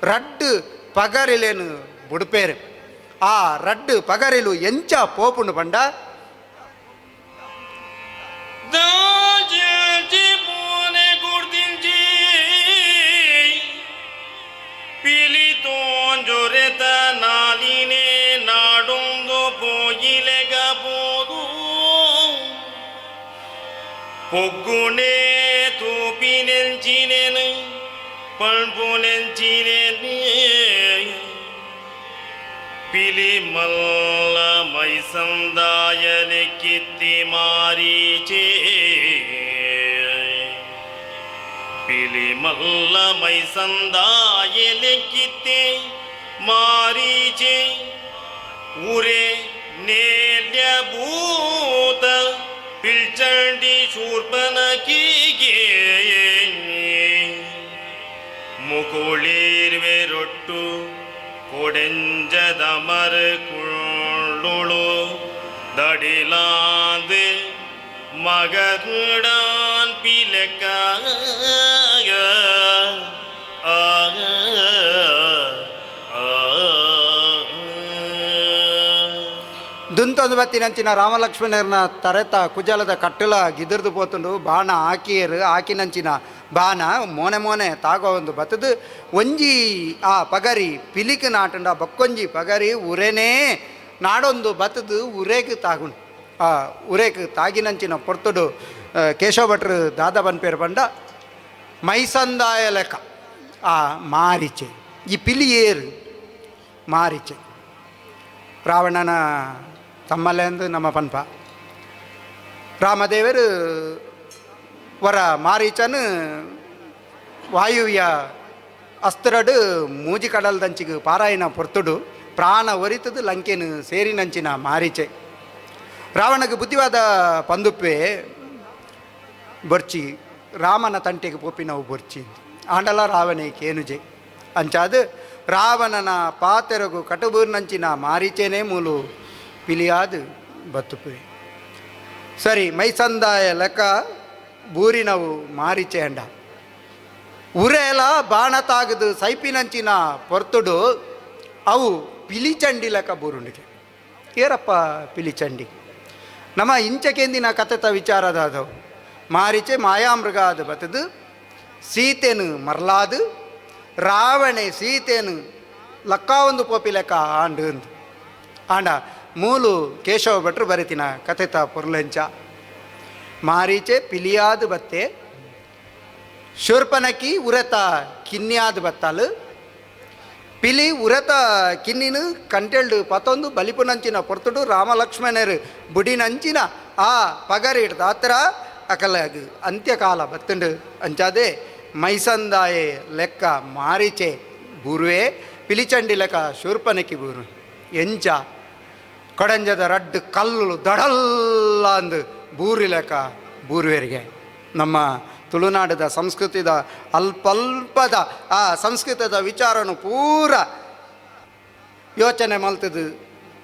ರಡ್ಡು ಪಗರಿಲೇನು ಬುಡುಪೇರು ಆ ರಡ್ಡು ಪಗರಿಲು ಎಂಚ ಪೋಪುಂಡು ಪಂಡ ಪಿಲಿ ತೋಂಜೊರೆತ ನಾಲಿನೇ ನಾಡೊಂದು ಪೋಯಿಲೆಗ ಬೋದು పొగ్గునే తూపినెంచినెను పల్పునెంచినెను పిలి మల్ల మైసందాయనెక్కిత్తి మారీచే పిలి మల్ల మైసందాయనెక్కిత్తి మారీచే ఊరే నేల్యభూత పిల్చండి ಶೂರ್ಪನಕಿಗೆ ಮುಕುಳಿರ್ವೆರೊಟ್ಟು ಕೊಡೆಂಜದ ಮರ ಕುಳ್ಳುಳು ದಡಿಲಾಂದು ಮಗಡಾನ್ ಪಿಲಕ ದುಂತೊಂದು ಬತ್ತಿನಂಚಿನ ರಾಮಲಕ್ಷ್ಮಣರನ್ನ ತರೆತ ಕುಜಲದ ಕಟ್ಟಲ ಗಿದಿರ್ದು ಪೋತುಂಡು ಬಾಣ ಹಾಕಿಯರು ಹಾಕಿನಂಚಿನ ಬಾಣ ಮೋನೆ ತಾಗೋ ಒಂದು ಬತ್ತದು ಒಂಜಿ ಆ ಪಗರಿ ಪಿಲಿಕ್ ನಾಟಂಡ ಬಕ್ಕೊಂಜಿ ಪಗರಿ ಉರೆನೇ ನಾಡೊಂದು ಬತ್ತದು ಉರೇಕ್ ತಾಗುಂಡು ಆ ಉರೇಕ್ ತಾಗಿನಂಚಿನ ಪೊರ್ತುಡು ಕೇಶವ ಭಟ್ರು ದಾದ ಬನ್ಪೇರು ಪಂಡ ಮೈಸಂದಾಯ ಲೆಕ್ಕ ಆ ಮಾರಿಚೆ ಈ ಪಿಲಿ ಏರು ಮಾರಿಚೆ ರಾವಣನ ತಮ್ಮಲೆಂದು ನಮ್ಮ ಪನ್ಪ ರಾಮದೇವರು ವರ ಮಾರೀಚನು ವಾಯುವ್ಯ ಅಸ್ತ್ರಡು ಮೂಜಿ ಕಡಲ್ದಂಚಿಗೆ ಪಾರಾಯಣ ಪೊರ್ತುಡು ಪ್ರಾಣ ಒರಿತದು ಲಂಕೆನು ಸೇರಿನಂಚಿನ ಮಾರೀಚೆ ರಾವಣಗೆ ಬುದ್ಧಿವಾದ ಪಂದುಪ್ಪೆ ಬೊರ್ಚಿ ರಾಮನ ತಂಟೆಗೆ ಪೋಪಿನವು ಬೊರ್ಚಿ ಆಂಡಲ ರಾವಣೇಕೆ ಏನುಜೆ ಅಂಚಾದು ರಾವಣನ ಪಾತೆರಗು ಕಟುಬೂರ್ನಂಚಿನ ಮಾರೀಚೆನೇ ಮೂಲು ಪಿಲಿಯಾದು ಬತ್ತುಪುವೆ ಸರಿ ಮೈಸಂದಾಯ ಲೆಕ್ಕ ಬೂರಿನವು ಮಾರೀಚೆ ಅಂಡ ಉರೆಲ ಬಾಣ ತಾಗದು ಸೈಪಿನಂಚಿನ ಪೊರ್ತುಡು ಅವು ಪಿಲಿಚಂಡಿ ಲೆಕ್ಕ ಬೂರುಂಡಿಗೆ ಏರಪ್ಪ ಪಿಲಿಚಂಡಿ ನಮ್ಮ ಇಂಚಕೆಂದಿನ ಕಥೆತ ವಿಚಾರದ ಅದವು ಮಾರೀಚೆ ಮಾಯಾಮೃಗ ಅದು ಬತ್ತದು ಸೀತೆನು ಮರ್ಲಾದು ರಾವಣೆ ಸೀತೆನು ಲಕ್ಕ ಒಂದು ಪೋಪಿ ಲೆಕ್ಕ ಆಂಡು ಆಂಡ ಮೂಲು ಕೇಶವ ಭಟ್ರು ಬರಿತಿನ ಕಥೆತ ಪುರ್ಲೆಂಚ ಮಾರೀಚೆ ಪಿಲಿಯಾದು ಬತ್ತೆ ಶೂರ್ಪನಕಿ ಉರತ ಕಿನ್ಯಾದು ಬತ್ತಲು ಪಿಲಿ ಉರತ ಕಿನ್ನಿನು ಕಂಟೆಲ್ಡು ಪತ್ತೊಂದು ಬಲಿಪುನಂಚಿನ ಪೊರ್ತುಡು ರಾಮಲಕ್ಷ್ಮಣರು ಬುಡಿನಂಚಿನ ಆ ಪಗರಿ ಹಿಡ್ದು ಹತ್ರ ಅಕಲಾಗ ಅಂತ್ಯಕಾಲ ಬತ್ತುಂಡು ಅಂಚಾದೆ ಮೈಸಂದಾಯೆ ಲೆಕ್ಕ ಮಾರಿಚೆ ಬೂರುವೆ ಪಿಲಿಚಂಡಿ ಲೆಕ್ಕ ಶೂರ್ಪನಕಿ ಬೂರು ಎಂಚ ಕೊಡಂಜದ ರಡ್ಡು ಕಲ್ಲು ದಡಲ್ಲ ಅಂದು ಬೂರಿ ಲೆಕ್ಕ ಬೂರುವೆರಿಗೆ ನಮ್ಮ ತುಳುನಾಡದ ಸಂಸ್ಕೃತಿದ ಅಲ್ಪದ ಆ ಸಂಸ್ಕೃತದ ವಿಚಾರನು ಪೂರ ಯೋಚನೆ ಮಲ್ತದು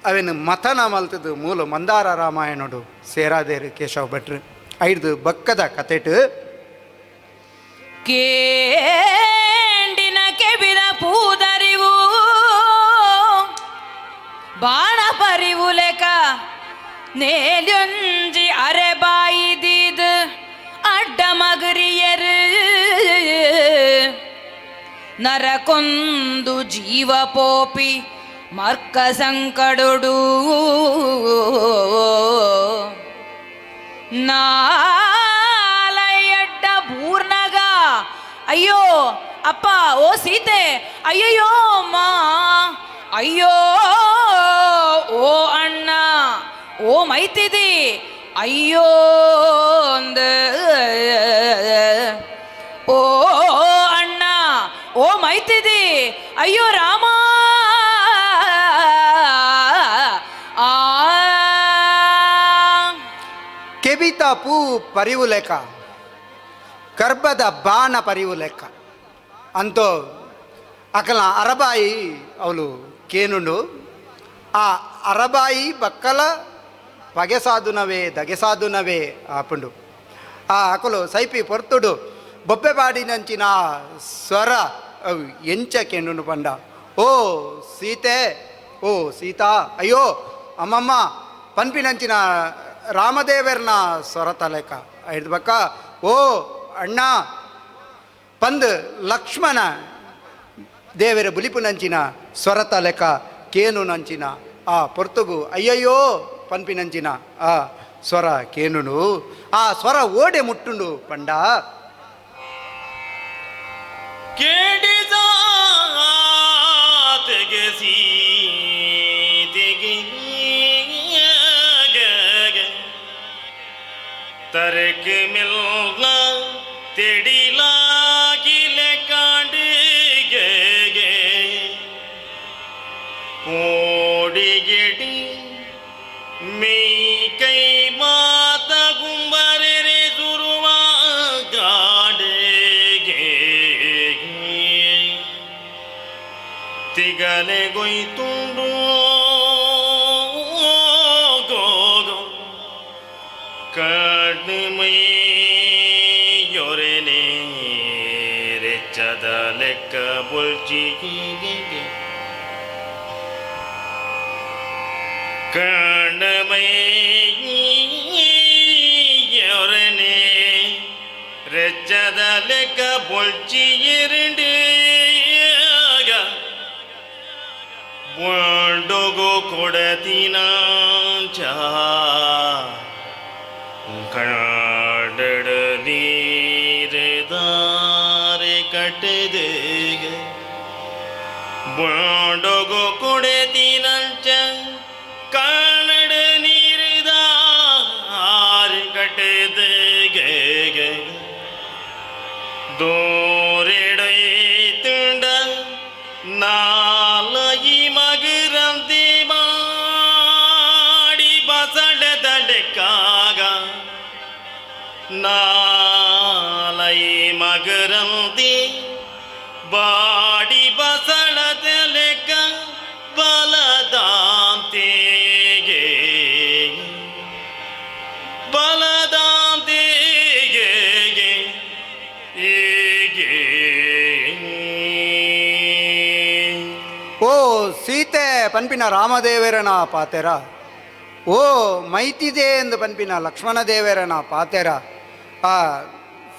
ಅವೇನು ಮಥನ ಮಲ್ತದ್ದು ಮೂಲ ಮಂದಾರ ರಾಮಾಯಣಡು ಸೇರಾದೇರು ಕೇಶವ ಭಟ್ರು ಐದು ಬಕ್ಕದ ಕತೆಟು ಕೇಂಡಿನ ಕೆಬಿದ ಪೂದರಿವು ಬಾಣ ಪರಿವು ಲೆಕ್ಕ ನೇಲ್ಯೊಂಜಿ ಅರೆ ಬಾಯಿದಿದ್ ಅಡ್ಡ ಮಗರಿಯರು ನರಕೊಂದು ಜೀವ ಪೋಪಿ ಮರ್ಕ ಸಂಕಡೊಡು ನಾಲಯಡ್ಡ ಬೂರ್ನಗ ಅಯ್ಯೋ ಅಪ್ಪ ಓ ಸೀತೆ ಅಯ್ಯಯ್ಯೋ ಅಮ್ಮ ಅಯ್ಯೋ ಓ ಅಣ್ಣ ಓ ಮೈತಿದಿ ಅಯ್ಯೋ ಅಂದ ಓ ಅಣ್ಣ ಓ ಮೈತಿದಿ ಅಯ್ಯೋ ರಾಮ ಆ ಕೆಬಿತ ಪೂ ಪರಿವು ಲೆಕ್ಕ ಗರ್ಭದ ಬಾಣ ಪರಿವು ಲೆಕ್ಕ ಅಂತೂ ಅಕಲ ಅರಬಾಯಿ ಅವಳು ಕೇನುಂಡು ಆ ಅರಬಾಯಿ ಬಕ್ಕಲ ಪಗೆಸಾದುನವೇ ದಗೆಸಾದುನವೇ ಆಪುಂಡು ಆ ಅಕಲು ಸೈಪಿ ಪೊರ್ತುಡು ಬೊಬ್ಬೆ ಬಾಡಿನಂಚಿನ ಸ್ವರ ಅವು ಎಂಚ ಕೇನುಂಡು ಪಂಡ ಓ ಸೀತೆ ಓ ಸೀತಾ ಅಯ್ಯೋ ಅಮ್ಮಮ್ಮ ಪನ್ಪಿನಂಚಿನ ರಾಮದೇವರ್ನ ಸ್ವರ ತಲೆಕ ಐದು ಬಕ್ಕ ಓ ಅಣ್ಣ ಪಂದ್ ಲಕ್ಷ್ಮಣ ದೇವರ ಬುಲಿಪು ನಂಚಿನ ಸ್ವರತ ಲೆಕ್ಕ ಕೇನು ನಂಚಿನ ಆ ಪೊರ್ತುಗು ಅಯ್ಯಯ್ಯೋ ಪನ್ಪಿನಂಚಿನ ಆ ಸ್ವರ ಕೇನುನು ಆ ಸ್ವರ ಓಡೆ ಮುಟ್ಟುಂಡು ಪಂಡ ಕೇಳಿದ ತೆಗೆಸಿ ತರಕೆ ಮಿಲ್ನ ತೆಡಿಲಾಗಿಲೆ ಕಾಂಡಿಗೆ ಕೋಡಿಗೆಡಿ ಮೈ ಕೈ ಮಾತ ಗುಂಬರೆ ಸುರುವ ಗಾಡೆಗೆ ತಿಗಲೆ ಗೊಯ್ತುಂಡು ಗೋಗೋ ಕಣ್ಮೈಯೊರೆನೆ ರೆಚ್ಚದ ಲೆಕ್ಕ ಬೊಲ್ಚಿಗೆ ಕಣ್ಮೈಯೊರೆನೆ ರೆಚ್ಚದ ಲೆಕ್ಕ ಬೊಲ್ಚಿಯಿರುಂಡು ಬಂಡೋಗೋ ಕೊಡತಿನಾಂಚ ಕಡಡ ನೀರೆ ದಾರೆ ಕಟ್ಟೆದೇಗ ಬಂಡೋಗೋ ಕೊಡತಿನಂಚ ಕನ್ನಡ ನೀರು ದಾರೆ ಕಟ್ಟೆದೇಗ ದೋರೆಡೈತುಂಡ ನಾಲಯಿ ಮಗರಂತಿ ಮಾಡಿ ಬಸಳೆ ದಡೆಕ್ಕಾಗ ನಾಲಯಿ ಮಗರಂತಿ ಬಾಡಿ ಬಸಳದ ಲೆಕ್ಕ ಬಲದಾಂತಿಗೆ ಬಲದಾಂತಿಗೆ ಹೀಗೆ ಓ ಸೀತೆ ಪನ್ಪಿನ ರಾಮದೇವರನ ಪಾತೆರ ಓ ಮೈತಿದೆ ಎಂದು ಪನ್ಪಿನ ಲಕ್ಷ್ಮಣದೇವರನ ಪಾತೆರ ಆ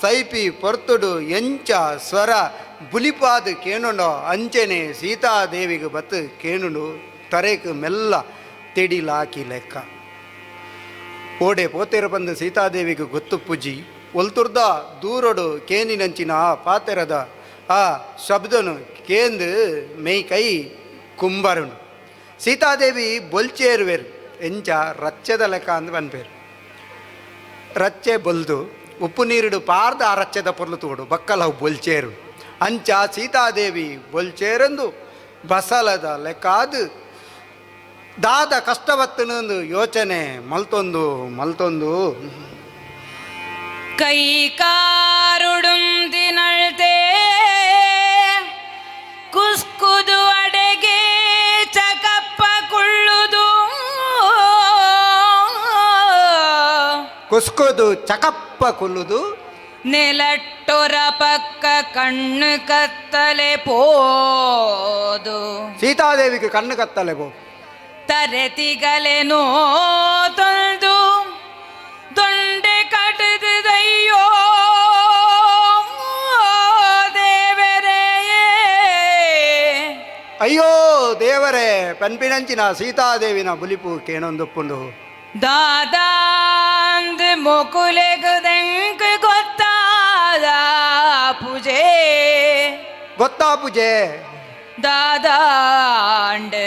ಸೈಪಿ ಪೊರ್ತುಡು ಎಂಚ ಸ್ವರ ಬುಲಿಪಾದು ಕೇನುಂಡೋ ಅಂಚೆನೆ ಸೀತಾದೇವಿಗೆ ಬತ್ತು ಕೇನುಂಡು ತರೇಕು ಮೆಲ್ಲ ತೆಡಿಲಾಕಿ ಲೆಕ್ಕ ಓಡೆ ಪೋತೆರ ಬಂದು ಸೀತಾದೇವಿಗೆ ಗೊತ್ತು ಪೂಜಿ ಒಲ್ತುರ್ದ ದೂರಡು ಕೇನಿನಂಚಿನ ಆ ಪಾತೆರದ ಆ ಶಬ್ದನು ಕೇಂದು ಮೈ ಕೈ ಕುಂಬರುಂಡು ಸೀತಾದೇವಿ ಬೊಲ್ಚೇರುವೆರು ಎಂಚ ರಚ್ಚದ ಲೆಕ್ಕ ಅಂದು ಬನ್ಪೇರು ರಚ್ಚೆ ಬೊಲ್ದು ಉಪ್ಪು ನೀರುಡು ಪಾರ್ದ ಆ ರಚ್ಚದ ಪೊರ್ಲು ತೋಡು ಬಕ್ಕಲ ಬೊಲ್ಚೇರು ಅಂಚ ಸೀತಾದೇವಿ ಬೊಲ್ಚೇರಂದು ಬಸಲದ ಲೆಕ್ಕಾದು ದಾದ ಕಷ್ಟವತ್ತನೊಂದು ಯೋಚನೆ ಮಲ್ತೊಂದು ಮಲ್ತೊಂದು ಕೈ ಕಾರುಡುಂ ದಿನಳ್ತೆ ಕುಸ್ಕುದು ಅಡೆಗೆ ಚಕಪ್ಪ ಕುಳ್ಳುದು ಉಸ್ಕೋದು ಚಕಪ್ಪ ಕುಲ್ಲುದು ನೆಲಟ್ಟೊರ ಪಕ್ಕ ಕಣ್ಣು ಕತ್ತಲೆ ಪೋದು ಸೀತಾದೇವಿಗೆ ಕಣ್ಣು ಕತ್ತಲೆ ಪೋ ತರೆತಿಗಲೆ ನೋ ತೊಂದು ದೊಂಡೆ ಕಟ್ಟದಯ್ಯೋ ದೇವರೇ ಅಯ್ಯೋ ದೇವರೇ ಪನ್ಪಿನಂಚಿನ ಸೀತಾದೇವಿನ ಬುಲಿಪು ಕೇಣೊಂದುಪ್ಪುಂಡು ದಾದಾಂದ್ ಮೊಕುಲೆಗದಂಕ ಗೊತ್ತಾದ ಪೂಜೆ ಗೊತ್ತಾ ಪೂಜೆ ದಾದಾಂಡ್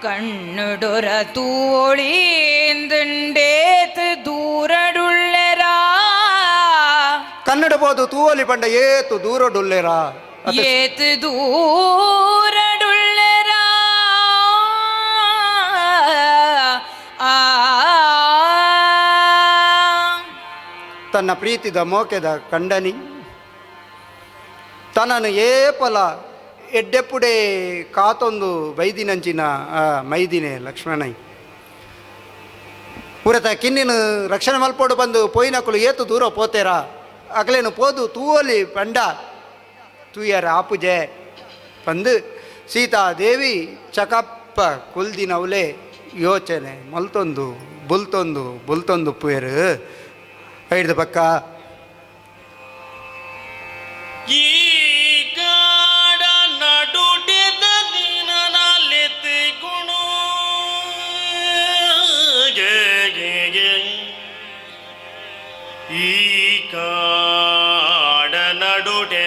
ಕಣ್ಣುಡೊರ ತೂಳಿಂದುಂಡೇತ್ ದೂರಡುಳ್ಳೆರಾ ಕನ್ನಡ ಬೋದು ತೂವಲಿ ಪಂಡ ಏತು ದೂರ ಡುಲ್ಲೆರ ಏತ್ ದೂರಡುಳ್ಳೆರಾ ತನ್ನ ಪ್ರೀತಿದ ಮೋಕೆದ ಕಂಡನಿ ತನ್ನನ್ನು ಏಪಲ ಎಡ್ಡೆಪ್ಪುಡೆ ಕಾತೊಂದು ಬೈದಿನಂಚಿನ ಮೈದಿನೆ ಲಕ್ಷ್ಮಣೈ ಪುರತ ಕಿನ್ನಿನ ರಕ್ಷಣೆ ಮಲ್ಪೋಡು ಬಂದು ಪೋಯಿನಕುಲು ಏತು ದೂರ ಪೋತೇರ ಅಗಲೇನು ಪೋದು ತೂವಲಿ ಪಂಡ ತೂಯರ ಆಪುಜೆ ಬಂದು ಸೀತಾದೇವಿ ಚಕಪ್ಪ ಕುಲ್ದಿನವಲೆ ಯೋಚನೆ ಮಲ್ತೊಂದು ಬುಲ್ತೊಂದು ಪುಯರು ಐಡ್ದ ಪಕ್ಕ ಈ ಕಾಡ ನಡುಟೆದ ದಿನಲೆತ್ತಿಗುಣು ಈ ಕಾಡ ನಡುಟೆ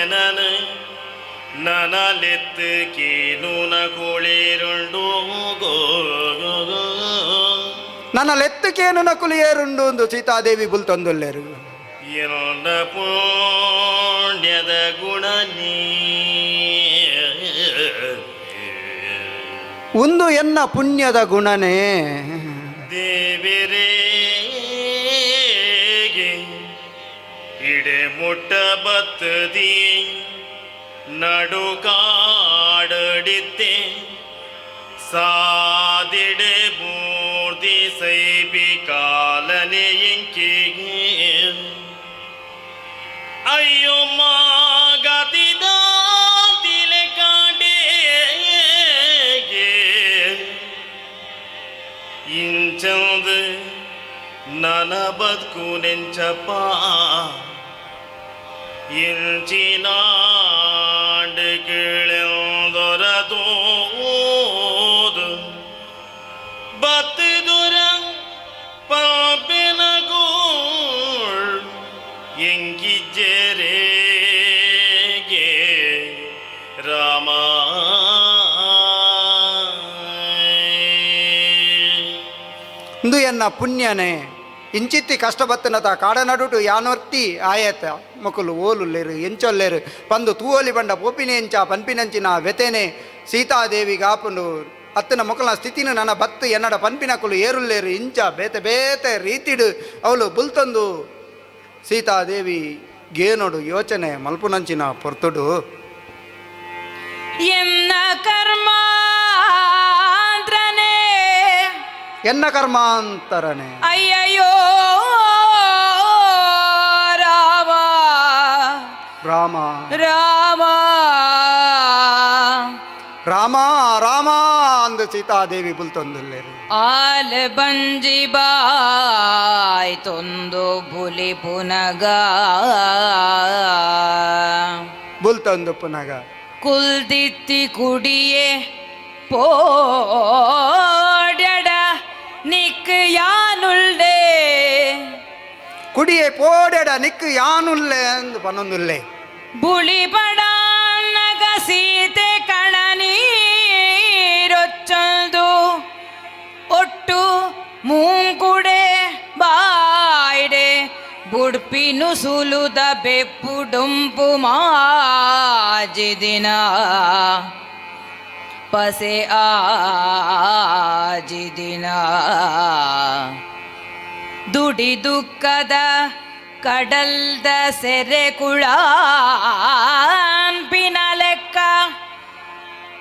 ನನಲೆತ್ತು ಕೀನುನ ಕೋಳಿರುಂಡು ನನ್ನ ಲೆತ್ತಕೇನು ನಕುಲಿಯೇರುಂಡು ಒಂದು ಸೀತಾದೇವಿ ಬುಲ್ತೊಂದುಲ್ಲೇರು ಏನೊಂದ ಪುಣ್ಯದ ಗುಣ ನೀ ಒಂದು ಎನ್ನ ಪುಣ್ಯದ ಗುಣನೇ ದೇವರೇಗೆ ಇಡೆ ಮುಟ್ಟ ಬತ್ತದಿ ನಡು ಕಾಡಡಿದ್ದೆ ಸಾದಿಡೆ ಮೂರ್ತಿ ಸೈಬಿ ಕಾಲನೆ ಎಂಕಿಗೆ ಅಯ್ಯೋ ಮಾಗತಿದ ತಿಲೆ ಕಾಡೆಗೆ ಇಂಚಂದು ನನ ಬದುಕು ನೆಂಚಪ್ಪ ಇಂಚಿನಾಂಡು ಕಿಳೆಂದೊರದೋದು ಬತ್ತು ದೂರ ಪಾಪಿನ ಗೋಳ್ ಎಂಗಿಜ್ಜೆರೆಗೆ ರಾಮ ಇಂದು ಎನ್ನ ಪುಣ್ಯನೇ ಇಂಚಿತ್ತಿ ಕಷ್ಟಬತ್ತನತ ಕಾಡನಡುಟು ಯಾನೊರ್ತಿ ಆಯತ ಮಕ್ಕಳು ಓಲುಲ್ಲೇರು ಎಂಚೊಲ್ಲೇರು ಪಂದು ತೂವಲಿ ಬಂಡ ಪೋಪಿನಿ ಎಂಚ ಪನ್ಪಿನಂಚಿನ ವ್ಯತೆನೆ ಸೀತಾದೇವಿ ಗಾಪುಂಡು ಅತ್ತನ ಮಕ್ಕಳ ಸ್ಥಿತಿನ ನನ್ನ ಬತ್ತು ಎನ್ನಡ ಪನ್ಪಿನಕುಲು ಏರುಲ್ಲೇರು ಇಂಚ ಬೇತೆ ಬೇತೆ ರೀತಿಡು ಅವಳು ಬುಲ್ತೊಂದು ಸೀತಾದೇವಿ ಗೇನೋಡು ಯೋಚನೆ ಮಲ್ಪುನಂಚಿನ ಪೊರ್ತುಡು ಎನ್ನ ಕರ್ಮ ಎನ್ನ ಕರ್ಮಾಂತರನೆ ಅಯ್ಯಯ್ಯೋ ರಾಮ ರಾಮ ರಾಮ ರಾಮ ರಾಮ ಅಂದು ಸೀತಾದೇವಿ ಬುಲ್ತೊಂದುಲ್ಲೇರು ಆಲ ಬಂಜಿ ಬಾಯ್ ತೊಂದು ಬುಲಿ ಪುನಗ ಬುಲ್ತೊಂದು ಪುನಗ ಕುಲ್ದಿತ್ತಿ ಕುಡಿಯೇ ಪೋಡ್ಯಡ ನಿಕ್ ಯಾನುಳ್ಳೆ ಕುಡಿಯೇ ಪೋಡೆಡ ನಿಕ್ಕು ಯಾನುಲ್ಲೆ ಅಂದು ಪನ್ನೊಂದುಲ್ಲೆ ಬುಳಿ ಬಡ ನಗ ಸೀತೆ ಕಣ ನೀರೊಚ್ಚದು ಒಟ್ಟು ಮೂಂಕುಡೆ ಬಾಯ್ಡೆ ಬುಡ್ಪಿನು ಸುಲುದ ಬೆಪ್ಪುಡುಂಪು ಮಾಜಿದಿನ ಪಸೆ ಆಜಿದಿನ ದುಡಿ ದುಃಖದ ಕಡಲ್ದ ಸೆರೆ ಕುಳಾನ್ಪಿನ ಲೆಕ್ಕ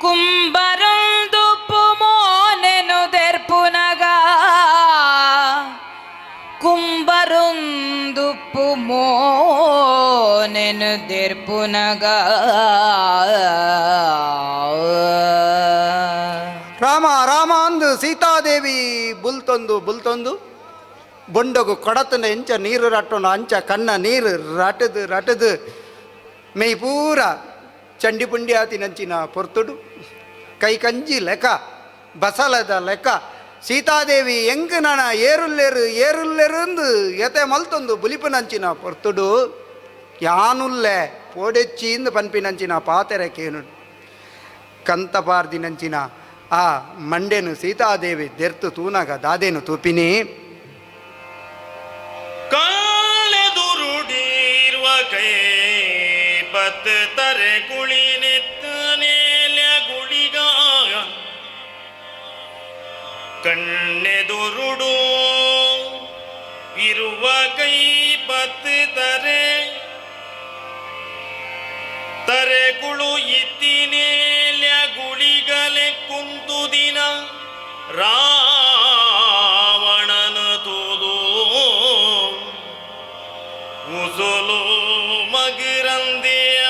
ಕುಂಬರೊಂದು ಪುಮೋನೆನು ದೆರ್ಪುನಗ ಕುಂಬರೊಂದು ಅಪ್ಪು ಮೋನೆನು ದೆರ್ಪುನಗ ರಾಮ ರಾಮ ಅಂದು ಸೀತಾದೇವಿ ಬುಲ್ತೊಂದು ಬೊಂಡಗು ಕೊಡತನ ಎಂಚ ನೀರು ರಟ್ಟೊಂಡು ಅಂಚ ಕಣ್ಣ ನೀರು ರಟದು ಮೇಯ್ ಪೂರ ಚಂಡಿ ಪುಂಡಿ ಆತಿನಂಚಿನ ಪೊರ್ತುಡು ಕೈ ಕಂಜಿ ಲೆಕ್ಕ ಬಸಲದ ಲೆಕ್ಕ ಸೀತಾದೇವಿ ಎಂಗ್ ನನ ಏರುಲ್ಲೆರು ಎತೆ ಮಲ್ತೊಂದು ಬುಲಿಪುನಂಚಿನ ಪೊರ್ತುಡು ಯಾನುಲ್ಲೆ ಪೋಡೆಚ್ಚಿಂದ ಪನ್ಪಿನಂಚಿನ ಪಾತೆರಕೇನು ಕಂತಪಾರ್ದಿನಂಚಿನ ಆ ಮಂಡೆನು ಸೀತಾದೇವಿ ದೆರ್ತು ತೂನಗ ದಾದೇನು ತೂಪಿನಿ ಕಾಳೆದುರುಡಿರುವ ಕೈ ಪತ್ ತರೆ ಕುಳಿನೆತ್ತ ನೇಲ್ಯ ಗುಳಿಗಾಯ ಕಣ್ಣೆದುರುಡು ಇರುವ ಕೈ ಪತ್ ತರೆ ಕುಳು ಇತ್ತಿನೇಲ್ಯ ಗುಳಿಗಲೆ ಕುಂತು ದಿನ ರಾವಣನ ತೋದು ಮುಸಲು ಮಗಿರಂದಿಯ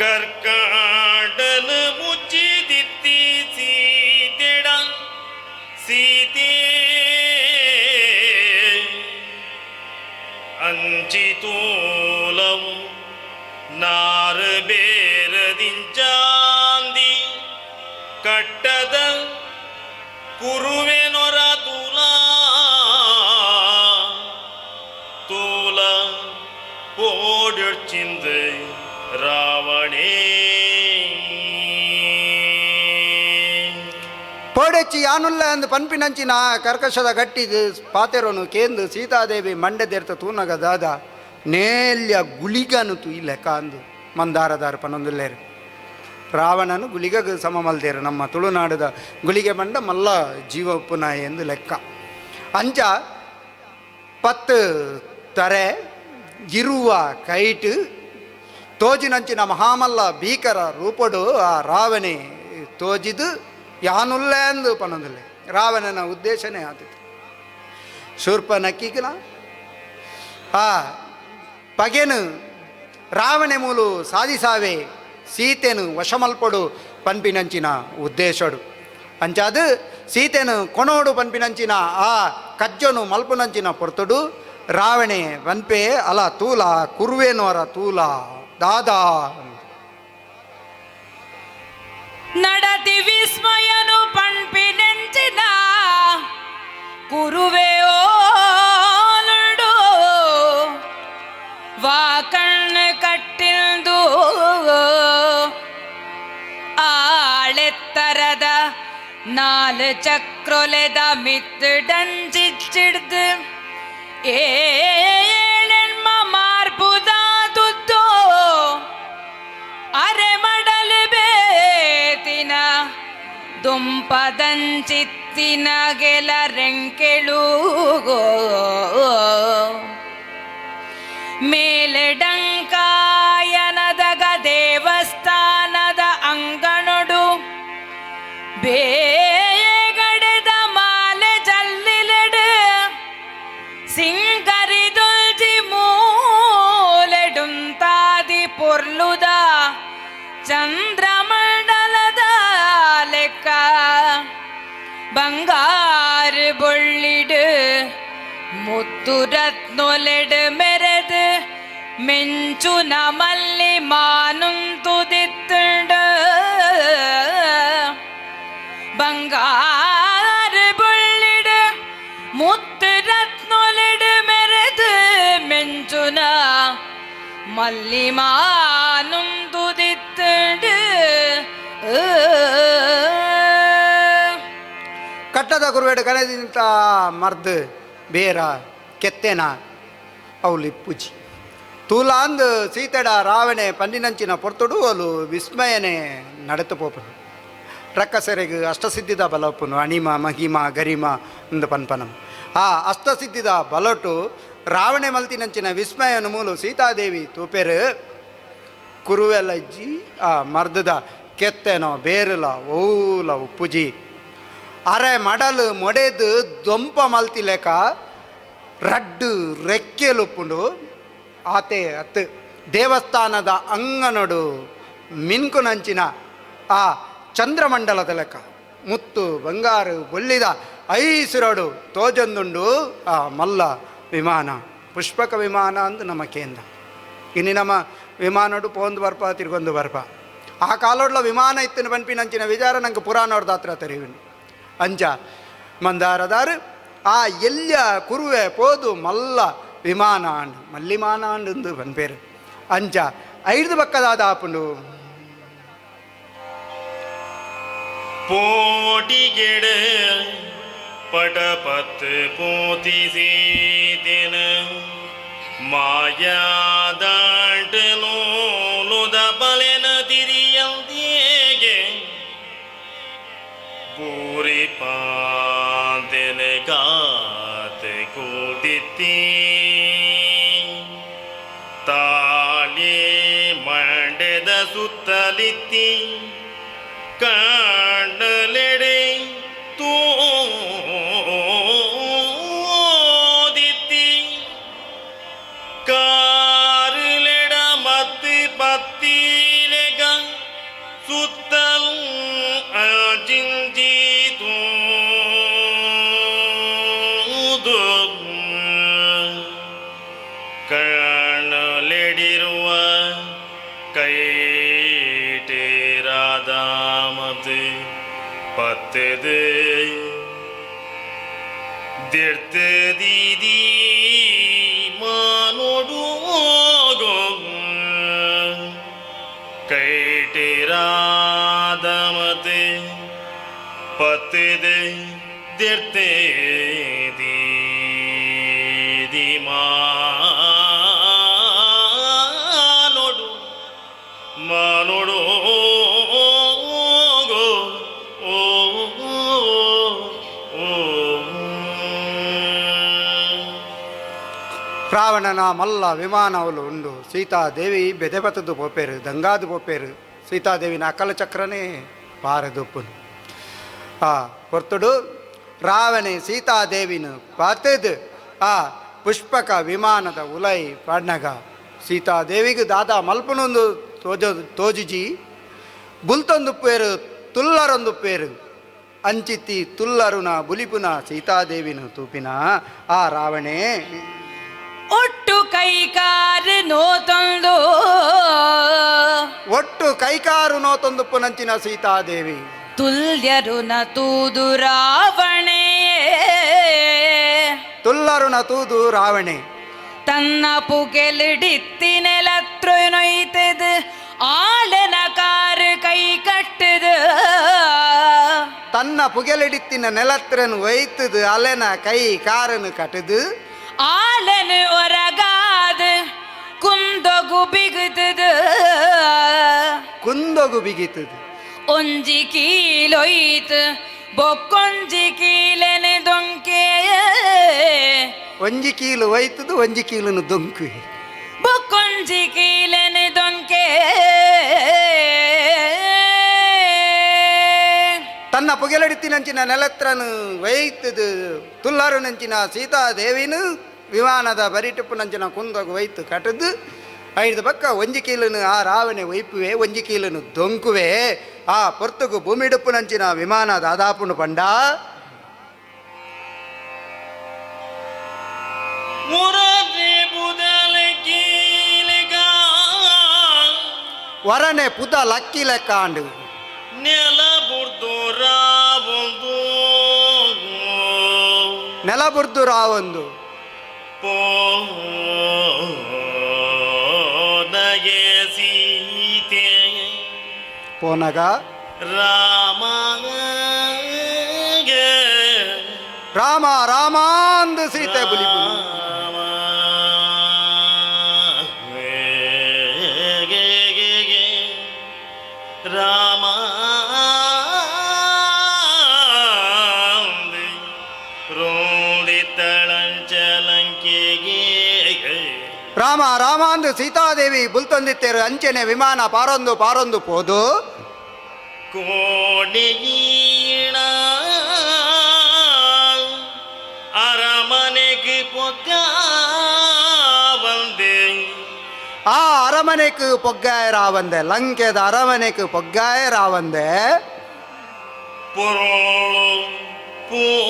ಕರ್ಕಾಟನ ಮುಚ್ಚಿದಿತ್ತಿ ಸೀತೆ ಅಂಚಿತೂಲವು ನಾರ ಬೇರದಿಂಚಾಂದಿ ಕಟ್ಟದ ಕುರುವೆ ನೊರ ತೂಲ ಪೋಡಿರ್ಚಿಂದ ರಾವಣೇ ಪೋಡೆಚ್ಚಿ ಯಾನುಲ್ಲ ಅಂದು ಪನ್ಪಿನಂಚಿನ ಕರ್ಕಶದ ಗಟ್ಟಿದು ಪಾತೆರೋನು ಕೇಂದು ಸೀತಾದೇವಿ ಮಂಡೆದೆರ್ತ ತೂನಗ ದಾದ ನೇಲ್ಯ ಗುಳಿಗನು ತು ಈ ಲೆಕ್ಕ ಅಂದು ಮಂದಾರದಾರ ಪನೊಂದುಲ್ಲೇರು ರಾವಣನು ಗುಳಿಗಗೆ ಸಮ ಮಲ್ದೇರು ನಮ್ಮ ತುಳುನಾಡದ ಗುಳಿಗೆ ಮಂಡ ಮಲ್ಲ ಜೀವ ಪುನಃ ಎಂದು ಲೆಕ್ಕ ಅಂಚ ಪತ್ತು ತರೆ ಇರುವ ಕೈಟ್ ತೋಜಿನಂಚಿನ ಮಹಾಮಲ್ಲ ಭೀಕರ ರೂಪಡು ಆ ರಾವಣೆ ತೋಜಿದು ಯಾನುಲ್ಲ ಎಂದು ಪನೊಂದುಲ್ಲೆ ರಾವಣನ ಉದ್ದೇಶನೇ ಆದಿತ್ತು ಶೂರ್ಪ ನಕ್ಕಿಗಿನ ಆ ಪಗೆನು ರಾವಣೆ ಮೂಲು ಸಾಧಿಸಾವೆ ಸೀತೆನು ವಶಮಲ್ಪಡು ಪನ್ಪಿನಂಚಿನ ಉದ್ದೇಶಡು ಅಂಚಾದು ಸೀತೆನು ಕೊನೋಡು ಪನ್ಪಿನಂಚಿನ ಆ ಕಜ್ಜನು ಮಲ್ಪುನಂಚಿನ ಪೊರ್ತುಡು ರಾವಣೆ ವನ್ಪೆ ಅಲ ತೂಲ ಕುರುವೇನೋರ ತೂಲ ದಾದಾ ನಡತಿ ವಿಸ್ಮಯನು ಪಣ್ಪಿನೆಂಚಿನ ಕುರುವೆ ಓಲುಡು ವಾ ಕಣ್ಣು ಕಟ್ಟಿಲ್ದು ಆಳೆತ್ತರದ ನಾಲು ಚಕ್ರೊಲೆದ ಮಿತ್ತಡಂಚಿಚ್ಚಿಡ್ದು ಏಳೆಣ್ಮ ಮಾರ್ಬುದಾದುದ್ದೋ ಅರೆ ಮಡಲು ಬೇತಿನ ದುಂಪದಂಚಿತ್ತಿನ ಗೆಲ ರೆಂಕೆಳುಗೋ ಮೇಲೆಡಂಕಾಯನದಗ ದೇವಸ್ಥಾನದ ಅಂಗಣೊಡು ಬೇಗಡೆದ ಮಾಲೆ ಜಲ್ಲಿಲೆಡು ಸಿಂಗರಿದೊಲ್ಜಿ ಮೂಲೆಡುಂತಾದಿ ಪೊರ್ಲುದ ಚಂದ್ರಮಂಡಲದ ಲೆಕ್ಕ ಬಂಗಾರು ಬೊಳ್ಳಿಡು ಮುತ್ತು ರತ್ನೊಲೆಡು ಮೆರೆದು ಮೆಂಚುನ ಮಲ್ಲಿ ಮಾನುಂತುದಿತ್ತುಂಡು ಬಂಗಾರು ಬೊಳ್ಳಿಡು ಮುತ್ತು ರತ್ನೊಲೆಡು ಮೆರೆದು ಮೆಂಚುನ ಮಲ್ಲಿ ಮಾನುಂತುದಿತ್ತುಂಡು ಕಟ್ಟದ ಕುರುವೇಡು ಕಳೆದಿಂತ ಮರ್ದು ಬೇರ ಕೆತ್ತೆನ ಅವಳು ಪೂಜಿ ತೂಲಾಂದು ಸೀತೆಡ ರಾವಣೆ ಪನ್ನಿನಂಚಿನ ಪೊರ್ತುಡು ಅವಳು ವಿಸ್ಮಯನೇ ನಡೆತು ಪೋಪನು ರಕ್ಕಸೆರೆಗೆ ಅಷ್ಟಸಿದ್ಧಿದ ಬಲಪುನು ಅಣಿಮ ಮಹಿಮ ಗರಿಮ ಒಂದು ಪನ್ಪನಂ ಆ ಅಷ್ಟಸಿದ್ಧಿದ ಬಲಟು ರಾವಣೆ ಮಲ್ತಿನಂಚಿನ ವಿಸ್ಮಯನ ಮೂಲು ಸೀತಾದೇವಿ ತೂಪೆರು ಕುರುವೆಲಜ್ಜಿ ಆ ಮರ್ದದ ಕೆತ್ತೆನೋ ಬೇರಲ ಓಲ ಉಪ್ಪುಜಿ ಅರೆ ಮಡಲು ಮೊಡೆದು ದೊಂಪ ಮಲ್ತಿ ಲೆಕ್ಕ ರಡ್ಡು ರೆಕ್ಕೆಲುಪ್ಪುಂಡು ಆತೆ ಅತ್ತು ದೇವಸ್ಥಾನದ ಅಂಗನಡು ಮಿನ್ಕುನಂಚಿನ ಆ ಚಂದ್ರಮಂಡಲದ ಲೆಕ್ಕ ಮುತ್ತು ಬಂಗಾರು ಬೊಲ್ಲಿದ ಐಸಿರೋಡು ತೋಜೊಂದುಂಡು ಆ ಮಲ್ಲ ವಿಮಾನ ಪುಷ್ಪಕ ವಿಮಾನ ಅಂದು ನಮ್ಮ ಕೇಂದ್ರ ಇನ್ನು ನಮ್ಮ ವಿಮಾನಡು ಪೋಂದು ಬರ್ಪ ತಿರ್ಗೊಂದು ಬರ್ಪ ಆ ಕಾಲೋಡ್ಲ ವಿಮಾನ ಇತ್ತಿನ ಪನ್ಪಿನಂಚಿನ ವಿಚಾರ ನಂಗೆ ಪುರಾಣವ್ರದ್ದು ಹತ್ರ ತೆರಿವಿನು ಅಂಚ ಮಂದಾರದಾರು ಆ ಎಲ್ಯ ಕುರುವೆ ಪೋದು ಮಲ್ಲ ವಿಮಾನ ಅಂಡು ಮಲ್ಲಿಮಾನ ಅಂಡು ಪನ್ಪೇರು ಅಂಚ ಐದು ಬಕ್ಕದಾದ ಆಪುಂಡು போட்டிகெட படபத்து போதிசி தின மாயாதாண்டு நூலுத பலன திரியந்தேಗೆ பூரி பாந்தன காத்து கூட்டித்தி ತಾಳಿ ಮಂಡೆದ ಸುತ್ತಲಿತ್ತಿ ಕಾಂಡಲೆಡೆ ತೂದಿತ್ತಿ ಕಾರುಲೆಡ ಮತ್ತಿ ಪತ್ತಿಲೆಗ ಸುತ್ತಲು ಅಜಿಂಜಿತು ಕಾಣಲೆಡಿರುವ ಕೈಟೇರಾದಾಮದು ಪತ್ತೆದು ದಿರ್ತಿದಿ ಮಾನೋಡು ಕೈಟೇರಾದಾಮದು ಪತ್ತೆದು ದಿರ್ತಿದಿ ಮಾನೋಡು ರಾವಣನ ಮಲ್ಲ ವಿಮಾನವಲು ಉಂಡು ಸೀತಾದೇವಿ ಬೆದೆಬತದು ಪೋಪೇರು ದಂಗಾದು ಪೋಪೇರು ಸೀತಾದೇವಿನ ಅಕಲ ಚಕ್ರನೇ ಪಾರದುಪ್ಪುನು ಆ ಹೊರ್ತುಡು ರಾವಣೆ ಸೀತಾದೇವಿನ ಪಾತೆದು ಆ ಪುಷ್ಪಕ ವಿಮಾನದ ಉಲೈ ಪಣ್ಣಗ ಸೀತಾದೇವಿಗೆ ದಾದಾ ಮಲ್ಪನೊಂದು ತೋಜಿಜಿ ಬುಲ್ತೊಂದು ಪೇರು ತುಲ್ಲರೊಂದು ಪೇರು ಅಂಚಿತ್ತಿ ತುಲ್ಲರುನ ಬುಲಿಪುನ ಸೀತಾದೇವಿನ ತೂಪಿನ ಆ ರಾವಣೆ ಒಟ್ಟು ಕೈಕಾರು ನೋತೊಂದು ಒಟ್ಟು ಕೈಕಾರು ನೋತೊಂದು ಪುನಂಚಿನ ಸೀತಾದೇವಿ ತುಲ್ಯರುನ ತೂದು ರಾವಣೆ ತುಲ್ಲರುನ ತೂದು ರಾವಣೆ ತನ್ನ പുകലിടിത്തിനെലത്രൊയ്ത്തത് ആലന കാറ് കൈ കട്ടത് ತನ್ನ ಪುಗೆಲಿಡಿತ್ತಿನ ನೆಲತ್ರನು ಒಯ್ತದು ಅಲೆನ ಕೈ ಕಾರನು ಕಟ್ಟದು ആലന് ഒരകാത് കുന്തൊഗു ബിഗുത്തത് ಕುಂದೊಗು ಬಿಗಿತದು ಒಂಜಿ ಕೀಲೊಯ್ತು ಬೊಕ್ಕೊಂಜಿ ಕೀಲೆನೆ ದೊಂಕೆ ಒಂಜಿ ಕೀಲು ಒಯ್ತದು ಒಂಜಿ ಕೀಲನು ದೊಂಕು ಬೊಕ್ಕೊಂಜಿ ಕೀಲೆನೆ ದೊಂಕೆ ತನ್ನ ಪುಗೆಲಡಿತ್ತಿನಂಚಿನ ನೆಲತ್ರನು ಒಯ್ತದು ತುಲ್ಲಾರು ನಂಚಿನ ಸೀತಾದೇವಿನು ವಿಮಾನದ ಬರಿಟುಪ್ಪು ನಂಚಿನ ಕುಂದೊಗು ಒಯ್ತು ಕಟ್ಟದು ಐದು ಪಕ್ಕ ಒಂಜಿ ಕೀಲನು ಆ ರಾವಣೆ ಒಯ್ಪುವೆ ಒಂಜಿ ಕೀಲನು ದೊಂಕುವೆ ಆ ಪೊರ್ತುಗು ಭೂಮಿಡುಪ್ಪು ನಂಚಿನ ವಿಮಾನ ದಾದಾಪುನು ಪಂಡ ವರನೆ ಪುದ ಲಕ್ಕಿ ಲೆಕ್ಕಾಂಡು ನೆಲ ಬುರ್ದು ರಾವೊಂದು ಸೀತೆ ಪೋನಗ ರಾಮ ರಾಮ ರಾಮ ಅಂದು ಸೀತೆ ಬುಲಿಪುನು ರಾಮ ರಾಮ ರಾಮ ಅಂದು ಸೀತಾದೇವಿ ಬುಲ್ತೊಂದಿತ್ತೇರು ಅಂಚೆನೆ ವಿಮಾನ ಪಾರೊಂದು ಪಾರೊಂದು ಪೋದು ಕೋಣೆಯೀಣ ಅರಮನೆಗೆ ಪೊಗ್ಗ ಬಂದೆ ಆ ಅರಮನೆಗೆ ಪೊಗ್ಗಾಯ ರಾವಂದೆ, ಲಂಕೆದ ಅರಮನೆಗೆ ಪೊಗ್ಗಾಯ ರಾವಂದೆ. ಪುರೋಳು ಪೂದೋಟದ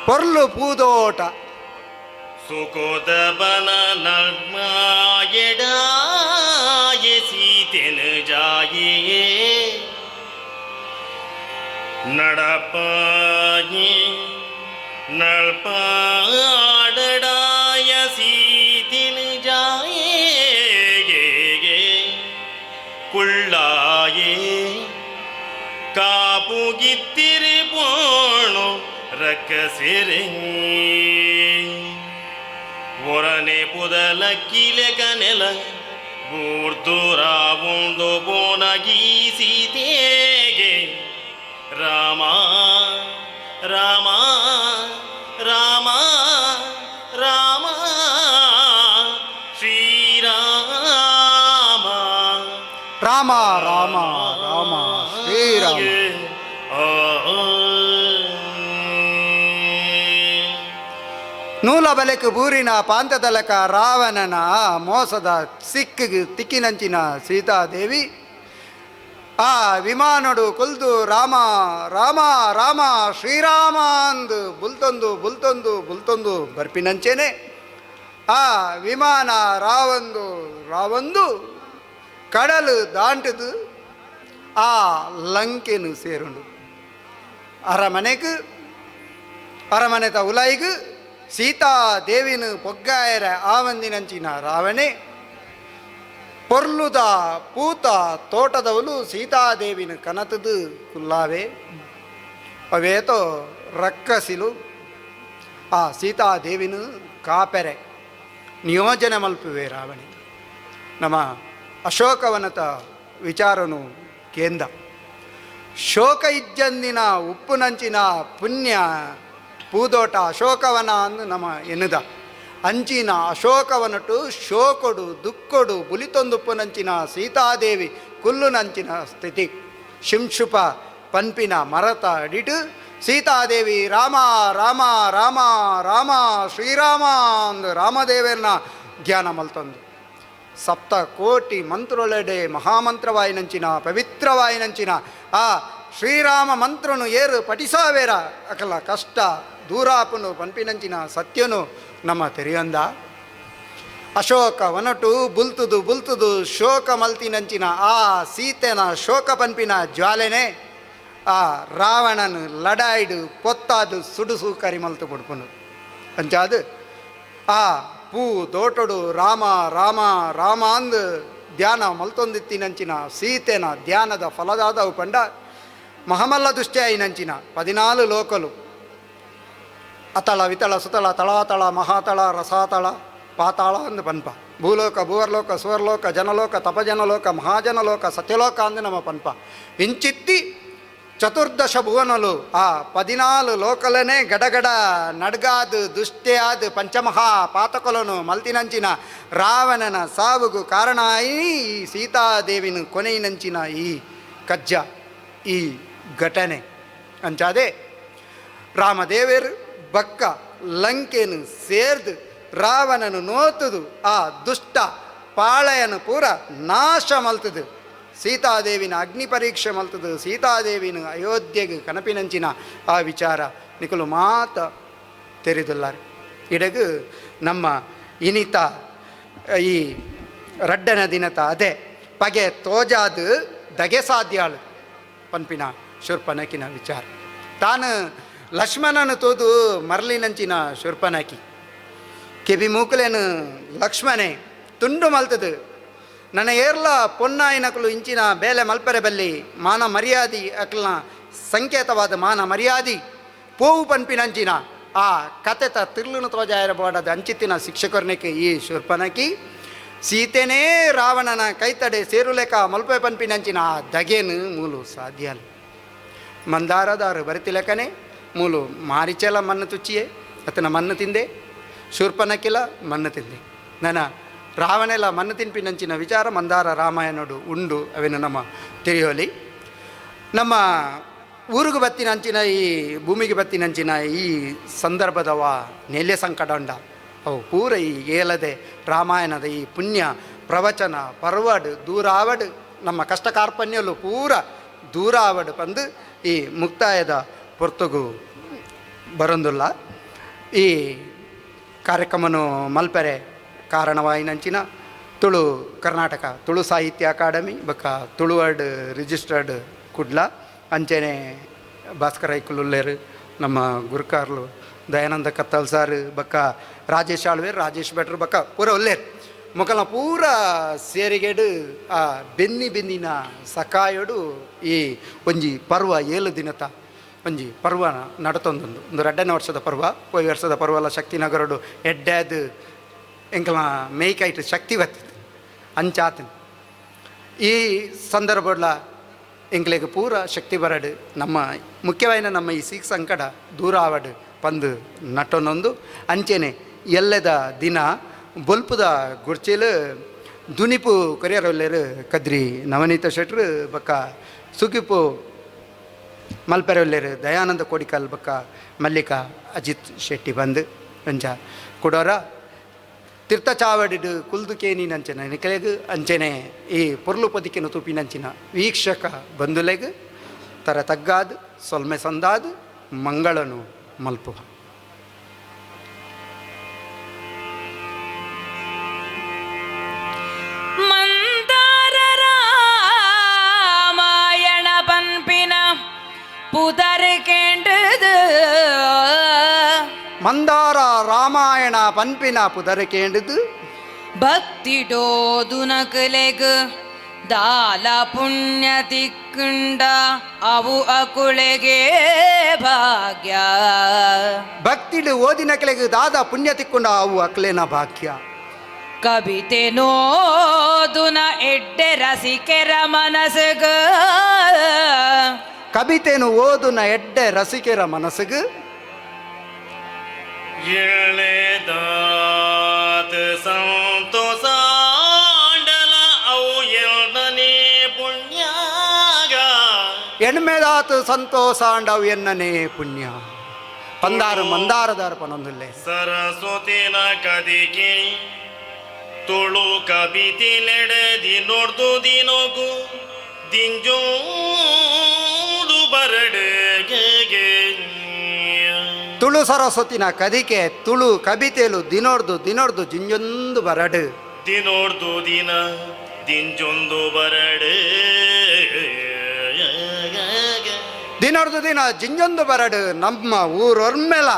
ಪೊರ್ಲು ಪೂದೋಟ ಸುಕೋದ ಬನ ನಡ್ಮಾಯಡಾಯ ಸೀತೆನ ಜಾಯೇ நடப்பாயே நல்பாடடாய சீதின் ஜாயே குள்ளாயே காப்புகித்திரு போணோ ரக்கசிரே ஒரನೆ புதல கீழே கனெல ಬೂರ್ದುರಾವುಂದು ಬೋನಗಿ ಸೀತೆಗೆ ರಾಮ ರಾಮ ರಾಮ ರಾಮ ಶ್ರೀರಾಮ ರಾಮ ರಾಮ ರಾಮ ಶ್ರೀರಾಮ. ನೂಲ ಬಲೆಕು ಬೂರಿನ ಪಾಂತದಲಕ ರಾವಣನ ಮೋಸದ ಸಿಕ್ಕಿಗೆ ತಿಕ್ಕಿನಂಚಿನ ಸೀತಾದೇವಿ ಆ ವಿಮಾನಡು ಕುಲ್ದು ರಾಮ ರಾಮ ರಾಮ ಶ್ರೀರಾಮ ಅಂದು ಬುಲ್ತೊಂದು ಬುಲ್ತೊಂದು ಬುಲ್ತೊಂದು ಬರ್ಪಿನಂಚೆನೆ ಆ ವಿಮಾನ ರಾವಂದು ಕಡಲು ದಾಂಟದು ಆ ಲಂಕೆನು ಸೇರುಂಡು ಅರಮನೆತ ಉಲಾಯಿಗು ಸೀತಾದೇವಿನ ಪೊಗ್ಗಾಯರ ಆವಂದಿನಂಚಿನ ರಾವಣೆ ಪೊರ್ಲುದ ಪೂತ ತೋಟದವಲು ಸೀತಾದೇವಿನ ಕನತದು ಕುಲ್ಲಾವೆ ಅವೇತೋ ರಕ್ಕಸಿಲು ಆ ಸೀತಾದೇವಿನ ಕಾಪೆರೆ ನಿಯೋಜನೆ ಮಲ್ಪುವೆ ರಾವಣೆ. ನಮ್ಮ ಅಶೋಕವನತ ವಿಚಾರನು ಕೇಂದ್ರ ಶೋಕ ಇಜ್ಜಂದಿನ ಉಪ್ಪುನಂಚಿನ ಪುಣ್ಯ ಪೂದೋಟ ಅಶೋಕವನ ಅಂದು ನಮ್ಮ ಎನ್ನುದ ಅಂಚಿನ ಅಶೋಕವನಟು ಶೋಕೊಡು ದುಕ್ಕೊಡು ಬುಲಿತೊಂದುಪ್ಪುನಂಚಿನ ಸೀತಾದೇವಿ ಕುಲ್ಲುನಂಚಿನ ಸ್ಥಿತಿ ಶಿಂಶುಪ ಪನ್ಪಿನ ಮರತ ಅಡಿಟು ಸೀತಾದೇವಿ ರಾಮ ರಾಮ ರಾಮ ರಾಮ ಶ್ರೀರಾಮ ಅಂದು ರಾಮದೇವರನ್ನ ಧ್ಯಾನ ಮಲ್ತೊಂದು ಸಪ್ತ ಕೋಟಿ ಮಂತ್ರೊಳೆಡೆ ಮಹಾಮಂತ್ರವಾಯಿನಂಚಿನ ಪವಿತ್ರವಾಯಿನಂಚಿನ ಆ ಶ್ರೀರಾಮ ಮಂತ್ರನು ಏರು ಪಠಿಸಾವೇರ ಅಕಲ ಕಷ್ಟ ದೂರಾಪನು ಪನ್ಪಿನಂಚಿನ ಸತ್ಯನು ನಮ್ಮ ತೆರೆಯೊಂದ ಅಶೋಕ ವನಟು ಬುಲ್ತುದು ಶೋಕ ಮಲ್ತಿನಂಚಿನ ಆ ಸೀತೆನ ಶೋಕ ಪನ್ಪಿನ ಜ್ವಾಲೆನೆ ಆ ರಾವಣನು ಲಡಾಯ್ಡು ಪೊತ್ತಾದು ಸುಡುಸು ಕರಿಮಲ್ತು ಪಡ್ಪುನು ಅಂಚಾದು ಆ ಪೂ ದೋಟಡು ರಾಮ ರಾಮ ರಾಮ ಅಂದು ಧ್ಯಾನ ಮಲ್ತೊಂದಿತ್ತಿನಂಚಿನ ಸೀತೆನ ಧ್ಯಾನದ ಫಲದಾದವು ಪಂಡ ಮಹಮಲ್ಲ ದುಷ್ಟೆ ಐನಂಚಿನ 14 ಲೋಕಲು ಅತಳ ವಿತಳ ಸುತಳ ತಳಾತಳ ಮಹಾತಳ ರಸಾತಳ ಪಾತಾಳ ಅಂದು ಪನ್ಪ ಭೂಲೋಕ ಭೂವರ್ಲೋಕ ಸುವರ್ಲೋಕ ಜನಲೋಕ ತಪಜನಲೋಕ ಮಹಾಜನಲೋಕ ಸತ್ಯಲೋಕ ಅಂದು ನಮ್ಮ ಪನ್ಪ ಇಂಚಿತ್ತಿ ಚತುರ್ದಶ ಭುವನಲು ಆ 14 ಲೋಕಲನೇ ಗಡಗಡ ನಡ್ಗಾದು ದುಷ್ಟೆಯಾದ ಪಂಚಮಹಾ ಪಾತಕೊಲನು ಮಲ್ತಿನಂಚಿನ ರಾವಣನ ಸಾವುಗೂ ಕಾರಣ ಈ ಸೀತಾದೇವಿನ ಕೊನೆಯಿನಂಚಿನ ಈ ಕಜ್ಜ ಈ ಘಟನೆ ಅಂಚಾದೆ ರಾಮದೇವರು ಬಕ್ಕ ಲಂಕೆನು ಸೇರ್ದು ರಾವಣನು ನೋತುದು ಆ ದುಷ್ಟ ಪಾಳೆಯನು ಪೂರ ನಾಶ ಮಲ್ತದು ಸೀತಾದೇವಿನ ಅಗ್ನಿ ಪರೀಕ್ಷೆ ಮಲ್ತದು ಸೀತಾದೇವಿನ ಅಯೋಧ್ಯೆಗೆ ಕನಪಿನಂಚಿನ ಆ ವಿಚಾರ ನಿಕಲು ಮಾತ ತೆರೆದುಲ್ಲಾರೆ ಇಡಗು ನಮ್ಮ ಇನಿತ ಈ ರಡ್ಡನ ದಿನತ ಅದೇ ಪಗೆ ತೋಜಾದು ದಗೆ ಸಾಧ್ಯಾಳು ಪನ್ಪಿನ ಶೂರ್ಪನಕಿನ ವಿಚಾರ ತಾನು ಲಕ್ಷ್ಮಣನು ತೋದು ಮರಲಿನಂಚಿನ ಶೂರ್ಪನಕಿ ಕೆಬಿ ಮೂಕಲೇನು ಲಕ್ಷ್ಮಣೆ ತುಂಡು ಮಲ್ತದು ನನ್ನ ಏರ್ಲ ಪೊನ್ನಾಯಿನಕಲು ಇಂಚಿನ ಬೇಲೆ ಮಲ್ಪರೆ ಬಲ್ಲಿ ಮಾನ ಮರ್ಯಾದಿ ಅಕಲ್ನ ಸಂಕೇತವಾದ ಮಾನ ಮರ್ಯಾದಿ ಪೋವು ಪನ್ಪಿನಂಚಿನ ಆ ಕತೆತ ತಿರ್ಲುನು ತೋಜಾಯಿರಬೋಡದ ಅಂಚಿತ್ತಿನ ಶಿಕ್ಷಕರ್ನಕ್ಕೆ ಈ ಶೂರ್ಪನಕಿ ಸೀತೆನೇ ರಾವಣನ ಕೈತಡೆ ಸೇರುಲೆಕ ಮಲ್ಪೆ ಪನ್ಪಿನಂಚಿನ ಆ ದಗೆನು ಮೂಲು ಸಾಧ್ಯಲ್ಲ ಮಂದಾರದಾರು ಬರಿತಿಲೆಕನೆ ಮೂಲು ಮಾರಿಚಲ ಮಣ್ಣು ತುಚ್ಚಿಯೇ ಅತನ ಮಣ್ಣು ತಿಂದೆ ಶೂರ್ಪನಕ್ಕಿಲ್ಲ ಮಣ್ಣು ತಿಂದೆ ನನ್ನ ರಾವಣೆಲ್ಲ ಮಣ್ಣು ತಿನ್ಪಿನಂಚಿನ ವಿಚಾರ ಮಂದಾರ ರಾಮಾಯಣಡು ಉಂಡು ಅವೇನು ನಮ್ಮ ತಿಳಿಯೋಲಿ ನಮ್ಮ ಊರಿಗೆ ಬತ್ತಿನಂಚಿನ ಈ ಭೂಮಿಗೆ ಬತ್ತಿನಂಚಿನ ಈ ಸಂದರ್ಭದವ ನೆಲೆ ಸಂಕಟ ಉಂಡ ಅವು ಪೂರ ಈ ಏಲದೆ ರಾಮಾಯಣದ ಈ ಪುಣ್ಯ ಪ್ರವಚನ ಪರ್ವಡ್ ದೂರ ಆವಡ್ ನಮ್ಮ ಕಷ್ಟ ಕಾರ್ಪಣ್ಯಲು ಪೂರ ದೂರ ಆವಡ್ ಬಂದು ಈ ಮುಕ್ತಾಯದ ಪೊರ್ತುಗು ಬರೊಂದುಲ್ಲ. ಈ ಕಾರ್ಯಕ್ರಮನು ಮಲ್ಪೆರೆ ಕಾರಣವಾಯಿನಂಚಿನ ತುಳು ಕರ್ನಾಟಕ ತುಳು ಸಾಹಿತ್ಯ ಅಕಾಡೆಮಿ ಬೊಕ್ಕ ತುಳು ವರ್ಡ್ ರಿಜಿಸ್ಟರ್ಡ್ ಕುಡ್ಲ ಅಂಚೆನೆ ಭಾಸ್ಕರ ಐಕುಲುಲ್ಲೇರು ನಮ್ಮ ಗುರುಕಾರ್ಲು ದಯಾನಂದ ಕತ್ತಲ್ ಸಾರ್ ಬೊಕ್ಕ ರಾಜೇಶ್ ಆಳ್ವೇರ್ ರಾಜೇಶ್ ಭಟ್ರು ಬೊಕ್ಕ ಪೂರ ಒಲ್ಲೇರು ಮೊಕಲ್ನ ಪೂರ ಸೇರಿಗೆಡು ಆ ಬೆನ್ನಿನ ಸಕಾಯಡು ಈ ಒಂಜಿ ಪರ್ವ 7 ದಿನದ ಒಂಜಿ ಪರ್ವ ನಡತೊಂದೊಂದು ಒಂದು 2ನೇ ವರ್ಷದ ಪರ್ವ ಪೋಯ್ ವರ್ಷದ ಪರ್ವಲ ಶಕ್ತಿನಗರಡು ಎಡ್ಡಾದು ಎಂಕಲ್ನ ಮೇಯ್ಕೈಟ್ ಶಕ್ತಿ ಬತ್ತಿತ್ತು ಅಂಚಾತನು ಈ ಸಂದರ್ಭಡ್ಲ ಎಂಕ್ಲೆಗ್ ಪೂರ ಶಕ್ತಿ ಬರಡು ನಮ್ಮ ಮುಖ್ಯವಾದ ನಮ್ಮ ಈ ಸಿಖ್ ಸಂಕಟ ದೂರ ಆವಡು ಪಂದು ನಟೊಂದೊಂದು ಅಂಚೆನೆ ಎಲ್ಲದ ದಿನ ಬೊಲ್ಪುದ ಗುರ್ಚೇಲು ದುನಿಪು ಕೊರಿಯರೊಲ್ಲೇರು ಕದ್ರಿ ನವನೀತ ಶೆಟ್ರು ಬೊಕ್ಕ ಸುಗಿಪು ಮಲ್ಪೆರೊಲ್ಲೇರು ದಯಾನಂದ ಕೋಡಿಕಲ್ ಬೊಕ್ಕ ಮಲ್ಲಿಕಾ ಅಜಿತ್ ಶೆಟ್ಟಿ ಬಂದು ಅಂಚ ಕೊಡೋರ ತೀರ್ಥ ಚಾವಡಿಡು ಕುಲ್ದು ಕೇನಿನಂಚನ ನಿಕಲೆಗ್ ಅಂಚೆನೆ ಈ ಪೊರ್ಲು ಪದಿಕೆನು ತೂಪಿನಂಚಿನ ವೀಕ್ಷಕ ಬಂಧುಲೆಗ್ ತರ ತಗ್ಗಾದು ಸೊಲ್ಮೆ ಸಂದಾದು ಮಂಗಳನು ಮಲ್ಪುವ. ராமாயண பண்பின புதர் கேண்டது ಮಂದಾರ ರಾಮಾಯಣ ಪನ್ಪಿನ ಪುದರ ಕೇಂಡಿದು ಭಕ್ತಿಡೋದುನಕಲೆಗ್ ದಾಲ ಪುಣ್ಯ ತಿಕ್ಕುಂಡ ಅವು ಅಕುಳೆಗೆ ಭಾಗ್ಯ ಭಕ್ತಿಡು ಓದಿನ ಕೆಳಗೆ ದಾದ ಪುಣ್ಯ ತಿಕ್ಕೊಂಡ ಅವು ಅಕ್ಲೇನ ಭಾಗ್ಯ. ಕವಿತೆ ನೋದುನ ಎಡ್ಡೆ ರಸಿಕೆರ ಮನಸ್ಸುಗ ಕವಿತೆನು ಓದುನ ಎಡ್ಡೆ ರಸಿಕೆರ ಮನಸ್ಸಿಗೆ ಎಳೆದಾತ ಸಂತೋಷಾಂಡಲ ಅವು ಎಲ್ದನೇ ಪುಣ್ಯಾಗ ಎಣ್ಮೆದಾತು ಸಂತೋಷ ಅಂಡವು ಎನ್ನನೇ ಪುಣ್ಯ ಪಂದಾರು ಮಂದಾರದಾರ ಪನೊಂದುಲ್ಲೆ ಸರಸ್ವತಿನ ಕದಿಕೆ ತುಳು ಕವಿತಿಲೆಡೆದಿ ನೋಡ್ದು ದಿನೋಗು ದಿಂಜೋಡು ಬರಡೆಗೆ ತುಳು ಸರಸ್ವತಿನ ಕದಿಕೆ ತುಳು ಕವಿತೆಲು ದಿನೋಡ್ದು ಜಿಂಜೊಂದು ಬರಡು ದಿನೋಡ್ದು ದಿನ ದಿಂಜೊಂದು ಬರಡೆ ದಿನೋಡ್ದು ದಿನ ಜಿಂಜೊಂದು ಬರಡು ನಮ್ಮ ಊರೊರ್ಮೆಲ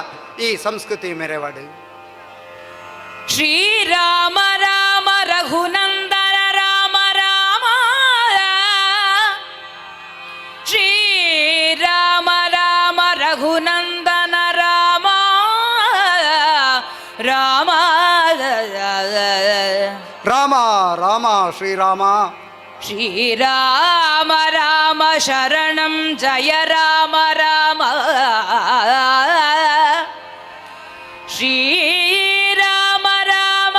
ಈ ಸಂಸ್ಕೃತಿ ಮೆರೆವಡು. ಶ್ರೀರಾಮ ರಾಮ ರಘುನಂದನ ರಾಮ ರಾಮ ಶ್ರೀರಾಮ ರಾಮ ರಘುನಂದನ ರಾಮ ರಾಮ ರಾಮ ರಾಮ ಶ್ರೀರಾಮ ಶ್ರೀರಾಮ ರಾಮ ಶರಣಂ ಜಯ ರಾಮ ರಾಮ ಶ್ರೀರಾಮ ರಾಮ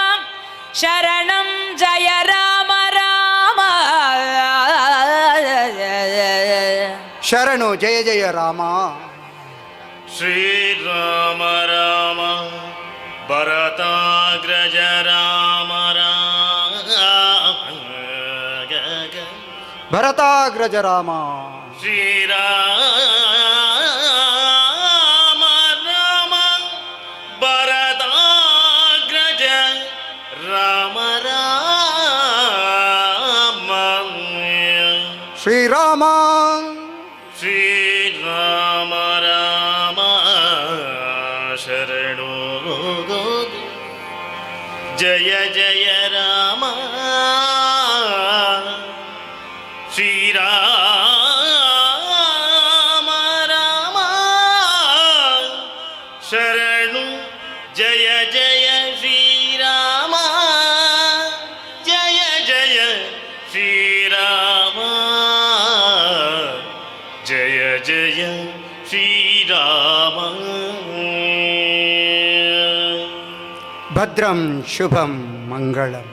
ಶರಣಂ ಜಯ ರಾಮ ರಾಮ ಶರಣು ಜಯ ಜಯ ರಾಮ. ಶ್ರೀರಾಮ ರಾಮ ಭರತಾಗ್ರಜ ರಾಮ ರಾಮ ಭರತಾಗ್ರಜ ರಾಮ ಶ್ರೀರಾಮ ರಾಮ ಭರತಾಗ್ರಜ ರಾಮ ರಾಮ ಶ್ರೀರಾಮ ಶ್ರೀರಾಮ ರಾಮ ಶರಣು ಜಯ ಜಯ ರಾಮ ಶ್ರೀರಾಮ ರಾಮ ಶರಣು ಜಯ ಜಯ ಶ್ರೀರಾಮ ಜಯ ಜಯ ಶ್ರೀರಾಮ ಜಯ ಜಯ ಶ್ರೀರಾಮ. ಭದ್ರಂ ಶುಭಂ ಮಂಗಳಂ.